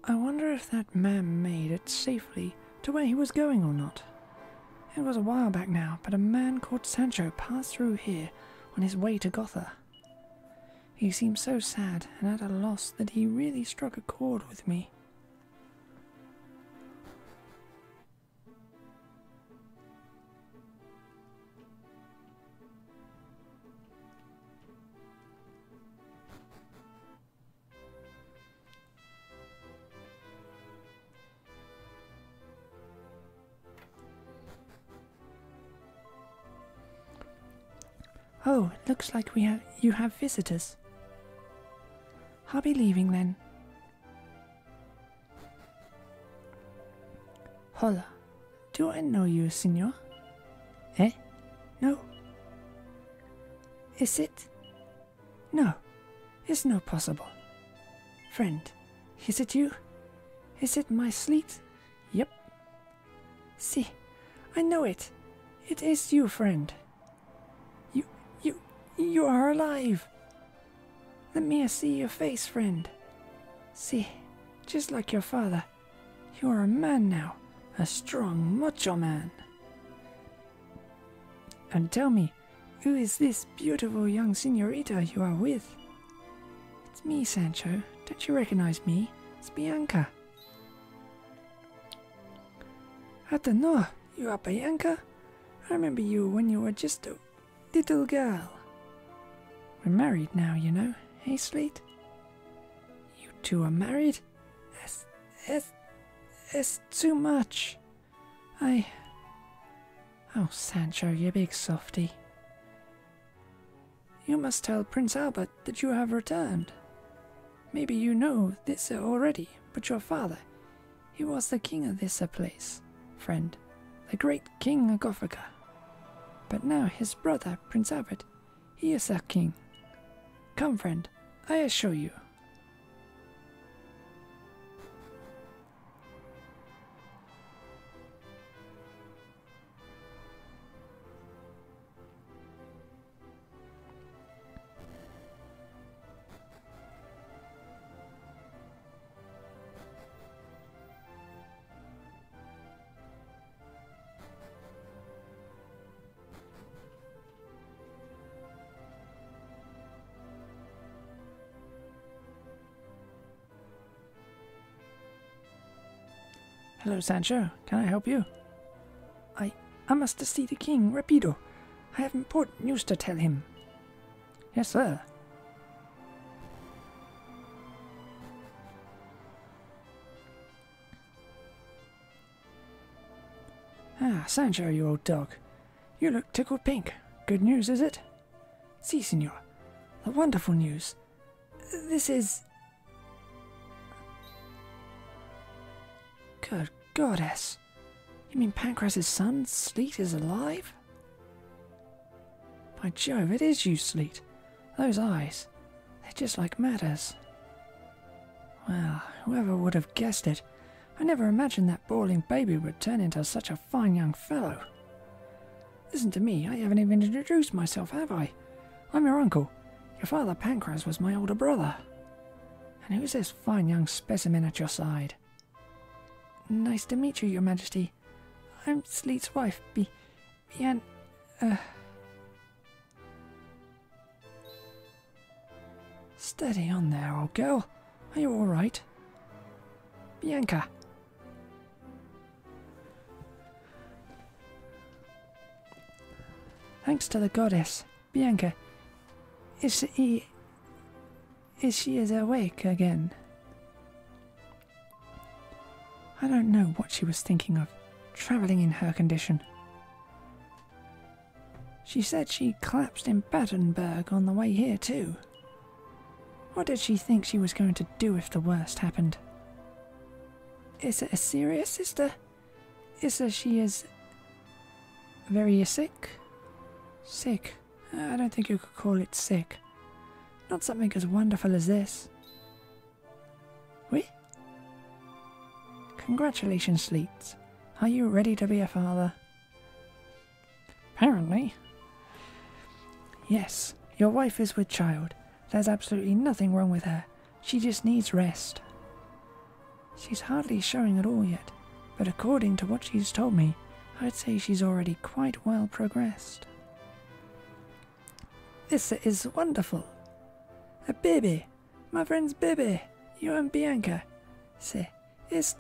I wonder if that man made it safely to where he was going or not. It was a while back now, but a man called Sancho passed through here on his way to Gotha. He seemed so sad and at a loss that he really struck a chord with me. Oh, it looks like you have visitors. I'll be leaving then. Hola, do I know you, senor? Eh? No. Is it? No, it's no possible. Friend, is it you? Is it my Sleet? Yep. See, I know it. It is you, friend. You are alive. Let me see your face, friend. See, just like your father, you are a man now, a strong, macho man. And tell me, who is this beautiful young senorita you are with? It's me, Sancho. Don't you recognize me? It's Bianca. I don't know. You are Bianca? I remember you when you were just a little girl. We're married now, you know. Hey, Sleet? You two are married? It's too much. Oh, Sancho, you big softy. You must tell Prince Albert that you have returned. Maybe you know this already, but your father, he was the king of this place, friend. The great King of Gothica. But now his brother, Prince Albert, he is our king. Come, friend, I assure you. Hello, Sancho. Can I help you? I must see the king, rapido. I have important news to tell him. Yes, sir. Ah, Sancho, you old dog. You look tickled pink. Good news, is it? Si, senor. The wonderful news. This is... Good goddess. You mean Pancraz's son, Sleet, is alive? By Jove, it is you, Sleet. Those eyes, they're just like Matters. Well, whoever would have guessed it? I never imagined that bawling baby would turn into such a fine young fellow. Listen to me, I haven't even introduced myself, have I? I'm your uncle. Your father, Pancraz, was my older brother. And who's this fine young specimen at your side? Nice to meet you, Your Majesty. I'm Sleet's wife, Steady on there, old girl. Are you all right? Bianca. Thanks to the goddess, Bianca. Is she awake again? I don't know what she was thinking of, travelling in her condition. She said she collapsed in Battenberg on the way here too. What did she think she was going to do if the worst happened? Is it serious, sister? She is very sick? Sick? I don't think you could call it sick. Not something as wonderful as this. Oui? Congratulations, Sleet. Are you ready to be a father? Apparently. Yes, your wife is with child. There's absolutely nothing wrong with her. She just needs rest. She's hardly showing at all yet, but according to what she's told me, I'd say she's already quite well progressed. This is wonderful. A baby. My friend's baby. You and Bianca. Say, is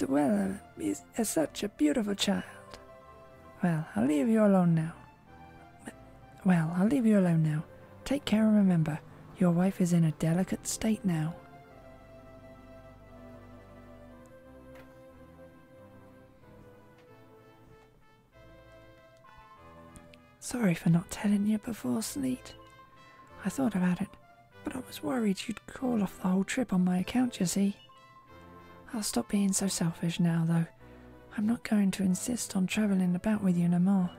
such a beautiful child. Well, I'll leave you alone now. Take care and remember, your wife is in a delicate state now. Sorry for not telling you before, Sleet. I thought about it, but I was worried you'd call off the whole trip on my account, you see. I'll stop being so selfish now, though. I'm not going to insist on travelling about with you no more.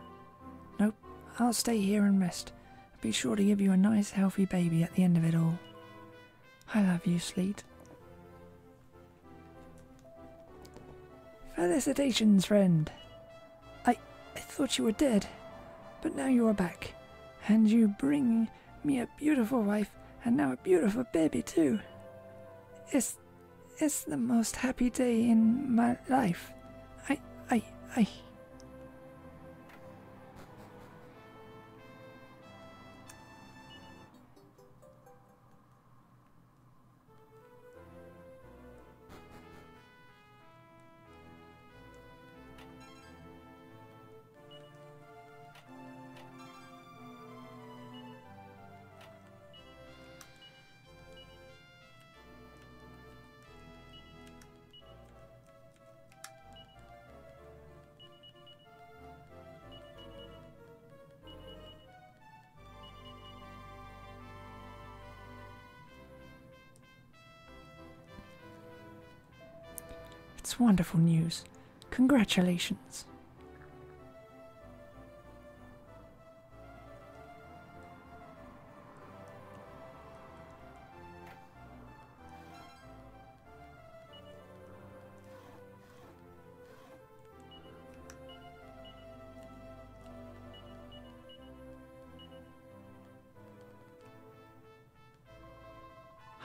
Nope, I'll stay here and rest. Be sure to give you a nice, healthy baby at the end of it all. I love you, Sleet. Felicitations, friend. I thought you were dead, but now you are back, and you bring me a beautiful wife and now a beautiful baby too. It's the most happy day in my life. I. It's wonderful news. Congratulations.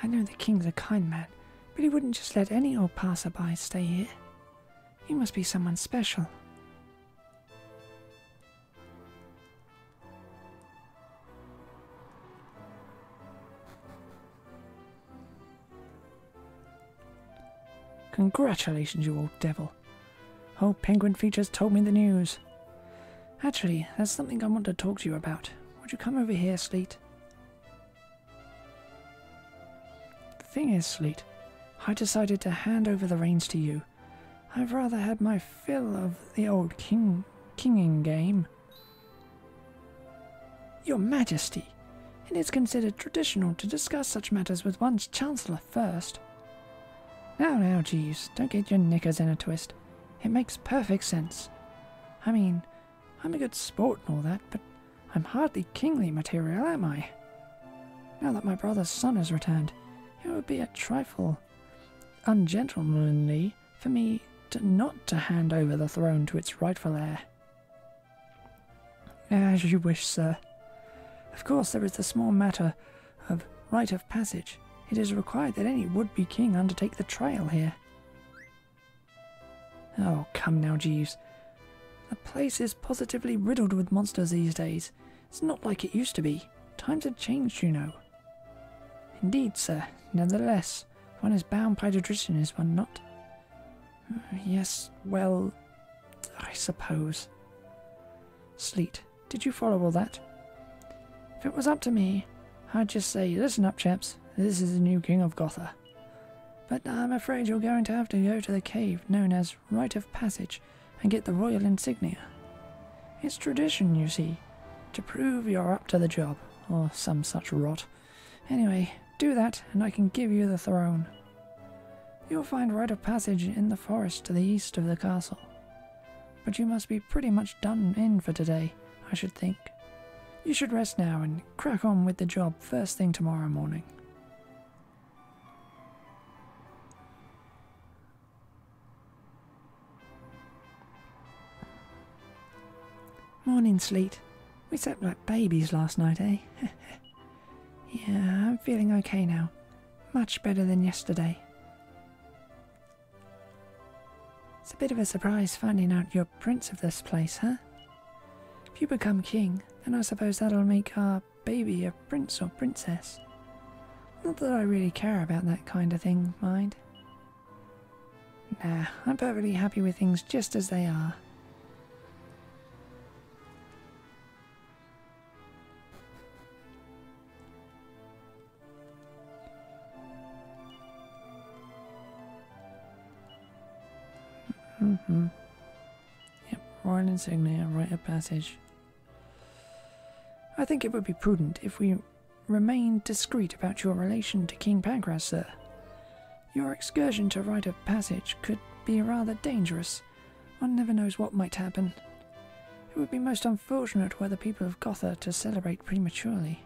I know the king's a kind man, but he wouldn't just let any old passerby stay here. He must be someone special. Congratulations, you old devil. Old Penguin Features told me the news. Actually, there's something I want to talk to you about. Would you come over here, Sleet? The thing is, Sleet, I decided to hand over the reins to you. I've rather had my fill of the old kinging game. Your Majesty, it is considered traditional to discuss such matters with one's Chancellor first. Now, Jeeves, don't get your knickers in a twist. It makes perfect sense. I mean, I'm a good sport and all that, but I'm hardly kingly material, am I? Now that my brother's son has returned, it would be a trifle ungentlemanly for me not to hand over the throne to its rightful heir. As you wish, sir. Of course, there is the small matter of rite of passage. It is required that any would-be king undertake the trial here. Oh, come now, Jeeves. The place is positively riddled with monsters these days. It's not like it used to be. Times have changed, you know. Indeed, sir. Nevertheless, one is bound by tradition, is one not? Yes, well, I suppose. Sleet, did you follow all that? If it was up to me, I'd just say, listen up, chaps, this is the new king of Gotha. But I'm afraid you're going to have to go to the cave known as Rite of Passage and get the royal insignia. It's tradition, you see, to prove you're up to the job, or some such rot. Anyway, do that and I can give you the throne. You'll find Rite of Passage in the forest to the east of the castle. But you must be pretty much done in for today, I should think. You should rest now and crack on with the job first thing tomorrow morning. Morning, Sleet. We slept like babies last night, eh? Yeah, I'm feeling okay now. Much better than yesterday. It's a bit of a surprise finding out you're prince of this place, huh? If you become king, then I suppose that'll make our baby a prince or princess. Not that I really care about that kind of thing, mind. Nah, I'm perfectly happy with things just as they are. Yep, royal insignia, rite of passage. I think it would be prudent if we remain discreet about your relation to King Pancras, sir. Your excursion to rite of passage could be rather dangerous. One never knows what might happen. It would be most unfortunate were the people of Gotha to celebrate prematurely.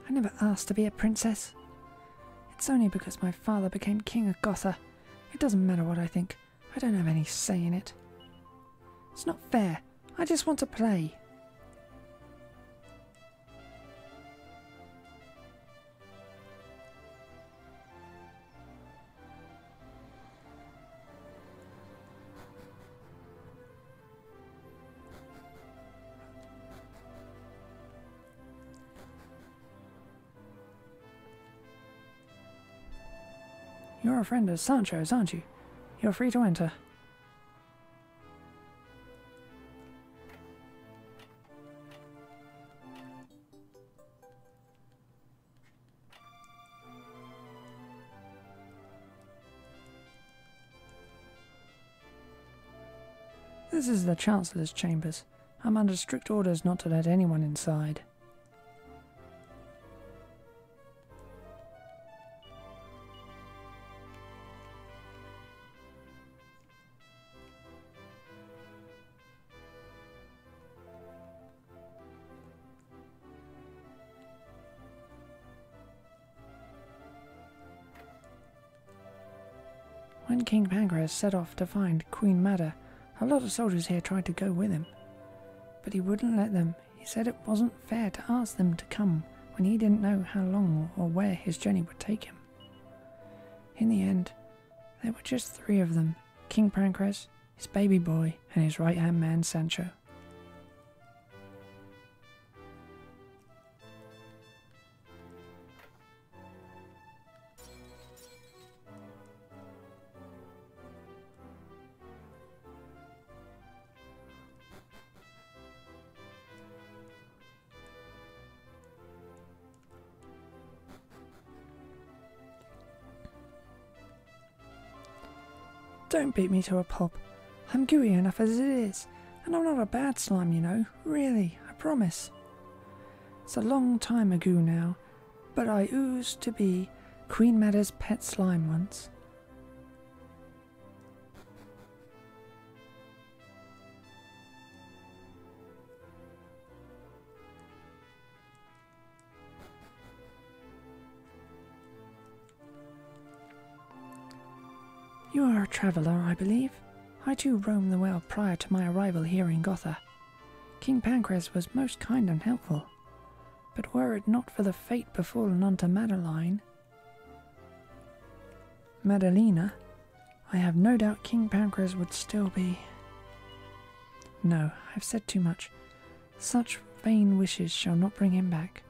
I never asked to be a princess. It's only because my father became king of Gotha. It doesn't matter what I think. I don't have any say in it. It's not fair. I just want to play. You're a friend of Sancho's, aren't you? You're free to enter. This is the Chancellor's chambers. I'm under strict orders not to let anyone inside. When King Pancras set off to find Queen Mada, a lot of soldiers here tried to go with him. But he wouldn't let them. He said it wasn't fair to ask them to come when he didn't know how long or where his journey would take him. In the end, there were just 3 of them, King Pancras, his baby boy, and his right-hand man Sancho. Don't beat me to a pulp. I'm gooey enough as it is, and I'm not a bad slime, you know. Really, I promise. It's a long time ago now, but I oozed to be Queen Mada's pet slime once. You are a traveller, I believe. I too roamed the world prior to my arrival here in Gotha. King Pancras was most kind and helpful, but were it not for the fate befallen unto Madeleine, Madalena, I have no doubt King Pancras would still be... No, I've said too much. Such vain wishes shall not bring him back.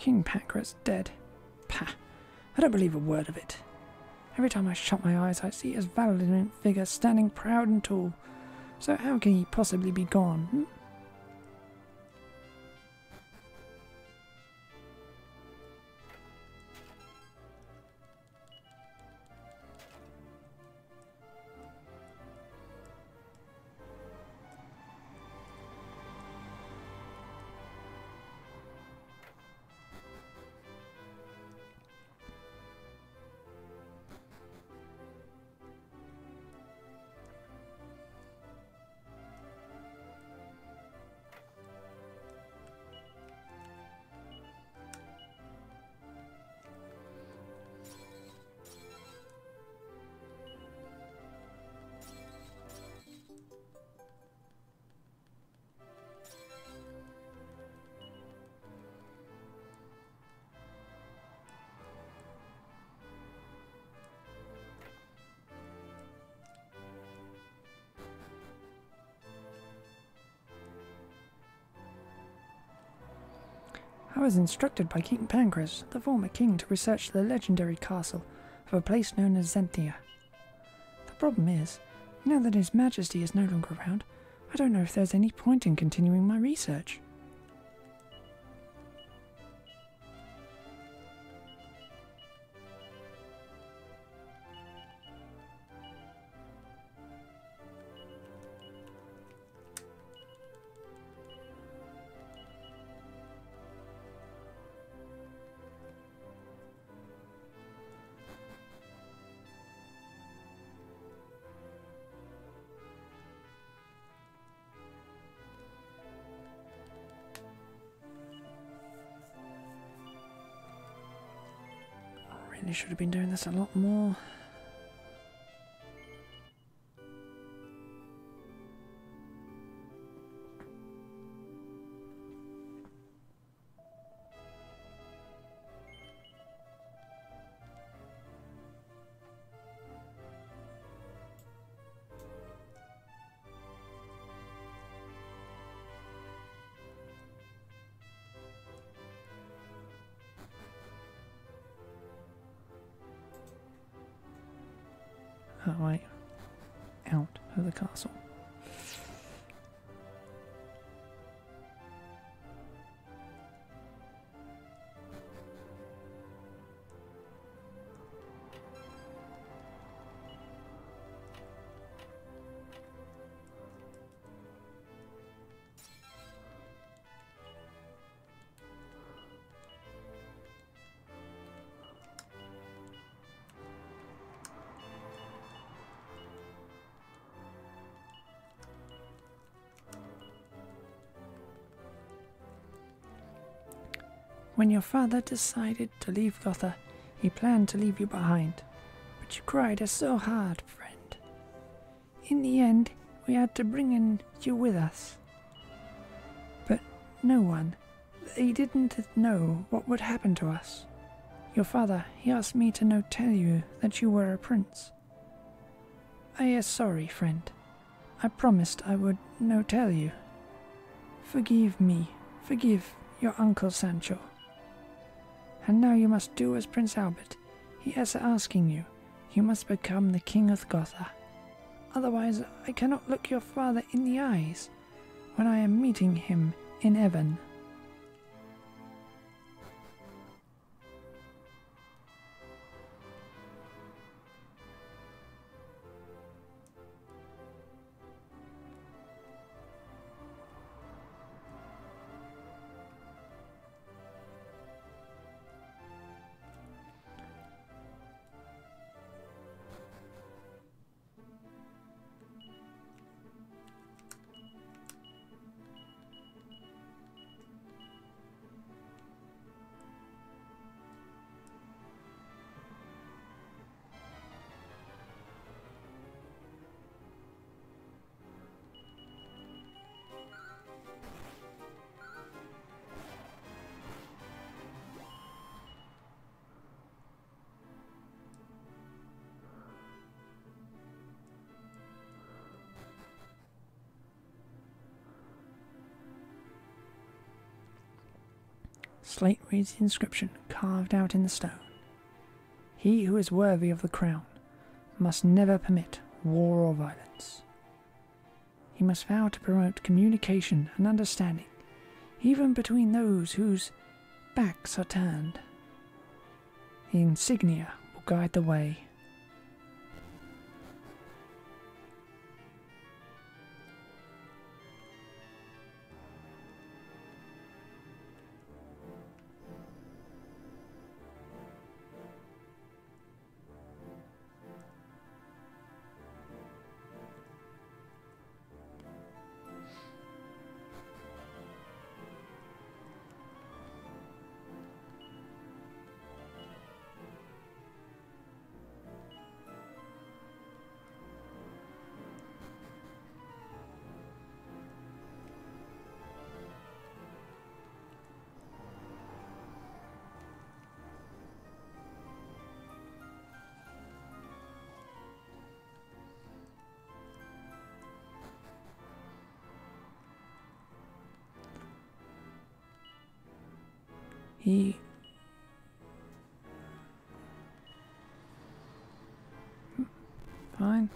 King Pancras dead. Pah! I don't believe a word of it. Every time I shut my eyes, I see his valiant figure standing proud and tall. So how can he possibly be gone? Hmm? I was instructed by King Pancras, the former king, to research the legendary castle of a place known as Zenthia. The problem is, now that His Majesty is no longer around, I don't know if there's any point in continuing my research. Really should have been doing this a lot more. That way, out of the castle. When your father decided to leave Gotha, he planned to leave you behind, but you cried so hard, friend. In the end, we had to bring you with us. But no one, they didn't know what would happen to us. Your father, he asked me to tell you that you were a prince. I am sorry, friend. I promised I would tell you. Forgive me, forgive your Uncle Sancho. And now you must do as Prince Albert. He is asking you. You must become the King of Gotha. Otherwise, I cannot look your father in the eyes when I am meeting him in heaven. slate reads the inscription carved out in the stone. He who is worthy of the crown must never permit war or violence. He must vow to promote communication and understanding, even between those whose backs are turned. The insignia will guide the way. He... Fine.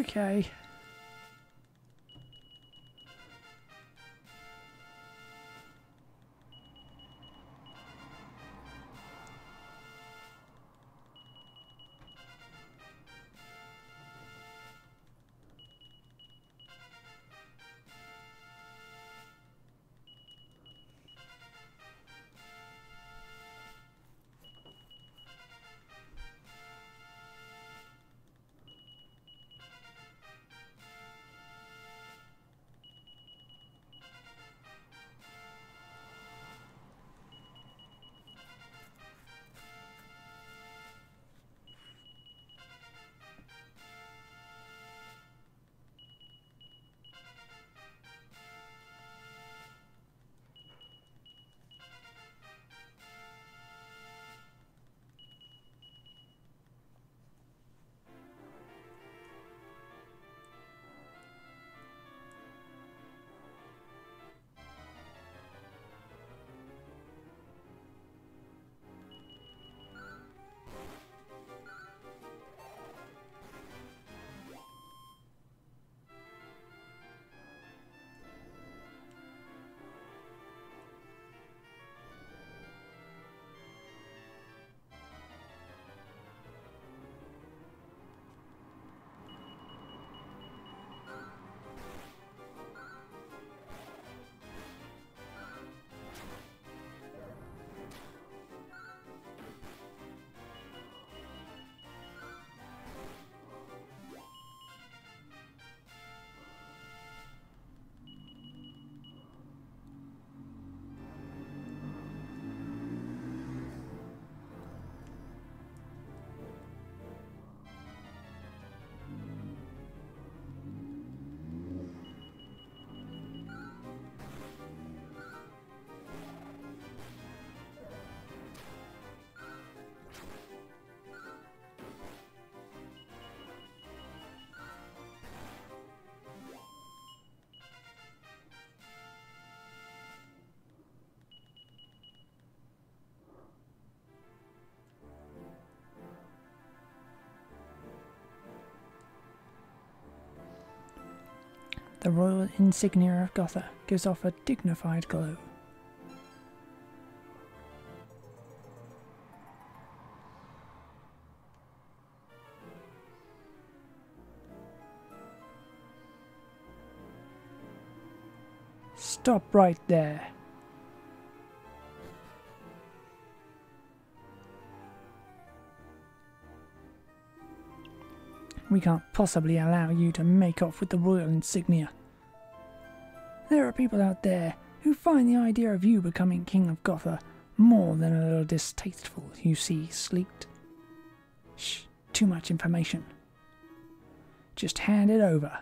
Okay. The royal insignia of Gotha gives off a dignified glow. Stop right there. We can't possibly allow you to make off with the royal insignia. There are people out there who find the idea of you becoming King of Gotha more than a little distasteful, you see, Sleeked. Shh, too much information. Just hand it over.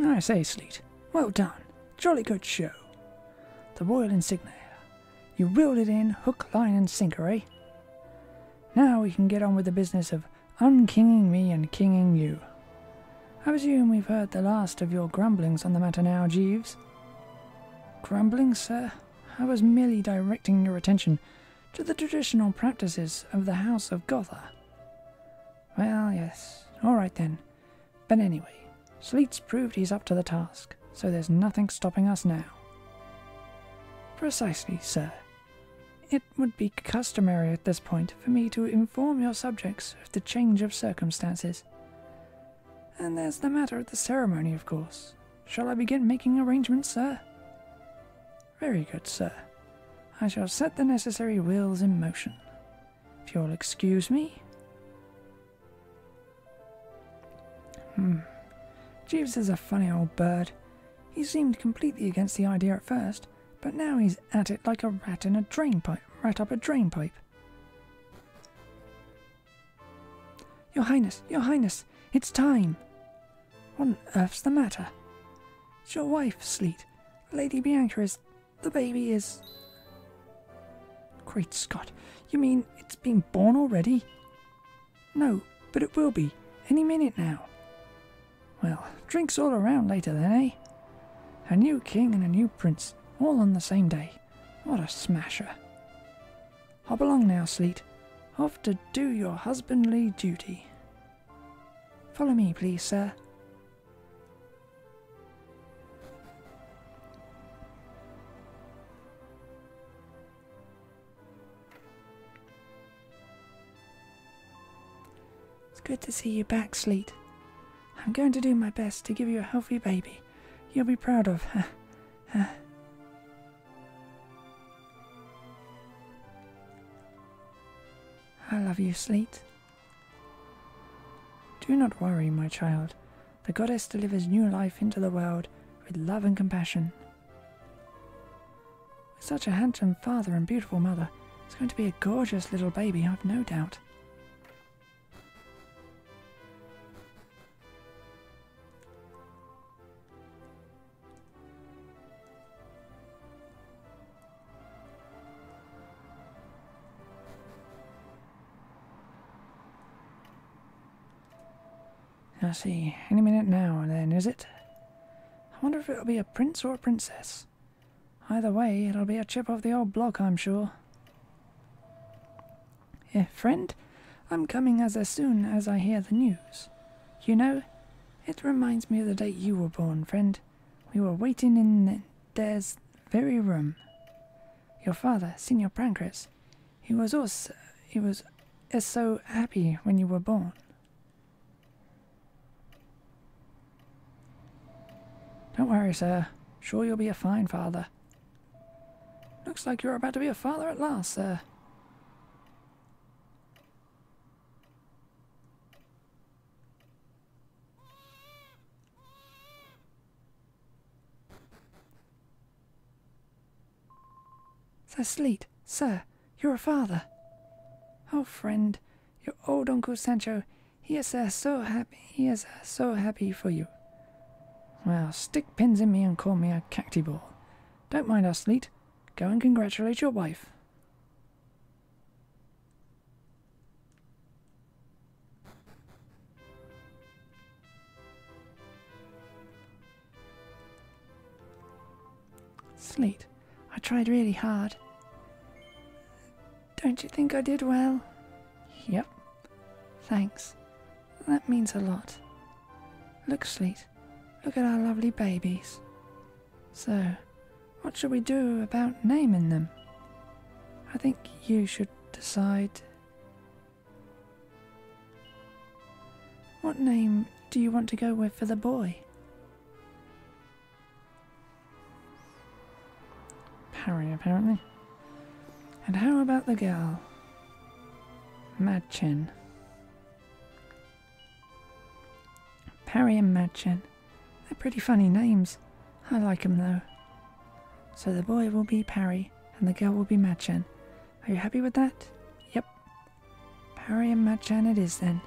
I say, Sleet, well done. Jolly good show. The royal insignia. You reeled it in, hook, line and sinker, eh? Now we can get on with the business of unkinging me and kinging you. I presume we've heard the last of your grumblings on the matter now, Jeeves. Grumbling, sir? I was merely directing your attention to the traditional practices of the House of Gotha. Well, yes, all right then. But anyway, Sleet's proved he's up to the task, so there's nothing stopping us now. Precisely, sir. It would be customary at this point for me to inform your subjects of the change of circumstances. And there's the matter of the ceremony, of course. Shall I begin making arrangements, sir? Very good, sir. I shall set the necessary wheels in motion. If you'll excuse me. Jeeves is a funny old bird. He seemed completely against the idea at first, but now he's at it like a rat in a drain pipe, rat up a drain pipe. Your Highness, it's time. What on earth's the matter? It's your wife, Sleet. Lady Bianca is... the baby is... Great Scott, you mean it's been born already? No, but it will be, any minute now. Well, drinks all around later then, eh? A new king and a new prince, all on the same day. What a smasher. Hop along now, Sleet. Off to do your husbandly duty. Follow me, please, sir. It's good to see you back, Sleet. I'm going to do my best to give you a healthy baby you'll be proud of. I love you, Sleet. Do not worry, my child. The goddess delivers new life into the world with love and compassion. With such a handsome father and beautiful mother, it's going to be a gorgeous little baby, I've no doubt. I see. Any minute now, then, is it? I wonder if it'll be a prince or a princess. Either way, it'll be a chip off the old block, I'm sure. Friend, I'm coming as soon as I hear the news. You know, it reminds me of the day you were born, friend. We were waiting in there's very room. Your father, Signor Pancras, he was so happy when you were born. Don't worry, sir. Sure you'll be a fine father. Looks like you're about to be a father at last, sir. Sir Sleet, sir, you're a father. Oh, friend, your old Uncle Sancho, he is so happy for you. Well, stick pins in me and call me a cacti ball. Don't mind us, Sleet. Go and congratulate your wife. Sleet, I tried really hard. Don't you think I did well? Yep. Thanks. That means a lot. Look, Sleet. Look at our lovely babies. So, what shall we do about naming them? I think you should decide. What name do you want to go with for the boy? Parry, apparently. And how about the girl? Madchen. Parry and Madchen. They're pretty funny names. I like 'em though. So the boy will be Parry and the girl will be Madchen. Are you happy with that? Yep. Parry and Madchen it is then.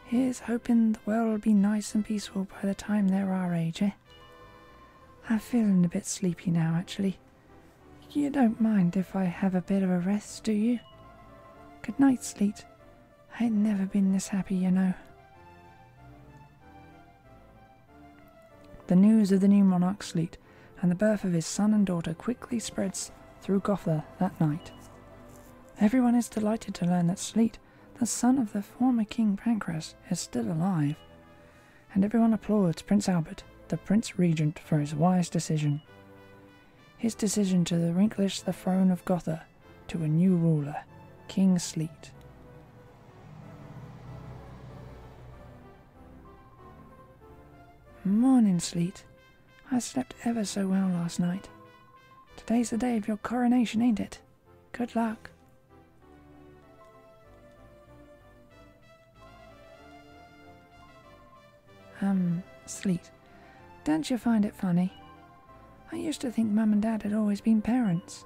Here's hoping the world will be nice and peaceful by the time they're our age, eh? I'm feeling a bit sleepy now, actually. You don't mind if I have a bit of a rest, do you? Good night, Sleet. I've never been this happy, you know. The news of the new monarch Sleet and the birth of his son and daughter quickly spreads through Gotha that night. Everyone is delighted to learn that Sleet, the son of the former King Pancras, is still alive, and everyone applauds Prince Albert, the Prince Regent, for his wise decision. His decision to relinquish the throne of Gotha to a new ruler, King Sleet. Morning, Sleet. I slept ever so well last night. Today's the day of your coronation, ain't it? Good luck. Sleet, don't you find it funny? I used to think Mum and Dad had always been parents,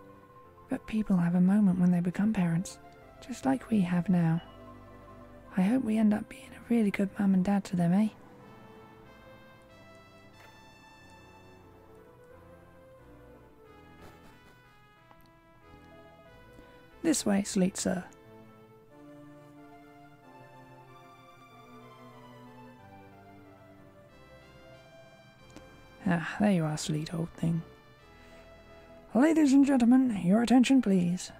but people have a moment when they become parents, just like we have now. I hope we end up being a really good Mum and Dad to them, eh? This way, Sleet, sir. Ah, there you are, Sleet, old thing. Ladies and gentlemen, your attention, please.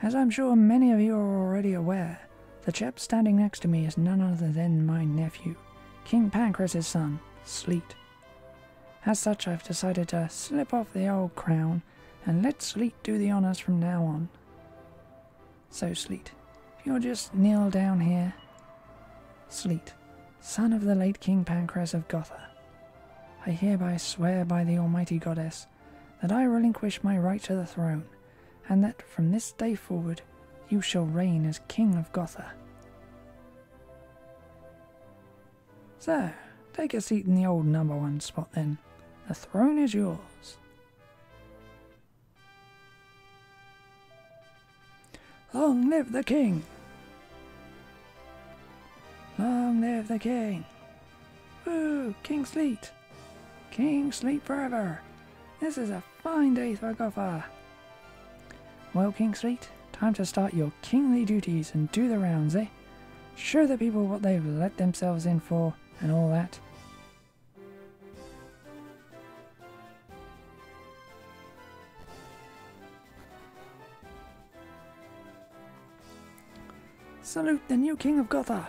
As I'm sure many of you are already aware, the chap standing next to me is none other than my nephew, King Pancras' son, Sleet. As such, I've decided to slip off the old crown and let Sleet do the honours from now on. So, Sleet, if you'll just kneel down here. Sleet, son of the late King Pancras of Gotha, I hereby swear by the Almighty Goddess that I relinquish my right to the throne, and that from this day forward you shall reign as King of Gotha. So, take a seat in the old number 1 spot then. The throne is yours. Long live the King! Long live the King! Woo! King Sleet! King Sleet forever! This is a fine day for Gotha! Well, King Sleet, time to start your kingly duties and do the rounds, eh? Show the people what they've let themselves in for and all that. Salute the new King of Gotha!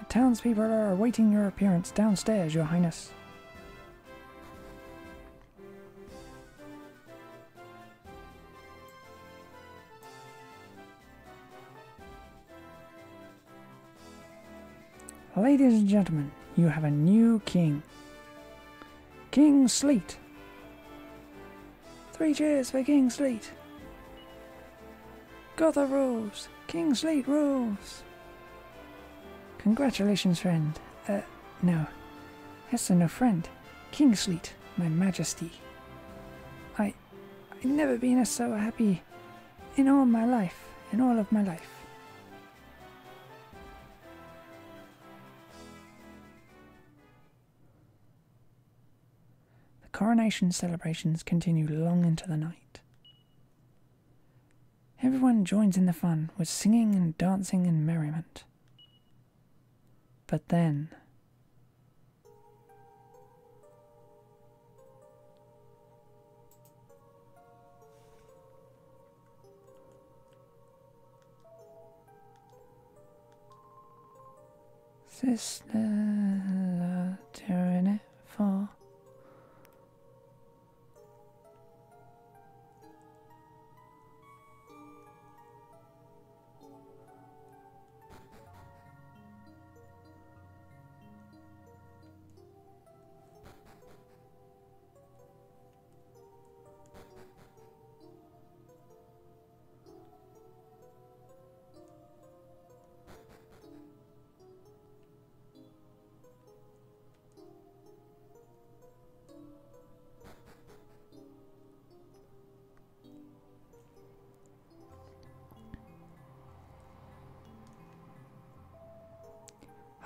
The townspeople are awaiting your appearance downstairs, Your Highness. Ladies and gentlemen, you have a new king. King Sleet. 3 cheers for King Sleet. Gotha rules. King Sleet rules. Congratulations, friend. No. Yes, no, friend. King Sleet, my majesty. I've never been so happy in all of my life. Coronation celebrations continue long into the night. Everyone joins in the fun with singing and dancing and merriment. But then, sisters are doing it for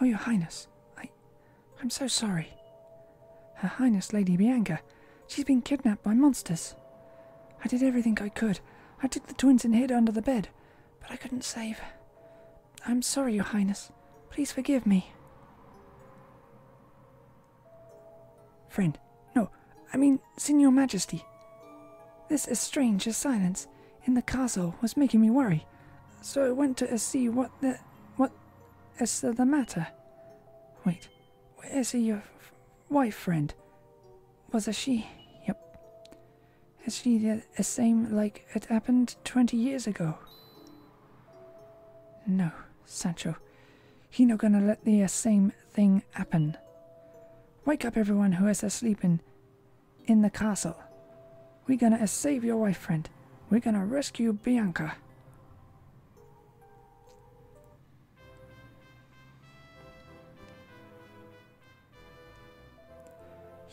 Oh, Your Highness, I'm so sorry. Her Highness Lady Bianca, she's been kidnapped by monsters. I did everything I could. I took the twins and hid under the bed, but I couldn't save. I'm sorry, Your Highness. Please forgive me. Friend, no, I mean, Your Majesty. This strange silence in the castle was making me worry, so I went to see what is the matter. Wait, is your wife, friend? Was she? Yep. Is she the same like it happened 20 years ago? No, Sancho. He not gonna let the same thing happen. Wake up everyone who is asleep in the castle. We're gonna save your wife, friend. We're gonna rescue Bianca.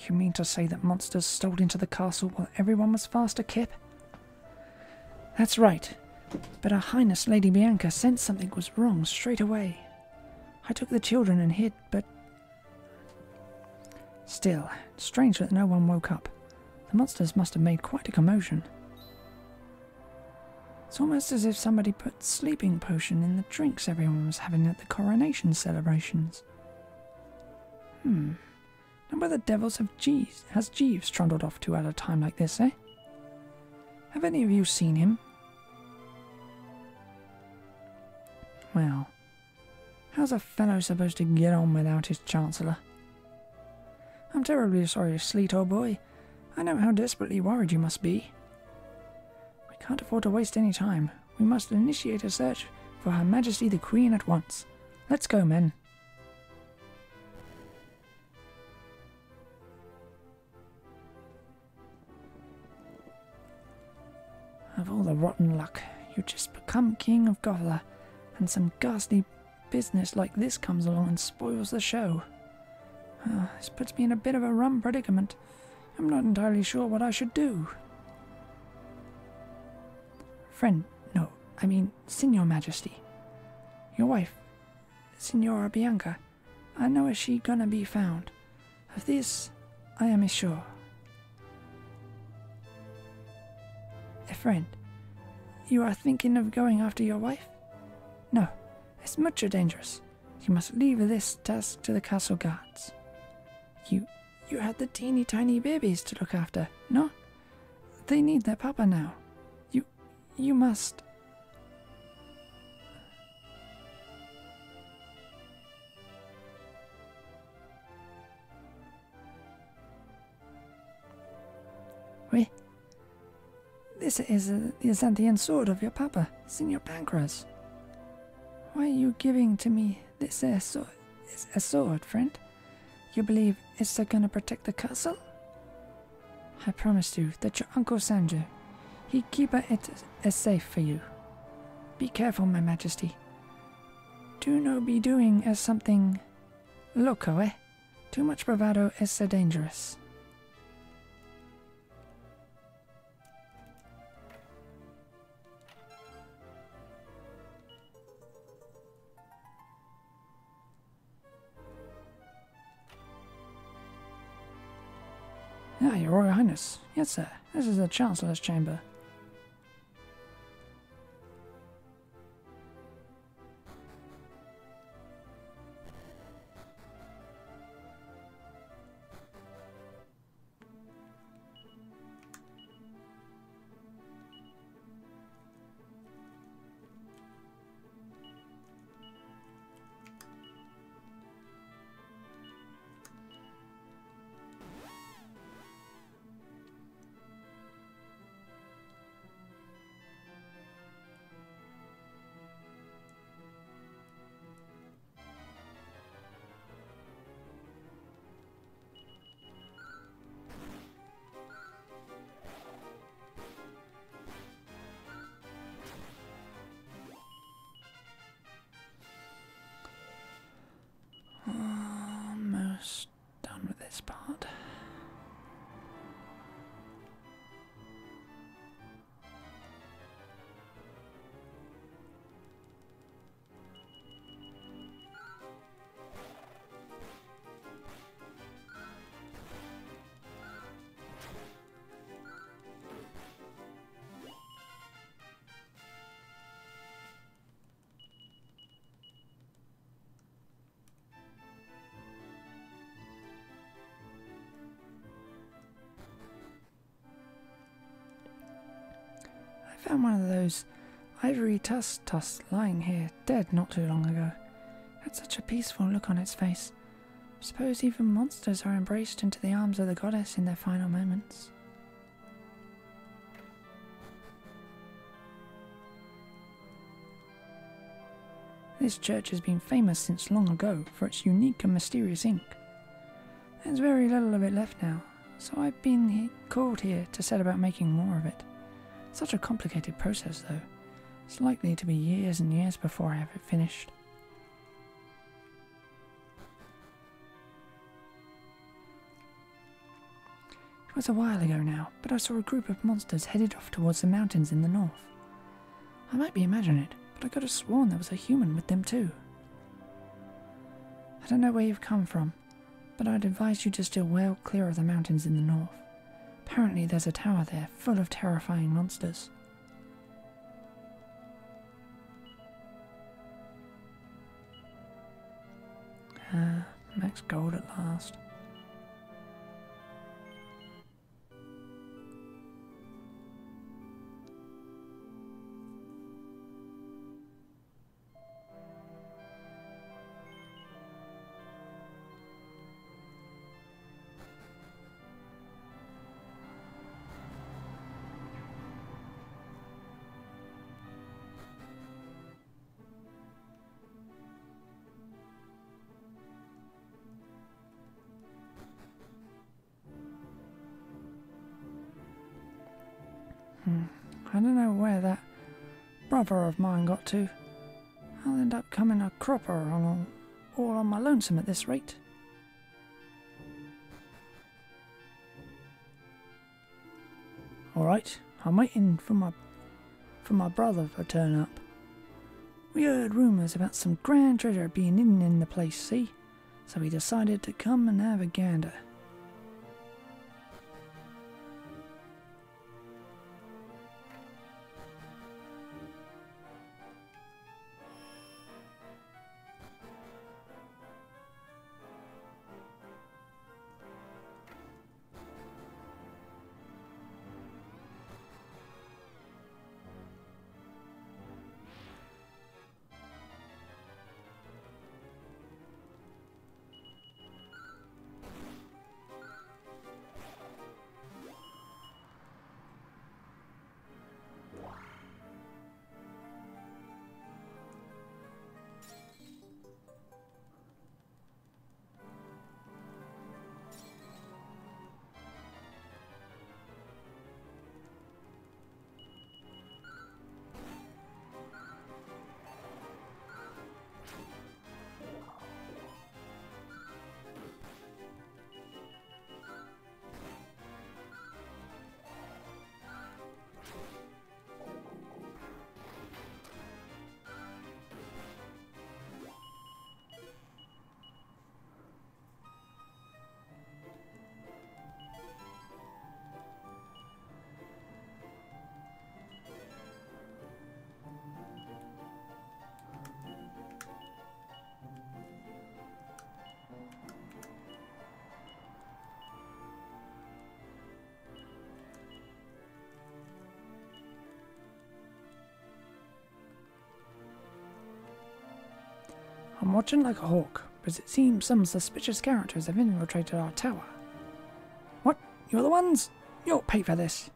You mean to say that monsters stole into the castle while everyone was fast asleep? That's right. But Her Highness Lady Bianca sensed something was wrong straight away. I took the children and hid, but... Still, it's strange that no one woke up. The monsters must have made quite a commotion. It's almost as if somebody put sleeping potion in the drinks everyone was having at the coronation celebrations. And where the devils has Jeeves trundled off to at a time like this, eh? Have any of you seen him? Well, how's a fellow supposed to get on without his Chancellor? I'm terribly sorry, Sleet, old boy. I know how desperately worried you must be. We can't afford to waste any time. We must initiate a search for Her Majesty the Queen at once. Let's go, men. Of all the rotten luck, you just become King of Gotha, and some ghastly business like this comes along and spoils the show. This puts me in a bit of a rum predicament. I'm not entirely sure what I should do. Friend, no, I mean, Your Majesty. Your wife, Signora Bianca, I know is she gonna be found. Of this, I am sure. A friend, you are thinking of going after your wife? No, it's much too dangerous. You must leave this task to the castle guards. You had the teeny tiny babies to look after, no? They need their papa now. You must. Wait. This is the Xanthian sword of your papa, Signor Pancras. Why are you giving to me this sword, friend? You believe it's gonna protect the castle? I promised you that your Uncle Sanjo, he'd keep it as safe for you. Be careful, my majesty. Do not be doing as something loco, eh? Too much bravado is so dangerous. Ah, your Royal Highness. Yes, sir. This is the Chancellor's chamber. Almost done with this part. found one of those ivory tusks lying here, dead not too long ago. Had such a peaceful look on its face. Suppose even monsters are embraced into the arms of the goddess in their final moments. This church has been famous since long ago for its unique and mysterious ink. There's very little of it left now, so I've been called here to set about making more of it. Such a complicated process though. It's likely to be years and years before I have it finished. It was a while ago now, but I saw a group of monsters headed off towards the mountains in the north. I might be imagining it, but I could have sworn there was a human with them too. I don't know where you've come from, but I'd advise you to steer well clear of the mountains in the north. Apparently there's a tower there full of terrifying monsters. Max gold at last. I don't know where that brother of mine got to. I'll end up becoming a cropper all on my lonesome at this rate. Alright, I'm waiting for my brother to turn up. We heard rumours about some grand treasure being hidden in the place, see? So we decided to come and have a gander. I'm watching like a hawk, but it seems some suspicious characters have infiltrated our tower. What? You're the ones? You'll pay for this.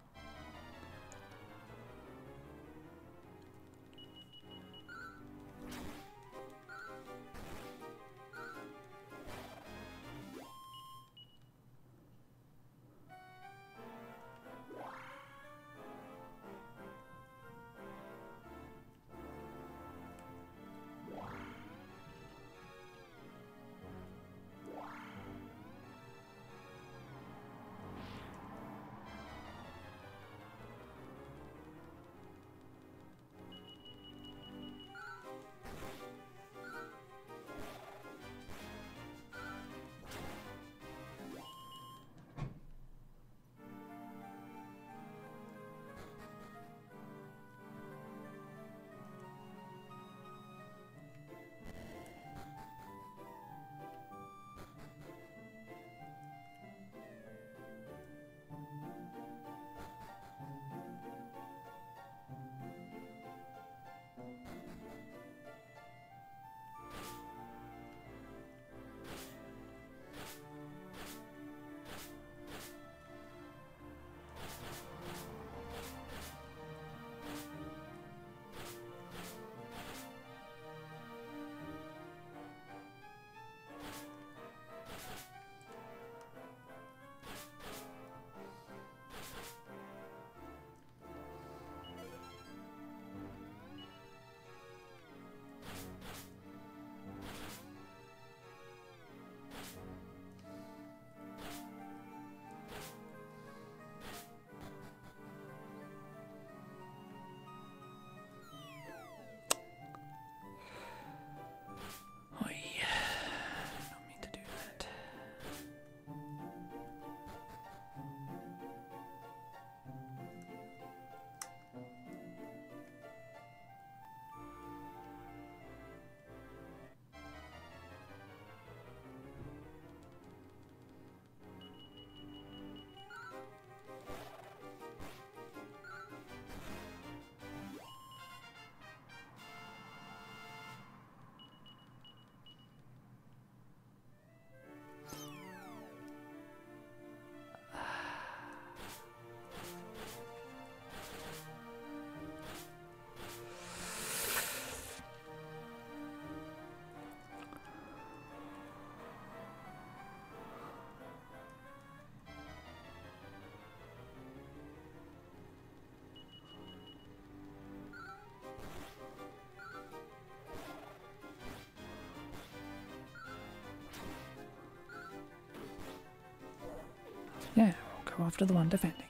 Yeah, we'll go after the one defending.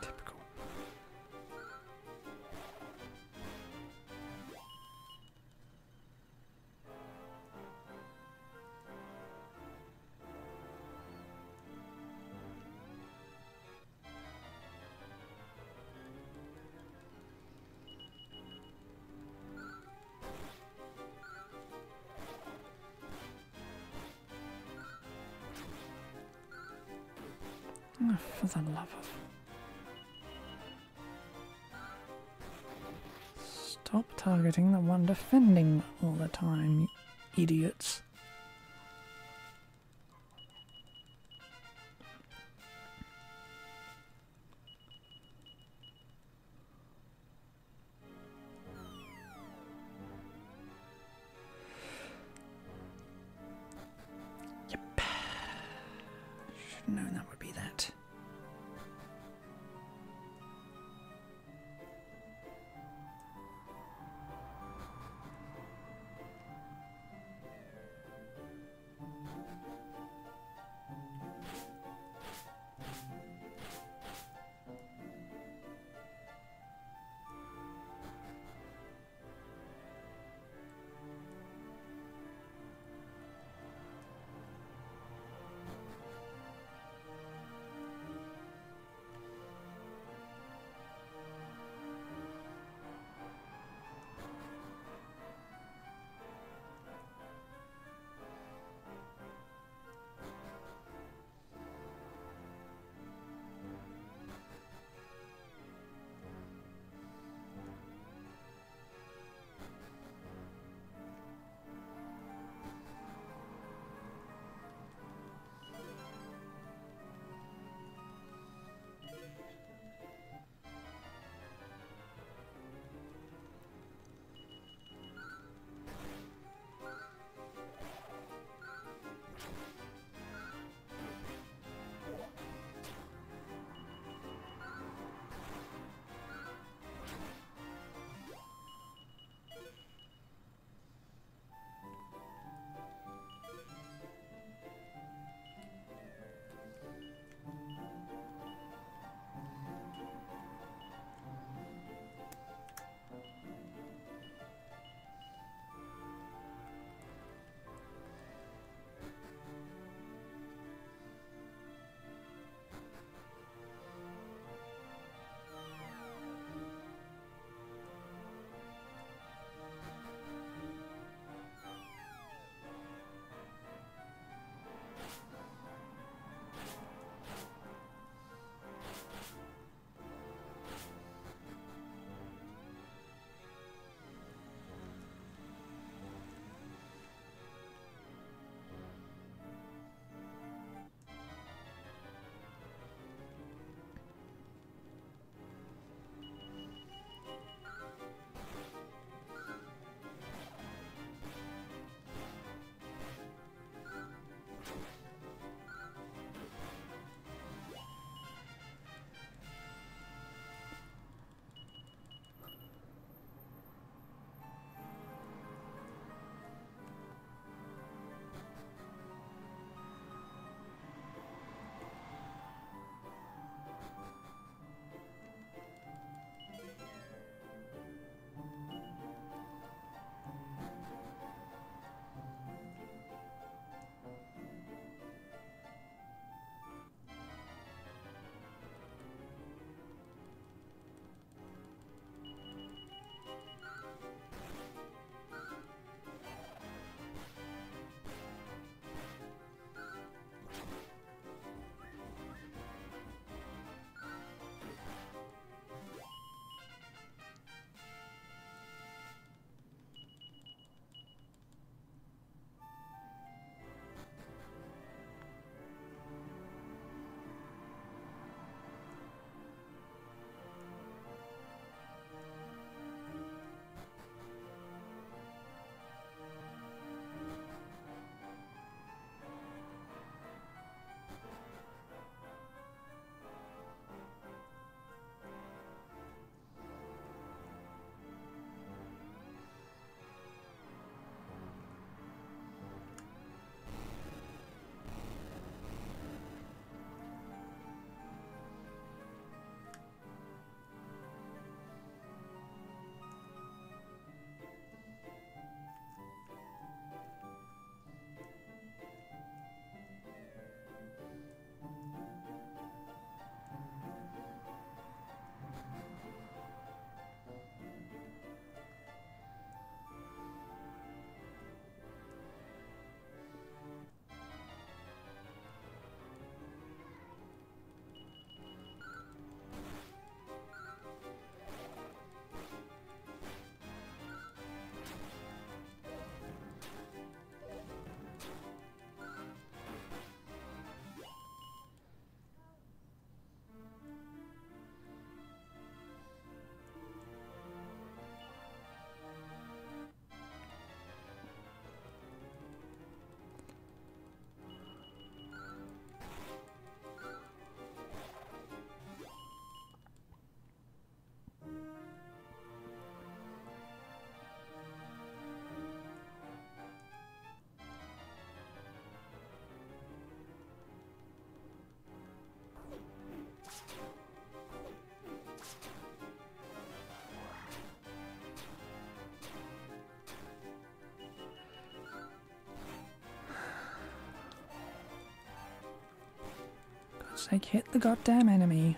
Typical. Oh, for the love of... Stop targeting the one defending all the time, you idiots. Yep. Should have known that would be that. sake, hit the goddamn enemy.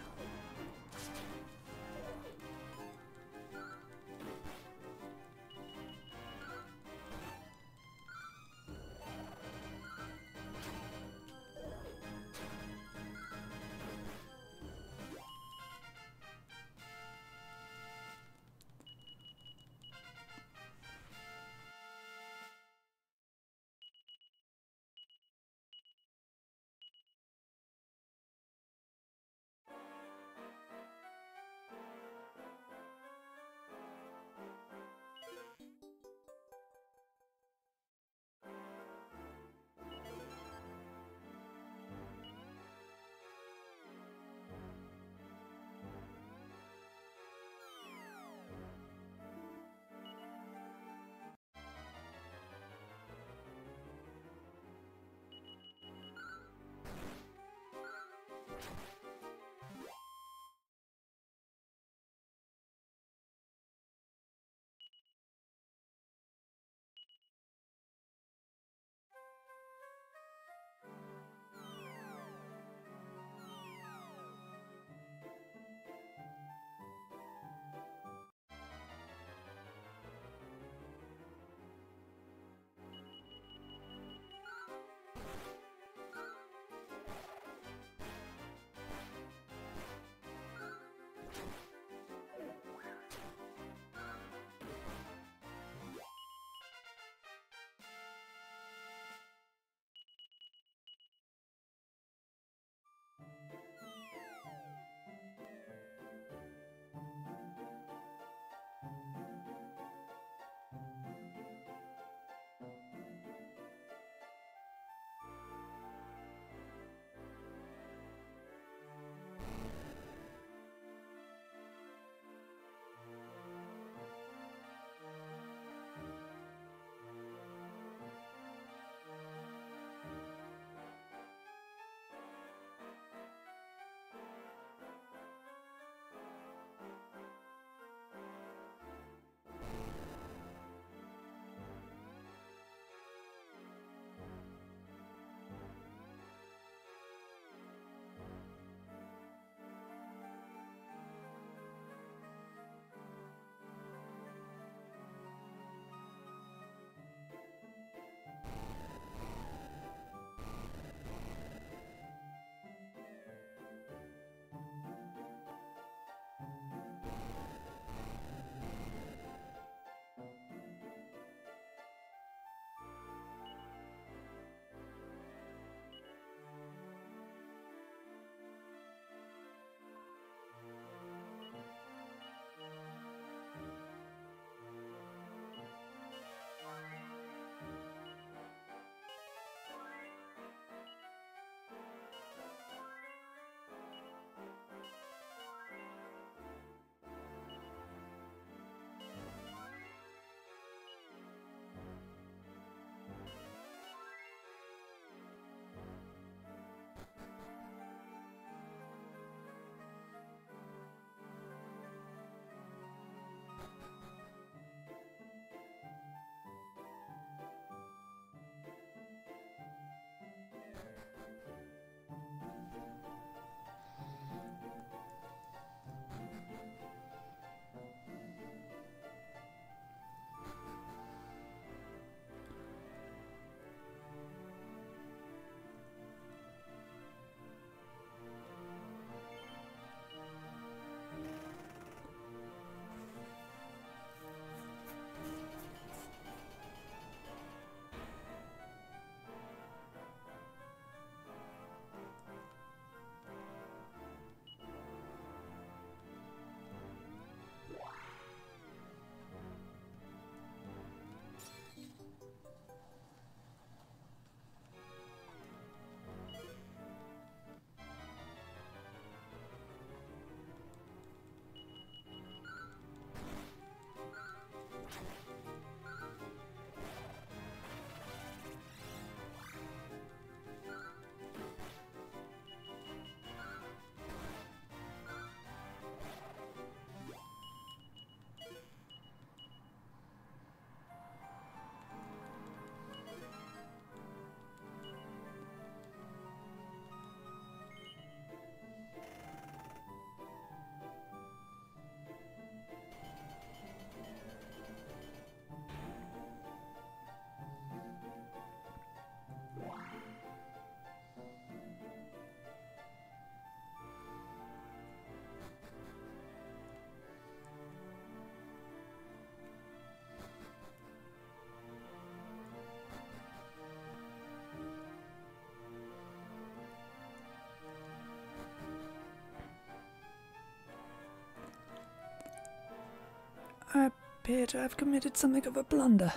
appear to have committed something of a blunder.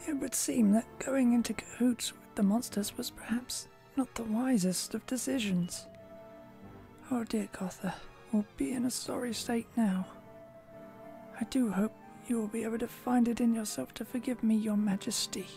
It would seem that going into cahoots with the monsters was perhaps not the wisest of decisions. Oh dear Gotha will be in a sorry state now. I do hope you will be able to find it in yourself to forgive me, your majesty.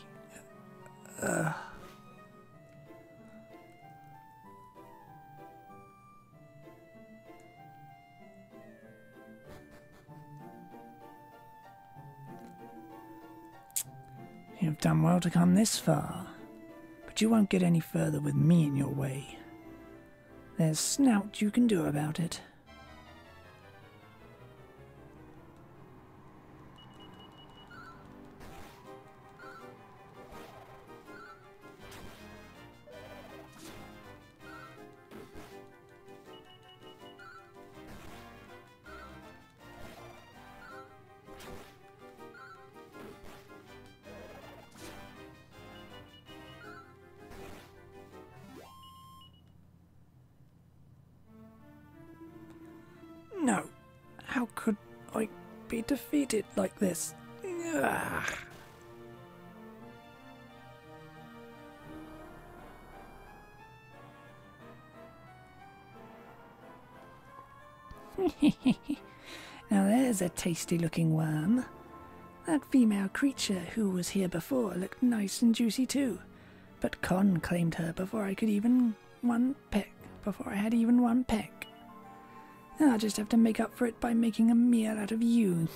You've done well to come this far, but you won't get any further with me in your way. There's snout you can do about it. No, how could I be defeated like this? Ugh. Now there's a tasty-looking worm. That female creature who was here before looked nice and juicy too, but Con claimed her before I had even one peck. I'll just have to make up for it by making a meal out of you.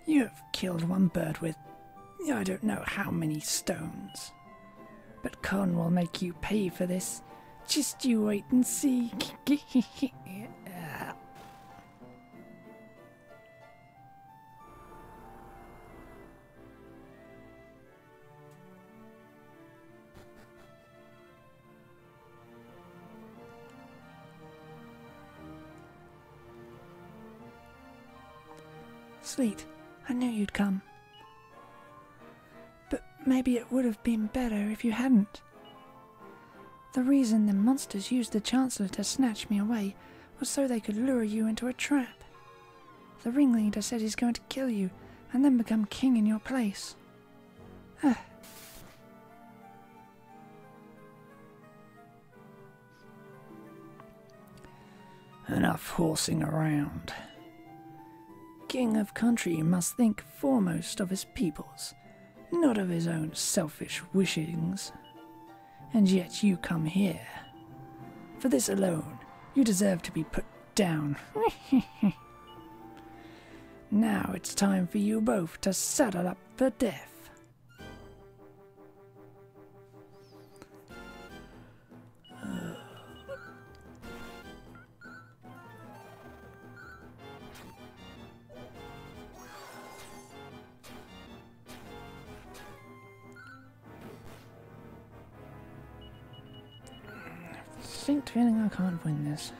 You have killed one bird with I don't know how many stones. But Con will make you pay for this. Just you wait and see. Sweet, I knew you'd come. But maybe it would have been better if you hadn't. The reason the monsters used the Chancellor to snatch me away was so they could lure you into a trap. The ringleader said he's going to kill you and then become king in your place. Enough horsing around. King of country must think foremost of his peoples, not of his own selfish wishings. And yet you come here. For this alone, you deserve to be put down. Now it's time for you both to saddle up for death. Distinct feeling I can't win this.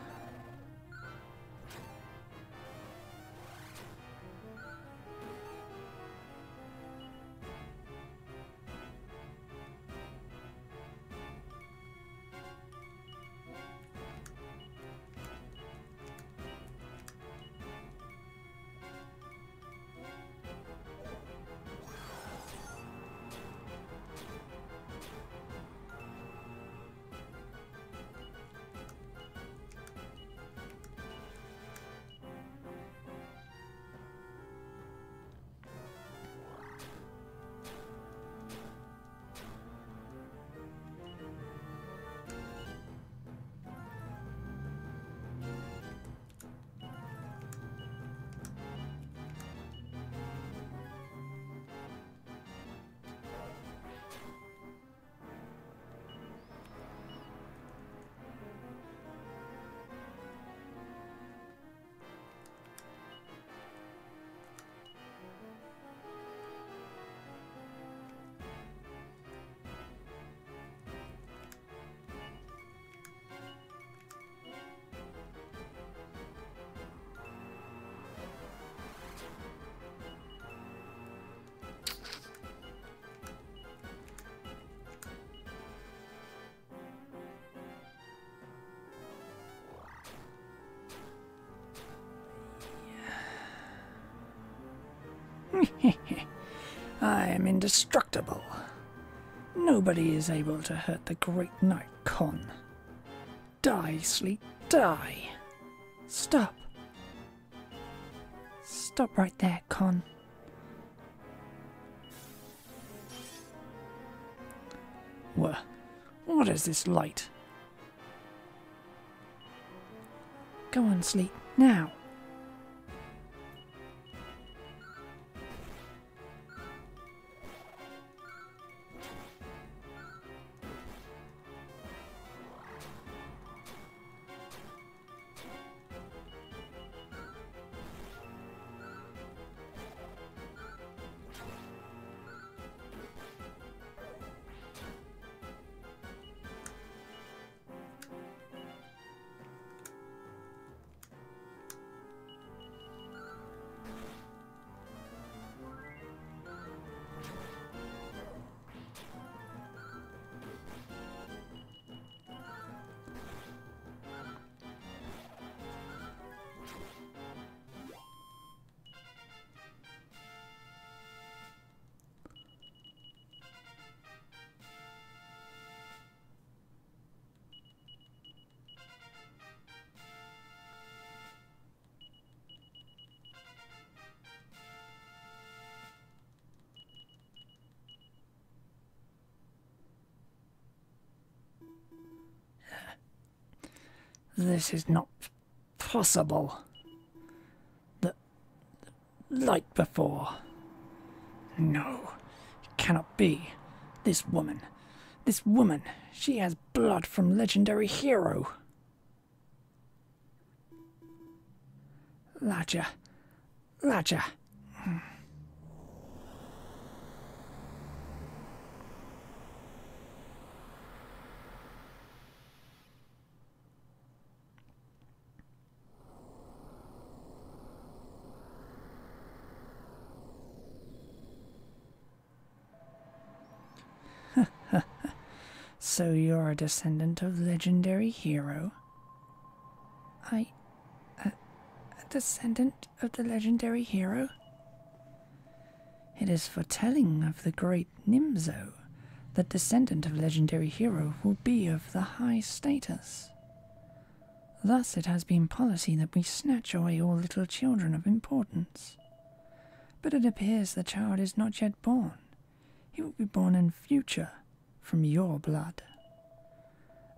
I am indestructible. Nobody is able to hurt the great knight Con. Die, Sleet, die! Stop. Stop right there, Con. What is this light? Go on, Sleet, now. This is not possible. The light before. No, it cannot be. This woman, she has blood from legendary hero. Ladja. So you're a descendant of legendary hero? A descendant of the legendary hero? It is foretelling of the great Nimzo that descendant of legendary hero will be of the high status. Thus it has been policy that we snatch away all little children of importance. But it appears the child is not yet born. He will be born in future, from your blood.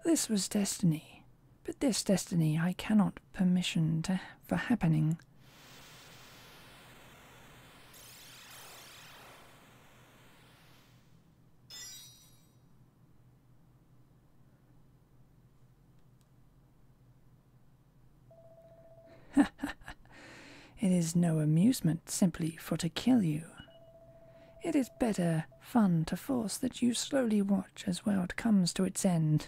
This was destiny, but this destiny I cannot permission for happening. It is no amusement simply for to kill you. It is better fun to force that you slowly watch as world comes to its end.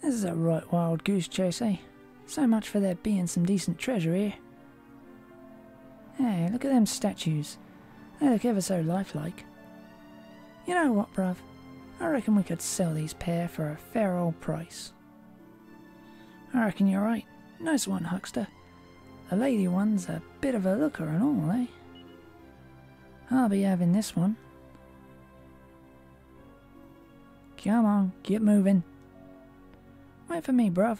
This is a right wild goose chase, eh? So much for there being some decent treasure here. Hey, look at them statues. They look ever so lifelike. You know what, bruv? I reckon we could sell these pair for a fair old price. I reckon you're right. Nice one, huckster. The lady one's a bit of a looker and all, eh? I'll be having this one. Come on, get moving. Wait for me, bruv.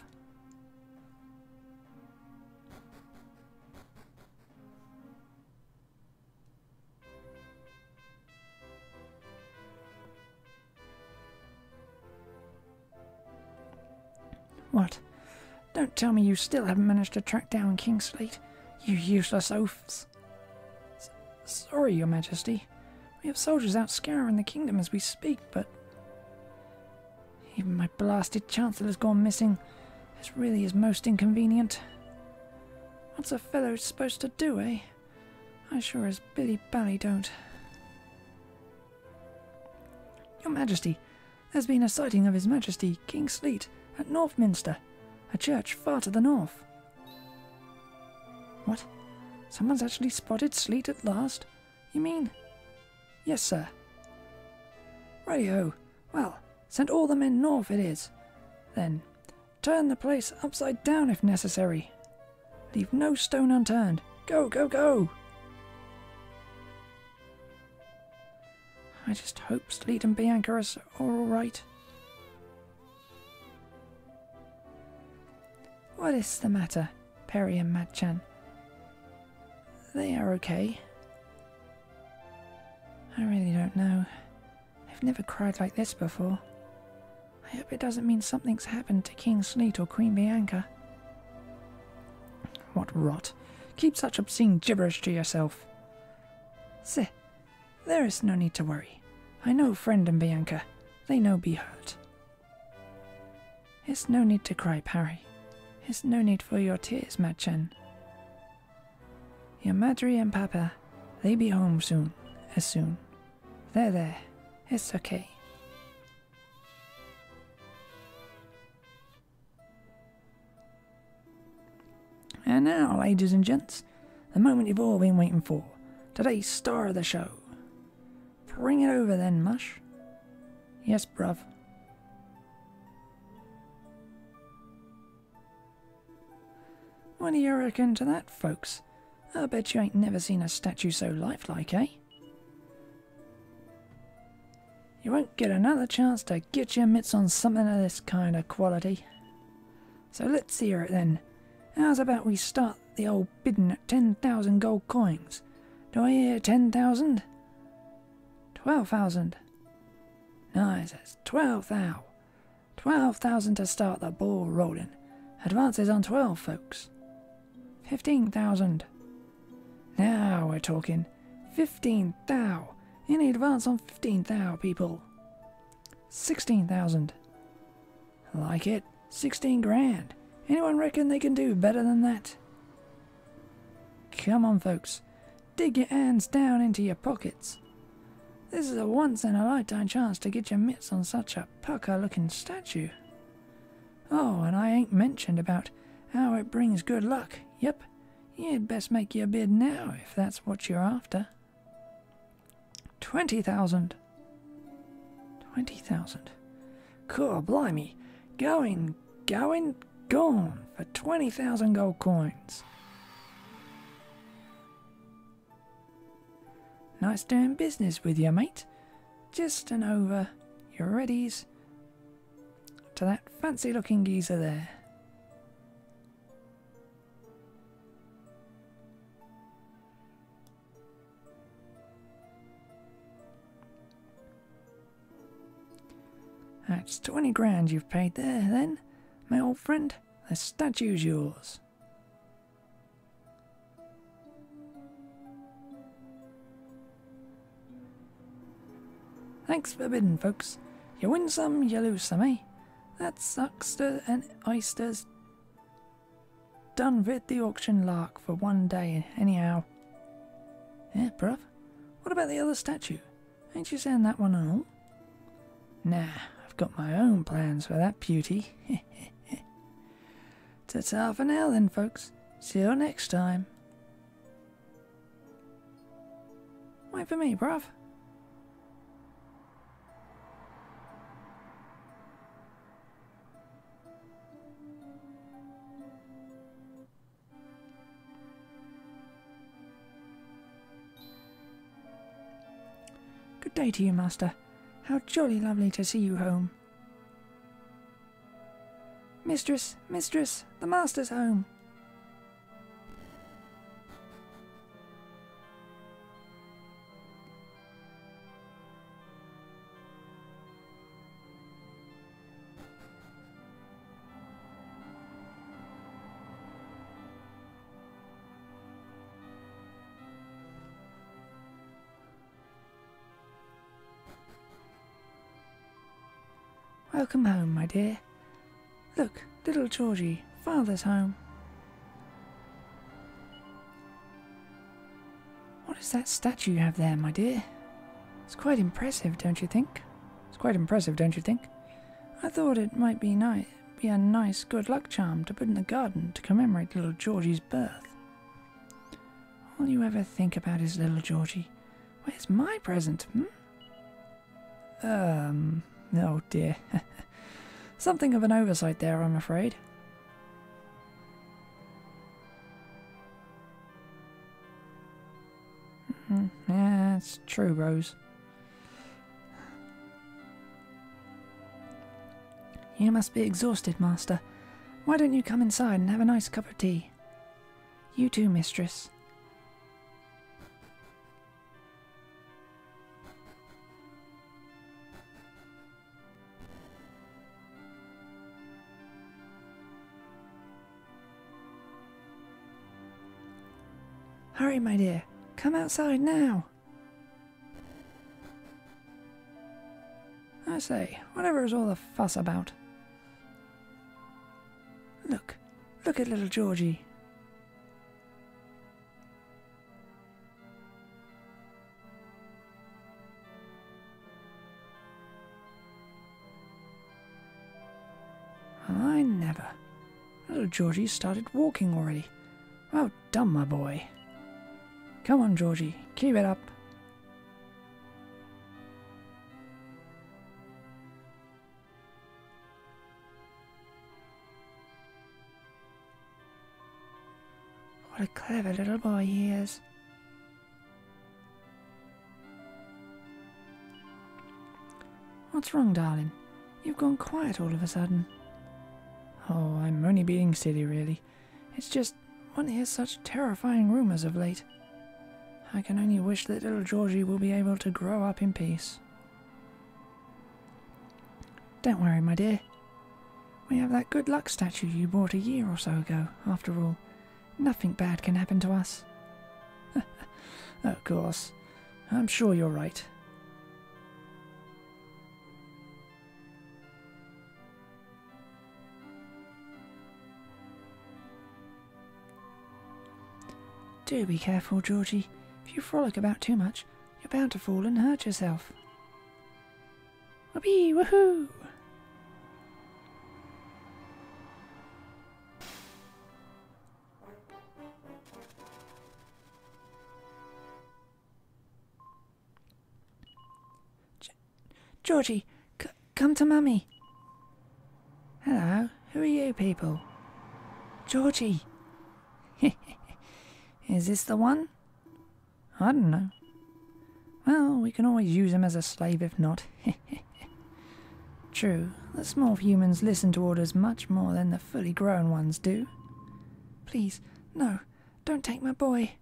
What? Don't tell me you still haven't managed to track down King Sleet, you useless oafs. Sorry, Your Majesty. We have soldiers out scouring the kingdom as we speak, but... Even my blasted chancellor's gone missing. This really is most inconvenient. What's a fellow supposed to do, eh? I sure as Billy Bally don't. Your Majesty, there's been a sighting of His Majesty, King Sleet, at Northminster, a church far to the north. What? Someone's actually spotted Sleet at last? You mean? Yes, sir. Righty-ho. Well, send all the men north it is. Then, turn the place upside down if necessary. Leave no stone unturned. Go, go, go! I just hope Sleet and Bianca are all right. What is the matter, Perry and Madchan? They are okay. I really don't know. I've never cried like this before. I hope it doesn't mean something's happened to King Sleet or Queen Bianca. What rot. Keep such obscene gibberish to yourself. There is no need to worry. I know Friend and Bianca. They no be hurt. It's no need to cry, Parry. It's no need for your tears, Madchen. Your Madry and Papa, they be home soon, as soon. There, it's okay. And now, ladies and gents, the moment you've all been waiting for. Today's star of the show. Bring it over then, Mush. Yes, bruv. What do you reckon to that, folks? I bet you ain't never seen a statue so lifelike, eh? You won't get another chance to get your mitts on something of this kind of quality. So let's hear it then. How's about we start the old bidding at 10,000 gold coins? Do I hear 10,000? 12,000. Nice, that's 12,000. 12,000 to start the ball rolling. Advances on 12, folks. 15,000. Now we're talking. 15,000. Any advance on 15,000, people? 16,000. Like it. 16 grand. Anyone reckon they can do better than that? Come on, folks. Dig your hands down into your pockets. This is a once-in-a-lifetime chance to get your mitts on such a pucker-looking statue. Oh, and I ain't mentioned about how it brings good luck. Yep, you'd best make your bid now if that's what you're after. 20,000. 20,000. Cool, blimey. Gone for 20,000 gold coins. Nice doing business with you, mate. Just and over your readies to that fancy-looking geezer there. That's 20 grand you've paid there, then, my old friend. The statue's yours. Thanks for bidding, folks. You win some, you lose some, eh? That's Uxter and Oysters done with the auction lark for one day, anyhow. Yeah, bruv. What about the other statue? Ain't you saying that one and all? Nah, I've got my own plans for that beauty. Ta-ta for now then, folks. See you next time. Wait for me, bruv. Good day to you, Master. How jolly lovely to see you home. Mistress, mistress, the Master's home. Welcome home, my dear. Look, little Georgie, father's home. What is that statue you have there, my dear? It's quite impressive, don't you think? It's quite impressive, don't you think? I thought it might be a nice good luck charm to put in the garden to commemorate little Georgie's birth. All you ever think about is little Georgie. Where's my present, Oh dear. Something of an oversight there, I'm afraid. Yeah, it's true, Rose. You must be exhausted, Master. Why don't you come inside and have a nice cup of tea? You too, Mistress. Hurry, my dear. Come outside now. I say, whatever is all the fuss about? Look at little Georgie. I never. Little Georgie started walking already. Well done, my boy. Come on, Georgie, keep it up. What a clever little boy he is. What's wrong, darling? You've gone quiet all of a sudden. Oh, I'm only being silly, really. It's just one hears such terrifying rumours of late. I can only wish that little Georgie will be able to grow up in peace. Don't worry, my dear. We have that good luck statue you bought a year or so ago, after all. Nothing bad can happen to us. Of course. I'm sure you're right. Do be careful, Georgie. If you frolic about too much, you're bound to fall and hurt yourself. Whoopee, woohoo! Georgie, come to Mummy. Hello, who are you people? Georgie! Is this the one? I don't know. Well, we can always use him as a slave if not. True, the small humans listen to orders much more than the fully grown ones do. Please, no, don't take my boy.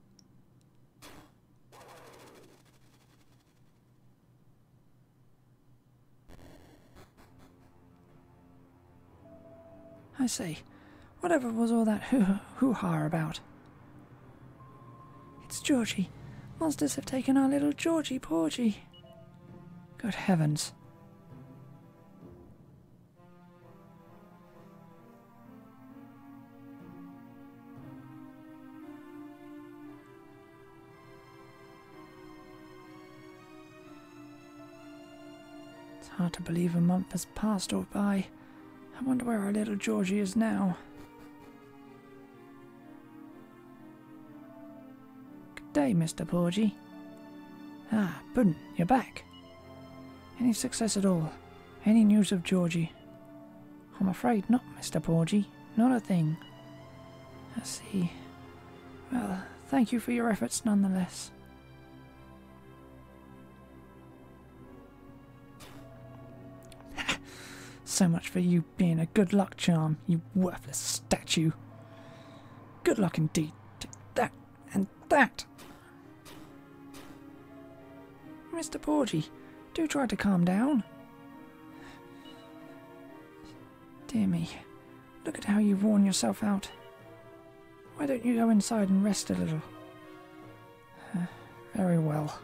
I say, whatever was all that hoo-ha about? It's Georgie. Monsters have taken our little Georgie Porgy. Good heavens. It's hard to believe a month has passed or by. I wonder where our little Georgie is now. Good day, Mr. Porgy. Ah, Puddin', you're back. Any success at all? Any news of Georgie? I'm afraid not, Mr. Porgy. Not a thing. I see. Well, thank you for your efforts nonetheless. So much for you being a good luck charm, you worthless statue. Good luck indeed. Take that and that. Mr. Porgy, do try to calm down. Dear me, look at how you've worn yourself out. Why don't you go inside and rest a little? Very well.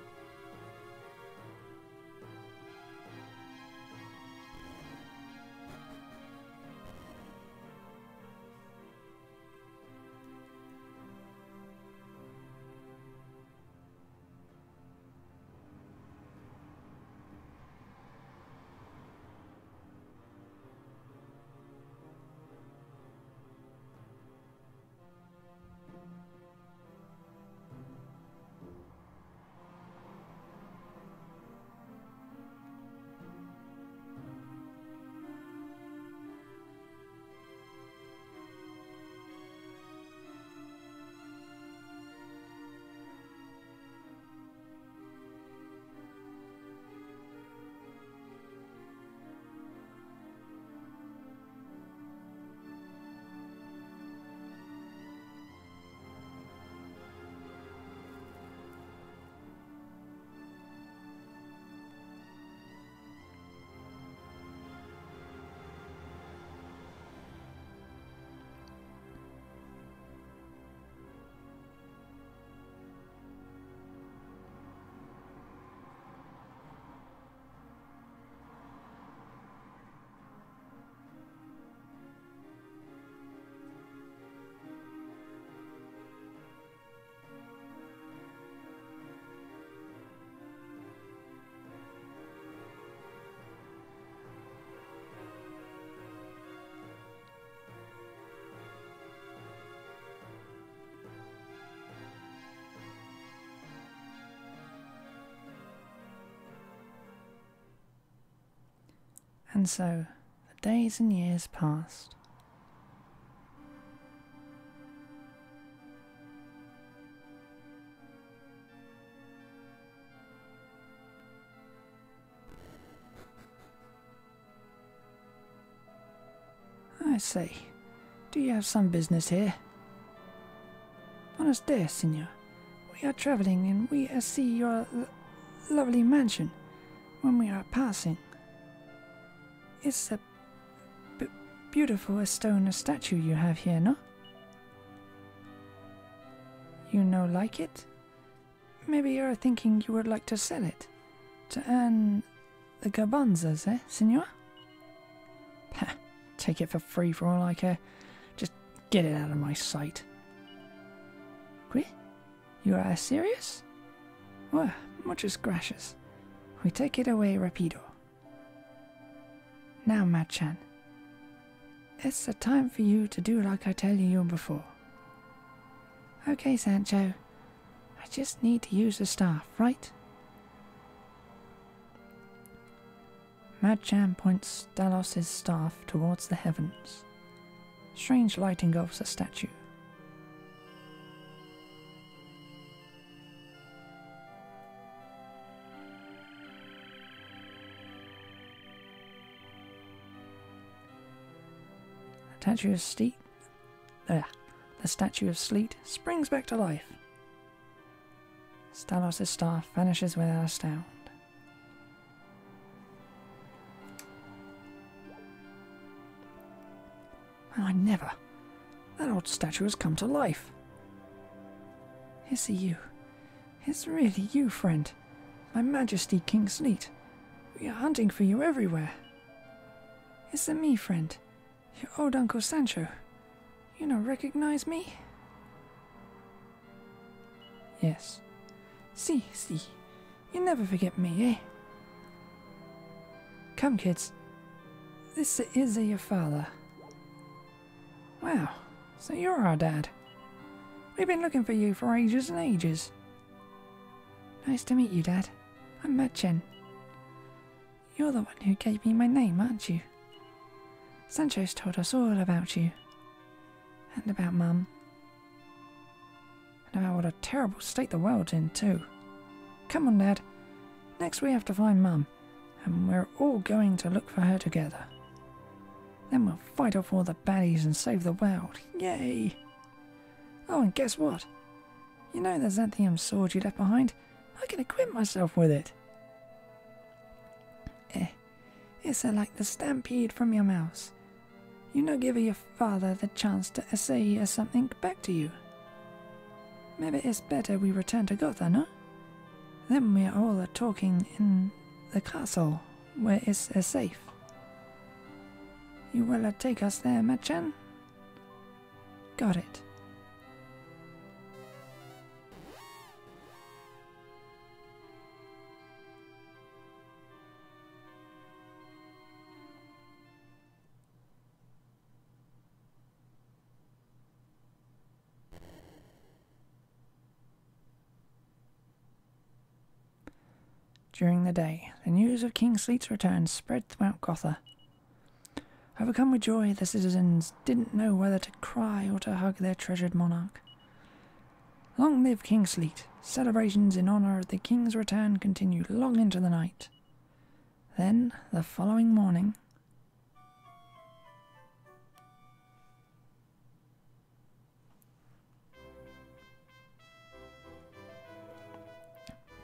And so the days and years passed. I say, do you have some business here? Buenos dias, senor. We are travelling and we see your lovely mansion when we are passing. It's a beautiful stone statue you have here, no? You no like it? Maybe you're thinking you would like to sell it to earn the garbanzos, senor? Pah, take it for free for all I care. Just get it out of my sight. Qui? You are serious? Well, muchas gracias. We take it away rapido. Now, Machan, it's the time for you to do like I tell you before. Okay, Sancho, I just need to use the staff, right? Machan points Dalos's staff towards the heavens. Strange light engulfs the statue. The statue of Sleet springs back to life. Stalos' staff vanishes without a sound. Oh, I never. That old statue has come to life. Is it you? It's really you, friend. My Majesty King Sleet. We are hunting for you everywhere. Is it me, friend? Your old Uncle Sancho. You don't recognize me? Yes. See. You never forget me, eh? Come, kids. This is your father. Wow, so you're our dad. We've been looking for you for ages and ages. Nice to meet you, Dad. I'm Machan. You're the one who gave me my name, aren't you? Sancho's told us all about you. And about Mum. And about what a terrible state the world's in, too. Come on, Dad. Next we have to find Mum, and we're all going to look for her together. Then we'll fight off all the baddies and save the world. Yay! Oh, and guess what? You know the xanthium sword you left behind? I can equip myself with it. It's like the stampede from your mouse. You know, give your father the chance to say something back to you. Maybe it's better we return to Gotha, no? Then we're all talking in the castle, where it's safe. You will take us there, Machan? Got it. During the day, the news of King Sleet's return spread throughout Gotha. Overcome with joy, the citizens didn't know whether to cry or to hug their treasured monarch. Long live King Sleet! Celebrations in honour of the king's return continued long into the night. Then, the following morning...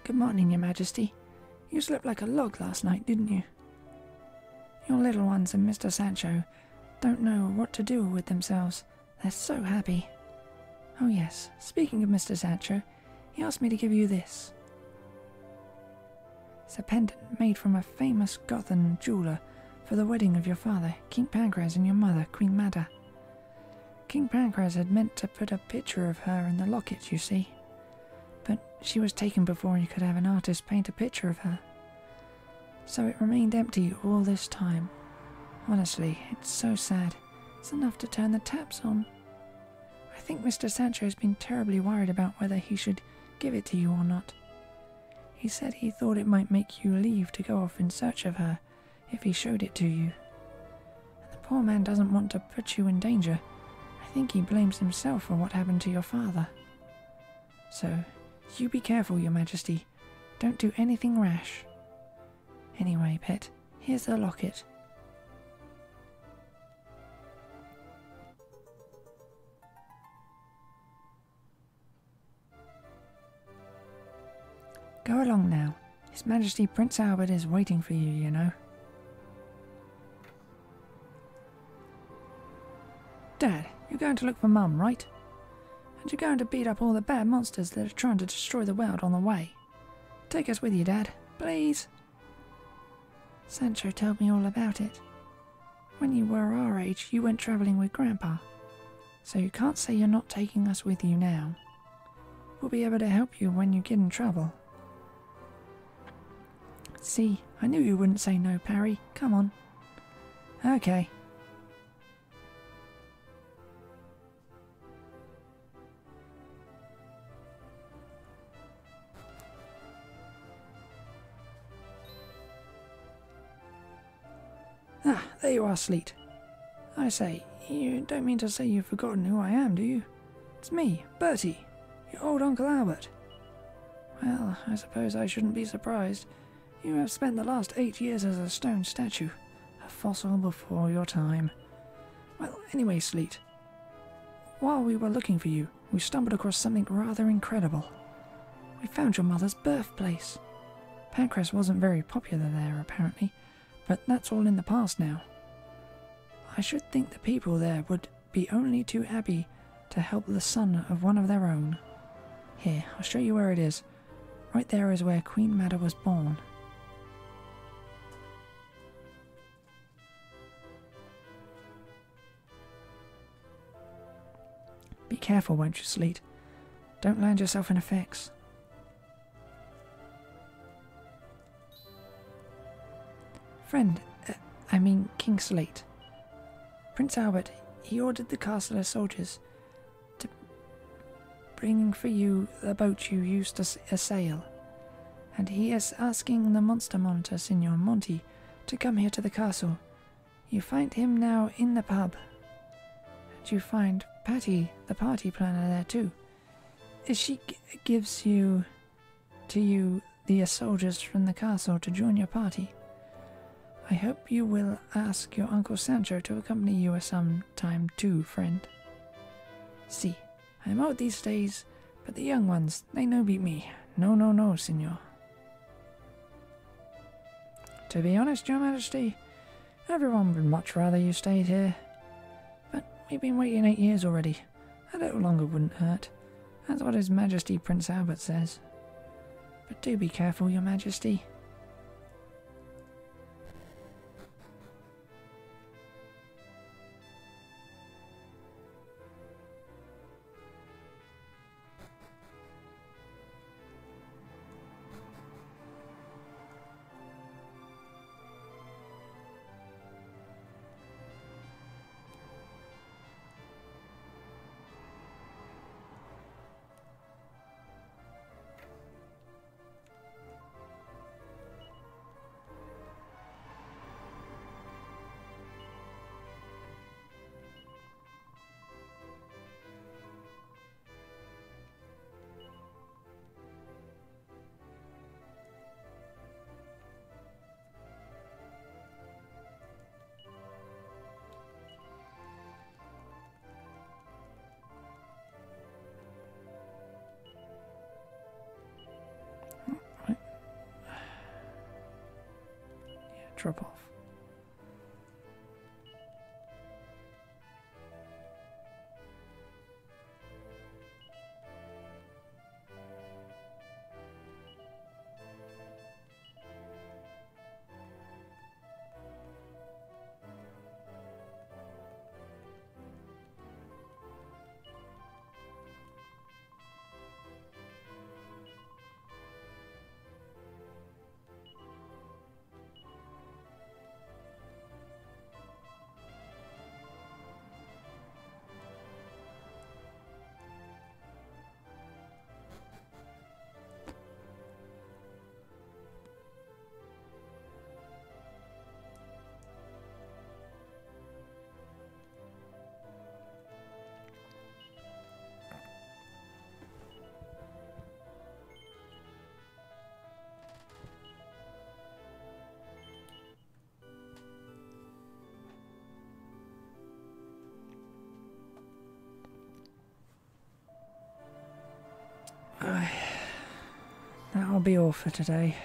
Good morning, Your Majesty. You slept like a log last night, didn't you? Your little ones and Mr. Sancho don't know what to do with themselves. They're so happy. Oh yes, speaking of Mr. Sancho, he asked me to give you this. It's a pendant made from a famous Gothan jeweller for the wedding of your father, King Pancras, and your mother, Queen Mada. King Pancras had meant to put a picture of her in the locket, you see. But she was taken before you could have an artist paint a picture of her. So it remained empty all this time. Honestly, it's so sad. It's enough to turn the taps on. I think Mr. Sancho's been terribly worried about whether he should give it to you or not. He said he thought it might make you leave to go off in search of her, if he showed it to you. And the poor man doesn't want to put you in danger. I think he blames himself for what happened to your father. So, you be careful, Your Majesty. Don't do anything rash. Anyway, pet, here's the locket. Go along now. His Majesty Prince Albert is waiting for you, you know. Dad, you're going to look for Mum, right? And you're going to beat up all the bad monsters that are trying to destroy the world on the way. Take us with you, Dad, please. Sancho told me all about it. When you were our age, you went travelling with Grandpa. So you can't say you're not taking us with you now. We'll be able to help you when you get in trouble. See, I knew you wouldn't say no, Parry. Come on. Okay. Ah, there you are, Sleet. I say, you don't mean to say you've forgotten who I am, do you? It's me, Bertie, your old Uncle Albert. Well, I suppose I shouldn't be surprised. You have spent the last 8 years as a stone statue, a fossil before your time. Well, anyway, Sleet, while we were looking for you, we stumbled across something rather incredible. We found your mother's birthplace. Pancras wasn't very popular there, apparently, but that's all in the past now. I should think the people there would be only too happy to help the son of one of their own. Here, I'll show you where it is. Right there is where Queen Mada was born. Be careful, won't you, Sleet? Don't land yourself in effects. Friend, I mean King Sleet. Prince Albert, he ordered the castle of soldiers to bring for you the boat you used to sail, and he is asking the monster monitor, Signor Monty, to come here to the castle. You find him now in the pub, and you find Patty, the party planner, there too. She gives you the soldiers from the castle to join your party. I hope you will ask your Uncle Sancho to accompany you some time too, friend. See, I'm old these days, but the young ones, they no beat me. No, no, no, Signor. To be honest, Your Majesty, everyone would much rather you stayed here. But we've been waiting 8 years already. A little longer wouldn't hurt. That's what His Majesty Prince Albert says. But do be careful, Your Majesty. Drop off. That'll be all for today.